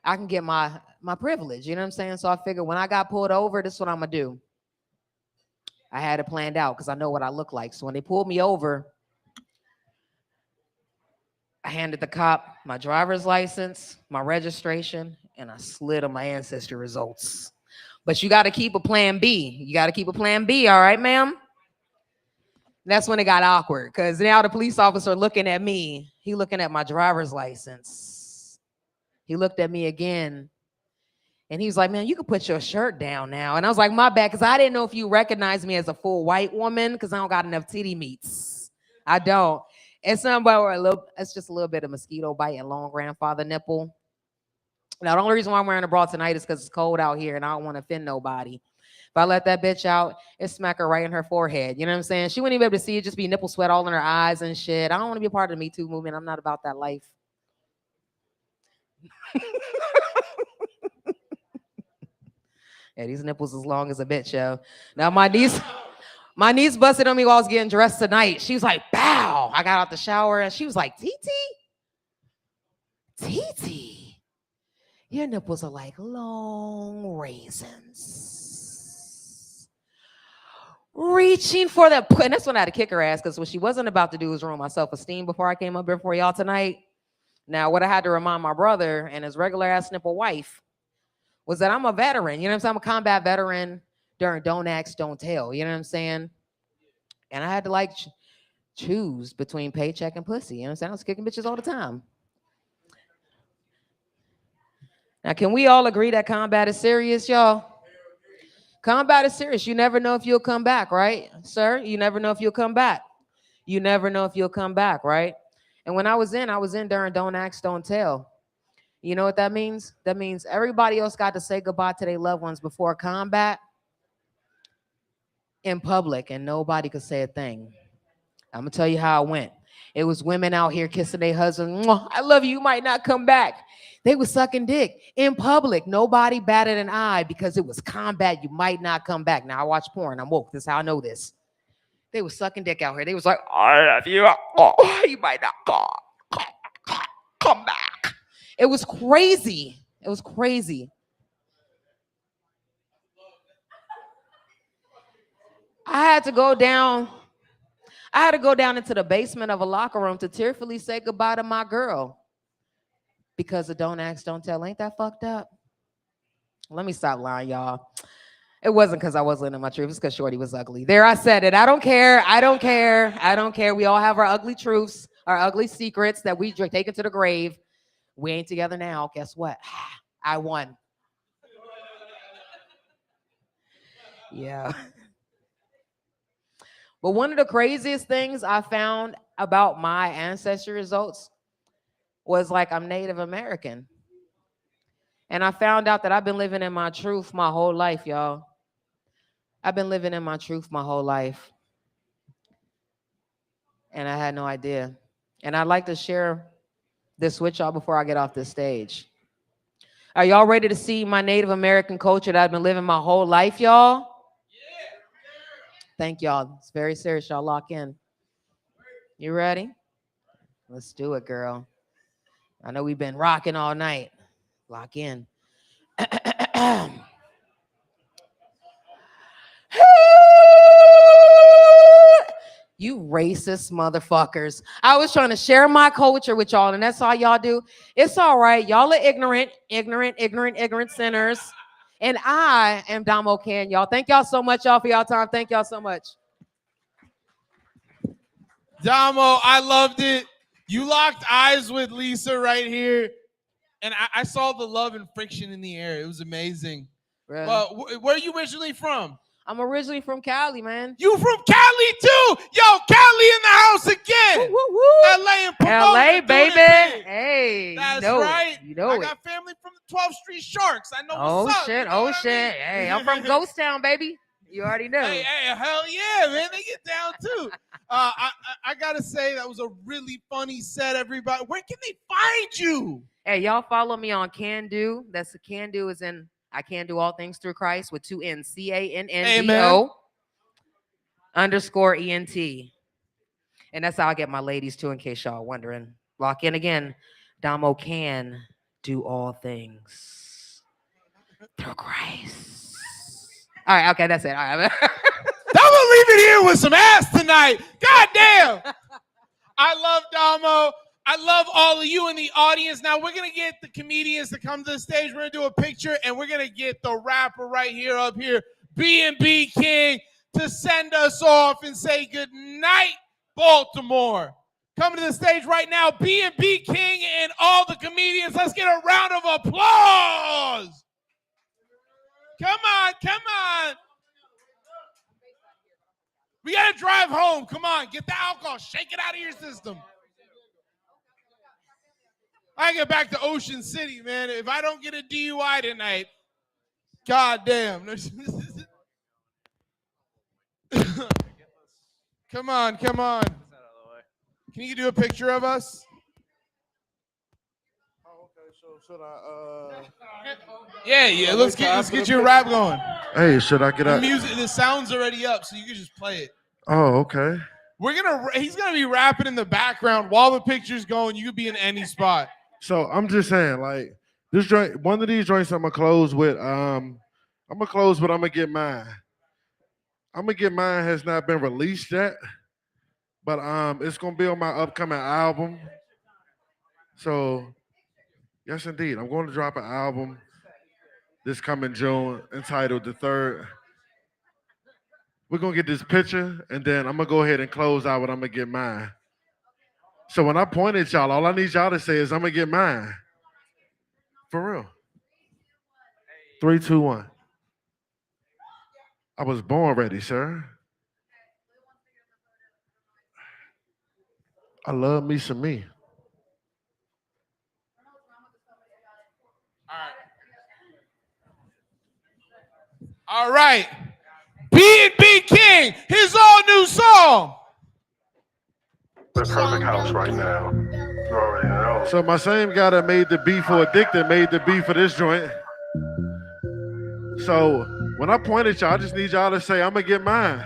I can get my privilege. You know what I'm saying? So I figured when I got pulled over, this is what I'm going to do. I had it planned out because I know what I look like. So when they pulled me over, I handed the cop my driver's license, my registration, and I slid on my ancestry results. But you got to keep a plan B. You got to keep a plan B, all right, ma'am? That's when it got awkward because now the police officer looking at me, he looking at my driver's license. He looked at me again and he was like, man, you can put your shirt down now. And I was like, my bad, because I didn't know if you recognized me as a full white woman because I don't got enough titty meats. I don't. It's it's just a little bit of mosquito bite and long grandfather nipple. Now, the only reason why I'm wearing a bra tonight is because it's cold out here and I don't want to offend nobody. If I let that bitch out, it smack her right in her forehead. You know what I'm saying? She wouldn't even be able to see it, just be nipple sweat all in her eyes and shit. I don't want to be a part of the Me Too movement. I'm not about that life. Yeah, these nipples as long as a bitch, yo. Now my niece busted on me while I was getting dressed tonight. She was like, bow. I got out the shower and she was like, Titi, your nipples are like long raisins. Reaching for that. And that's when I had to kick her ass because what she wasn't about to do was ruin my self-esteem before I came up here for y'all tonight. Now, what I had to remind my brother and his regular ass nipple wife was that I'm a veteran. You know what I'm saying? I'm a combat veteran during Don't Ask, Don't Tell. You know what I'm saying? And I had to like choose between paycheck and pussy. You know what I'm saying? I was kicking bitches all the time. Now, can we all agree that combat is serious, y'all? Combat is serious. You never know if you'll come back, right, sir? You never know if you'll come back. You never know if you'll come back, right? And when I was in during Don't Ask, Don't Tell. You know what that means? That means everybody else got to say goodbye to their loved ones before combat in public, and nobody could say a thing. I'm gonna tell you how it went. It was women out here kissing their husband. I love you. You might not come back. They were sucking dick in public. Nobody batted an eye because it was combat. You might not come back. Now I watch porn. I'm woke. This is how I know this. They were sucking dick out here. They was like, I love you. Oh, you might not come back. It was crazy. It was crazy. I had to go down into the basement of a locker room to tearfully say goodbye to my girl because of Don't Ask, Don't Tell. Ain't that fucked up? Let me stop lying, y'all. It wasn't because I wasn't in my truth. It's because Shorty was ugly. There, I said it. I don't care. I don't care. I don't care. We all have our ugly truths, our ugly secrets that we take into the grave. We ain't together now. Guess what? I won. Yeah. But one of the craziest things I found about my ancestry results was like I'm Native American. And I found out that I've been living in my truth my whole life, y'all. I've been living in my truth my whole life. And I had no idea. And I'd like to share this with y'all before I get off this stage. Are y'all ready to see my Native American culture that I've been living my whole life, y'all? Thank y'all. It's very serious. Y'all lock in. You ready? Let's do it, girl. I know we've been rocking all night. Lock in. You racist motherfuckers. I was trying to share my culture with y'all, and that's all y'all do. It's all right. Y'all are ignorant sinners. And I am Damo Can, y'all. Thank y'all so much, y'all, for y'all time. Thank y'all so much. Damo, I loved it. You locked eyes with Lisa right here, and I saw the love and friction in the air. It was amazing. Really? Well, where are you originally from? I'm originally from Cali, man. You from Cali too? Yo, Cali in the house again. Woo, woo, woo. LA and promoting, LA, baby. Hey, that's you know right. It. You know I it. got family from the 12th Street Sharks. I know Oh what's up. shit! You know Oh shit! I mean? Hey, I'm from Ghost Town, baby. You already know. Hey, hell yeah, man. They get down too. I gotta say that was a really funny set, everybody. Where can they find you? Hey, y'all follow me on Can Do. That's the Can Do is in I Can Do All Things Through Christ with 2 N's. CANNDO _ENT. And that's how I get my ladies too, in case y'all wondering. Lock in again. Damo can do all things through Christ. All right, okay, that's it. All right. Damo leaving here with some ass tonight. God damn. I love Damo. I love all of you in the audience. Now we're gonna get the comedians to come to the stage. We're gonna do a picture, and we're gonna get the rapper right here up here, B&B King, to send us off and say good night, Baltimore. Coming to the stage right now, B&B King and all the comedians. Let's get a round of applause. Come on, come on. We gotta drive home. Come on, get the alcohol, shake it out of your system. I get back to Ocean City, man. If I don't get a DUI tonight, goddamn. Come on, come on. Can you do a picture of us? Oh, okay. So should I? Yeah. Let's get your rap going. Hey, should I get The out? music, the sound's already up, so you can just play it. Oh, okay. He's gonna be rapping in the background while the picture's going. You could be in any spot. So I'm just saying, like this joint, one of these joints I'm gonna close with. I'm gonna get mine. I'm gonna get mine has not been released yet, but it's gonna be on my upcoming album. So, yes, indeed, I'm going to drop an album this coming June entitled The Third. We're going to get this picture, and then I'm going to go ahead and close out what I'm going to get mine. So when I point at y'all, all I need y'all to say is, I'm going to get mine. For real. 3, 2, 1. I was born ready, sir. I love me some me. All right. B&B King, his all new song. The perfect house right now. You already know. So my same guy that made the beat for Addicted made the beat for this joint. So when I point at y'all, I just need y'all to say, I'm going to get mine.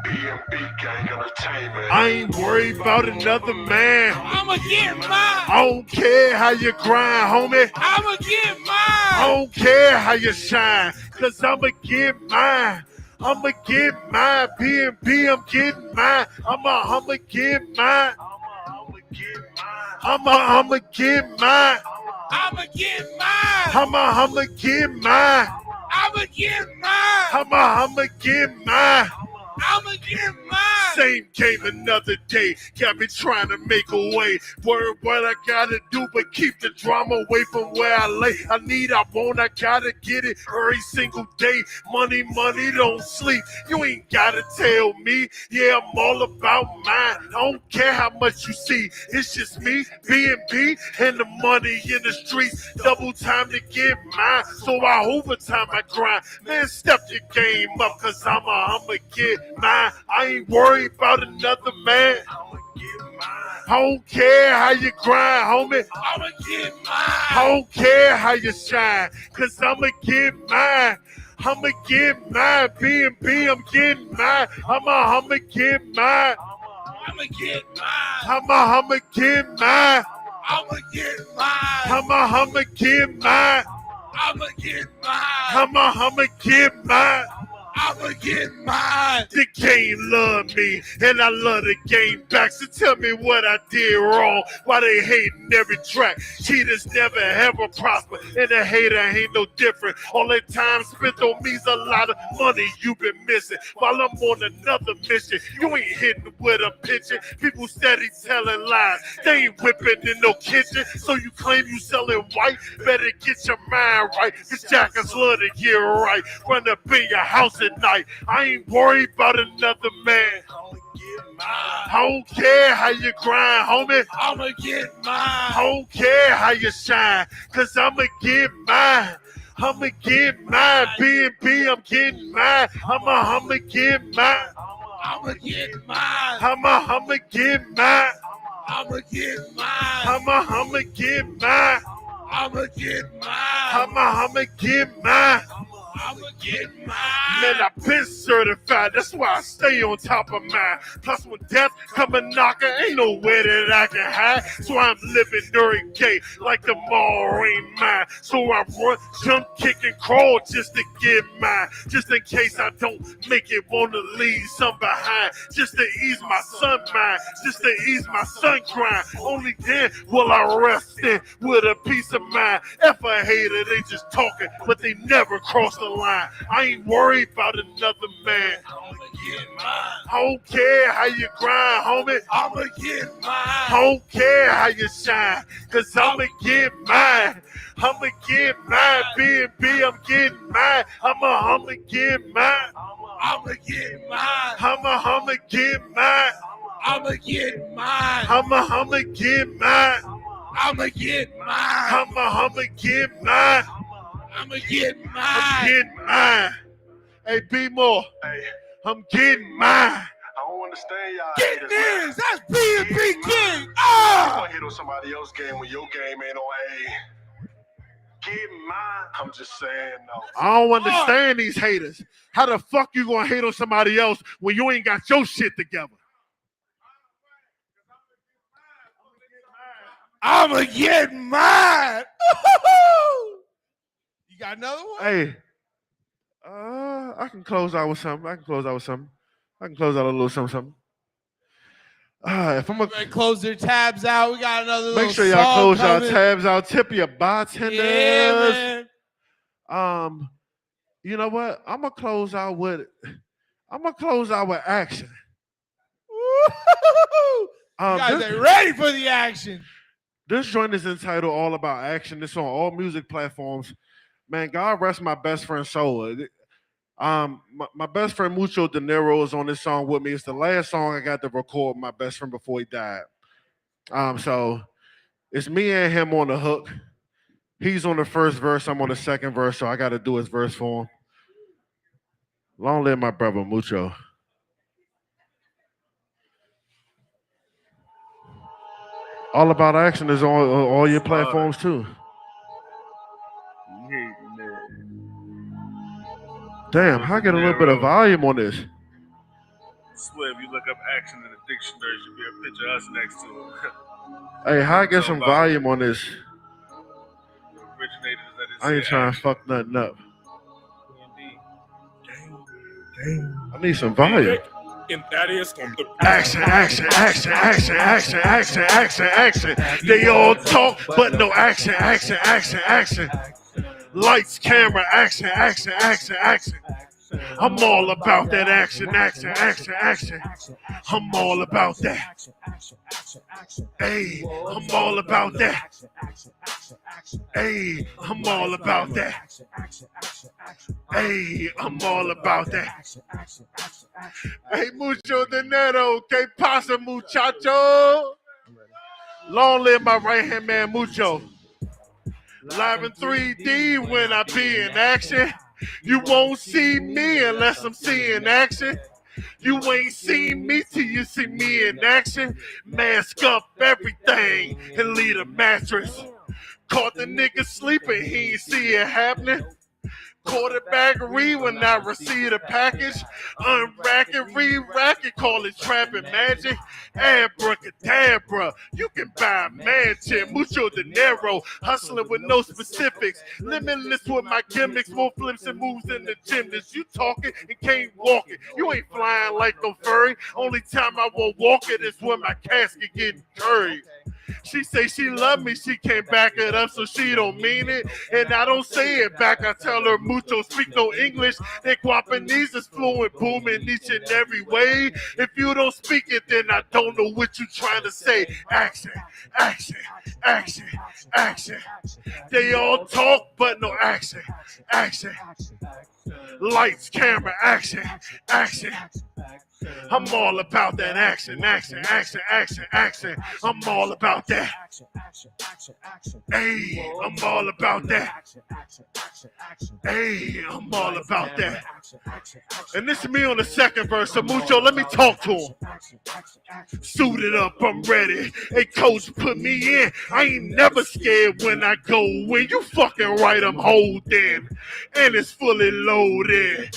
B&B Gang Entertainment. I ain't worried about another man. I'ma get mine. I don't care how you grind, homie. I'ma get mine. I don't care how you shine, cause I'ma get mine. I'ma get mine. B&B, I'm getting mine. I'ma get mine. I'ma get mine. I'ma get mine. I'ma get mine. I'ma get mine. I'ma get mine. I'ma get mine. Same game another day. Got me trying to make a way. Worry what I gotta do, but keep the drama away from where I lay. I need, I want, I gotta get it every single day. Money, money, don't sleep. You ain't gotta tell me. Yeah, I'm all about mine. I don't care how much you see. It's just me, B&B, and the money in the streets. Double time to get mine. So I overtime I grind. Man, step your game up, cause I'ma get mine. I ain't worried about another man. I don't care how you grind, homie. I'ma get mine. I don't care how you shine, cause I'ma get mine. I'ma get mine. B&B, I'm getting mine. I'ma get mine. I'ma get mine. I'ma get mine. I'ma get mine. I'ma get mine. I'ma get mine. I'ma get mine. I'ma get mine. The game love me, and I love the game back. So tell me what I did wrong. Why they hating every track? Cheaters never ever prosper, and a hater ain't no different. All that time spent on me's a lot of money you've been missing. While I'm on another mission, you ain't hitting with a picture. People steady telling lies. They ain't whipping in no kitchen, so you claim you selling white. Better get your mind right, cause jackers love to get right. Run up in your house at night. I ain't worried about another man. I don't care how you grind, homie. I'ma get mine. I don't care how you shine, cause I'ma get mine. I'ma get mine. B&B, I'm getting mine. I'ma get mine. I'ma get mine. I'ma get mine. I'ma get mine. I'ma get mine. I'ma get mine. I'ma get mine. I'ma get mine. Man, I've been certified. That's why I stay on top of mine. Plus, when death come a knocker, ain't nowhere that I can hide. So I'm living during gay like the mall ain't mine. So I run, jump, kick, and crawl just to get mine. Just in case I don't make it, wanna leave some behind. Just to ease my son mind. Just to ease my son grind. Only then will I rest in with a peace of mind. If a hater, they just talking, but they never cross the line. I ain't worried about another man. I'ma get mine. I don't care how you grind, homie. I'ma get mine. I don't care how you shine, cause I'ma get mine. I'ma get mine. B&B, I'm getting mine. I'ma get mine. I'ma get mine. I'ma get mine. I'ma get mine. I'ma get mine. I'ma get mine. I'ma get mine. I'ma get mine. I'm getting mine. Hey, B more. Hey, I'm getting mine. I don't understand y'all. Get haters, man. this. That's B&B King. You Ah! gonna hit on somebody else's game when your game ain't on A. Get mine. I'm just saying, no. I don't understand these haters. How the fuck you gonna hate on somebody else when you ain't got your shit together? I'ma get mine. You got another one? Hey, I can close out with something. I can close out a little something. If I'm Everybody close their tabs out. We got another little make sure y'all song close y'all coming. tabs out. Tip your bartenders. Yeah, man. You know what? I'm gonna close out with action. Woo-hoo-hoo-hoo. You guys This- are ready for the action. This joint is entitled All About Action. It's on all music platforms. Man, God rest my best friend's soul. My best friend Mucho De Niro is on this song with me. It's the last song I got to record with my best friend before he died. So it's me and him on the hook. He's on the first verse. I'm on the second verse, so I got to do his verse for him. Long live my brother Mucho. All About Action is on all your platforms too. Damn, how I get a little bit of volume on this? I swear, if you look up action in the dictionary, should be a picture of us next to it. Hey, how I get some volume on this? Originators that I ain't trying to fuck nothing up. I need some volume. And that is from the Action, action, action, action, action, action, action, action. They all talk, but no action, action, action, action. Lights, camera, action, action, action, action. I'm all about that action, action, action, action. I'm all about that. Hey, I'm all about that. Hey, I'm all about that. Hey, I'm all about that. Hey, Mucho Dinero, que pasa, muchacho? Long live my right-hand man, Mucho. Live in 3D when I be in action. You won't see me unless I'm seeing action. You ain't seen me till you see me in action. Mask up everything and leave a mattress. Caught the nigga sleeping, he ain't see it happening. Quarterbackery when I receive a package. Unrack it, re-rack it, call it trapping magic. Abracadabra, you can buy a mansion. Mucho dinero, hustling with no specifics. Limitless with my gimmicks, more flips and moves in the gymnast. You talking and can't walk it. You ain't flying like no furry. Only time I won't walk it is when my casket getting curried. She say she love me, she can't back it up, so she don't mean it. And I don't say it back, I tell her Mucho speak no English. Their Guapanese is fluent, booming each and every way. If you don't speak it, then I don't know what you trying to say. Action, action, action, action. They all talk, but no action, action. Lights, camera, action, action. I'm all about that action, action, action, action, action. I'm all about that. Hey, I'm all about that. Hey, I'm all about that. And this is me on the second verse, so Mucho, let me talk to him. Suited up, I'm ready. Hey, coach, put me in. I ain't never scared when I go in. You fucking right, I'm holding. And it's fully loaded.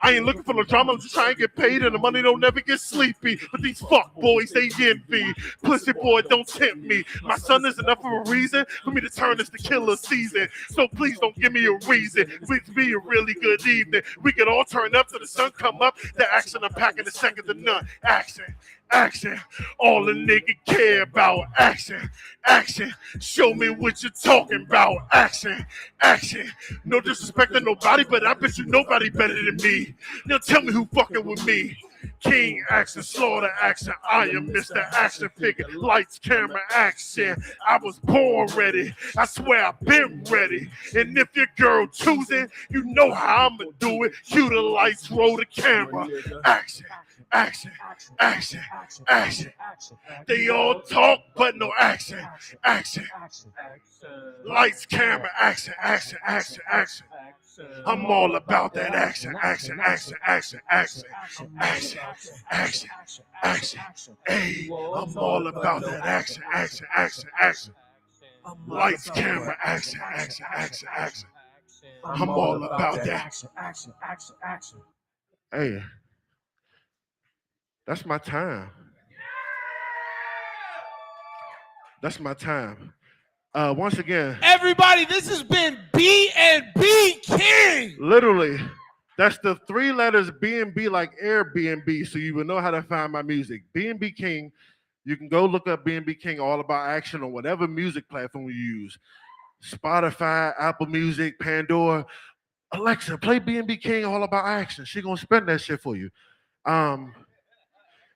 I ain't looking for no drama, I'm just trying to get paid and the money don't never get sleepy. But these fuck boys, they envy. Pussy boy, don't tempt me. My son is enough of a reason for me to turn this to killer season. So please don't give me a reason. Please be a really good evening. We can all turn up till the sun come up. The action I'm packing is second to none. Action. Action, all the nigga care about. Action, action, show me what you're talking about. Action, action, no disrespect to nobody, but I bet you nobody better than me. Now tell me who fucking with me. King action, slaughter action, I am Mr. Action Figure. Lights, camera, action. I was born ready. I swear I've been ready. And if your girl choosing, you know how I'ma do it. Cue the lights, roll the camera. Action, action, action, action. They all talk, but no action. Action. Lights, camera, action, action, action, action. I'm all about that action, action, action, action, action, action, action, action. Hey, I'm all about that action, action, action, action. Lights, camera, action, action, action, action. I'm all about that. Hey, that's my time. That's my time. Once again, everybody, this has been B&B King. Literally, that's the three letters B&B like Airbnb, so you will know how to find my music. B&B King, You can go look up B&B King All About Action on whatever music platform you use. Spotify, Apple Music, Pandora. Alexa, play B&B King All About Action. She gonna spin that shit for you.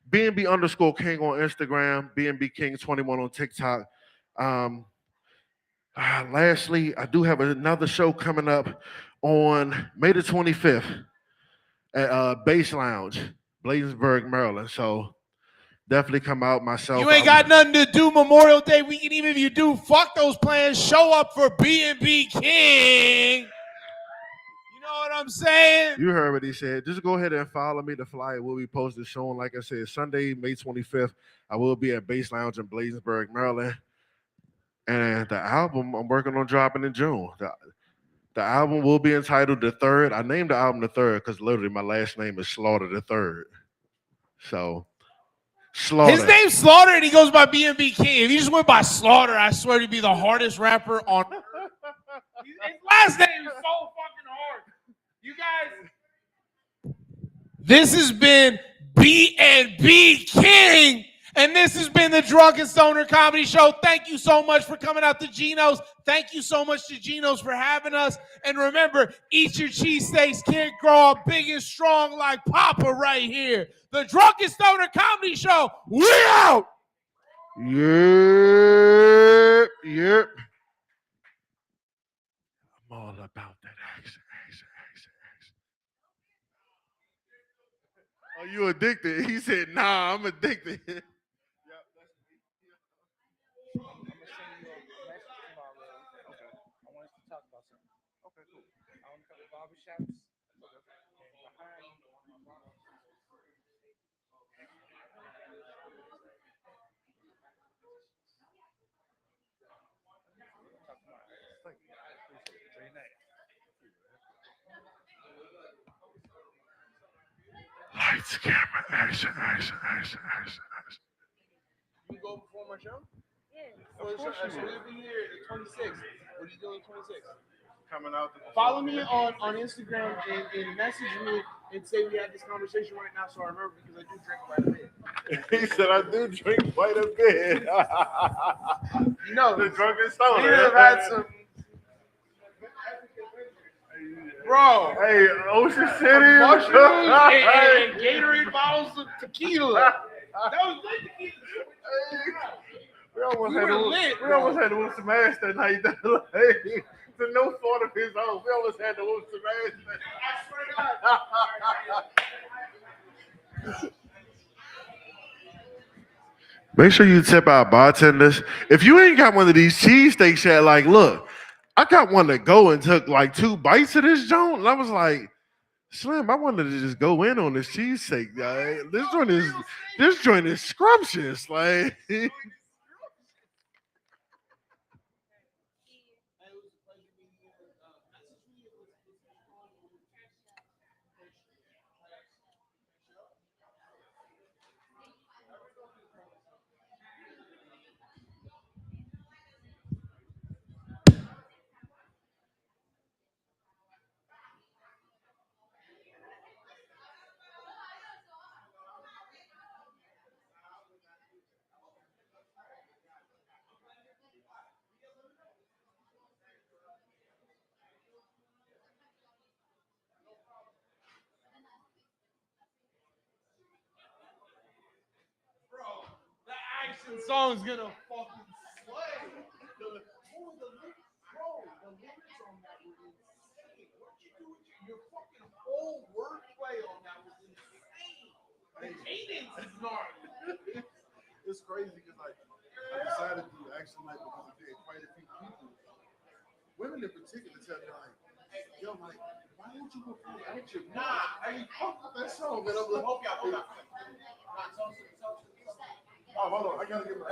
B&B_King on Instagram, B&B King 21 on TikTok. Lastly, I do have another show coming up on May the 25th at Bass Lounge, Bladensburg, Maryland. So definitely come out myself. You ain't got nothing to do Memorial Day weekend. Even if you do, fuck those plans. Show up for B&B King. You know what I'm saying? You heard what he said. Just go ahead and follow me. The flyer will be posted soon. Like I said, Sunday, May 25th, I will be at Bass Lounge in Bladensburg, Maryland. And the album I'm working on dropping in June. The album will be entitled The Third. I named the album The Third because literally my last name is Slaughter the Third. So, Slaughter. His name's Slaughter and he goes by B&B King. If he just went by Slaughter, I swear he'd be the hardest rapper on earth. His last name is so fucking hard. You guys, this has been B&B King. And this has been the Drunken Stoner Comedy Show. Thank you so much for coming out to Geno's. Thank you so much to Geno's for having us. And remember, eat your cheesesteaks. Can't grow up big and strong like Papa right here. The Drunken Stoner Comedy Show. We out. Yep, yep. I'm all about that action. Oh, you addicted? He said, nah, I'm addicted. Lights, camera, action. You go before my show? Yeah. Of course you will. We'll be here at 26. What are you doing at 26? Coming out. Follow me on Instagram and message me and say we had this conversation right now so I remember because I do drink quite a bit. He said, I do drink quite a bit. You know, the Drunken Stoner. We have had some. Bro, hey, Ocean City, mushrooms and Gatorade bottles of tequila. That was lit tequila. We almost had to whoop some ass that night. To no fault of his own. We almost had to whoop some ass. I swear to God. Make sure you tip our bartenders. If you ain't got one of these cheesesteaks yet, like, look, I got one to go and took like 2 bites of this joint. And I was like, Slim, I wanted to just go in on this cheesesteak, guy. This joint is scrumptious. Like, Action song's gonna fucking slay. The lyrics on that were insane. What you do with your fucking whole wordplay on that was insane. The cadence is gnarly. it's crazy because like I decided to do action night because I did quite a few people. Women in particular tell me like, yo, like, why don't you go for action? Nah, I ain't fuck with that song. And I'm like, hold on. Oh, hold on. I gotta get my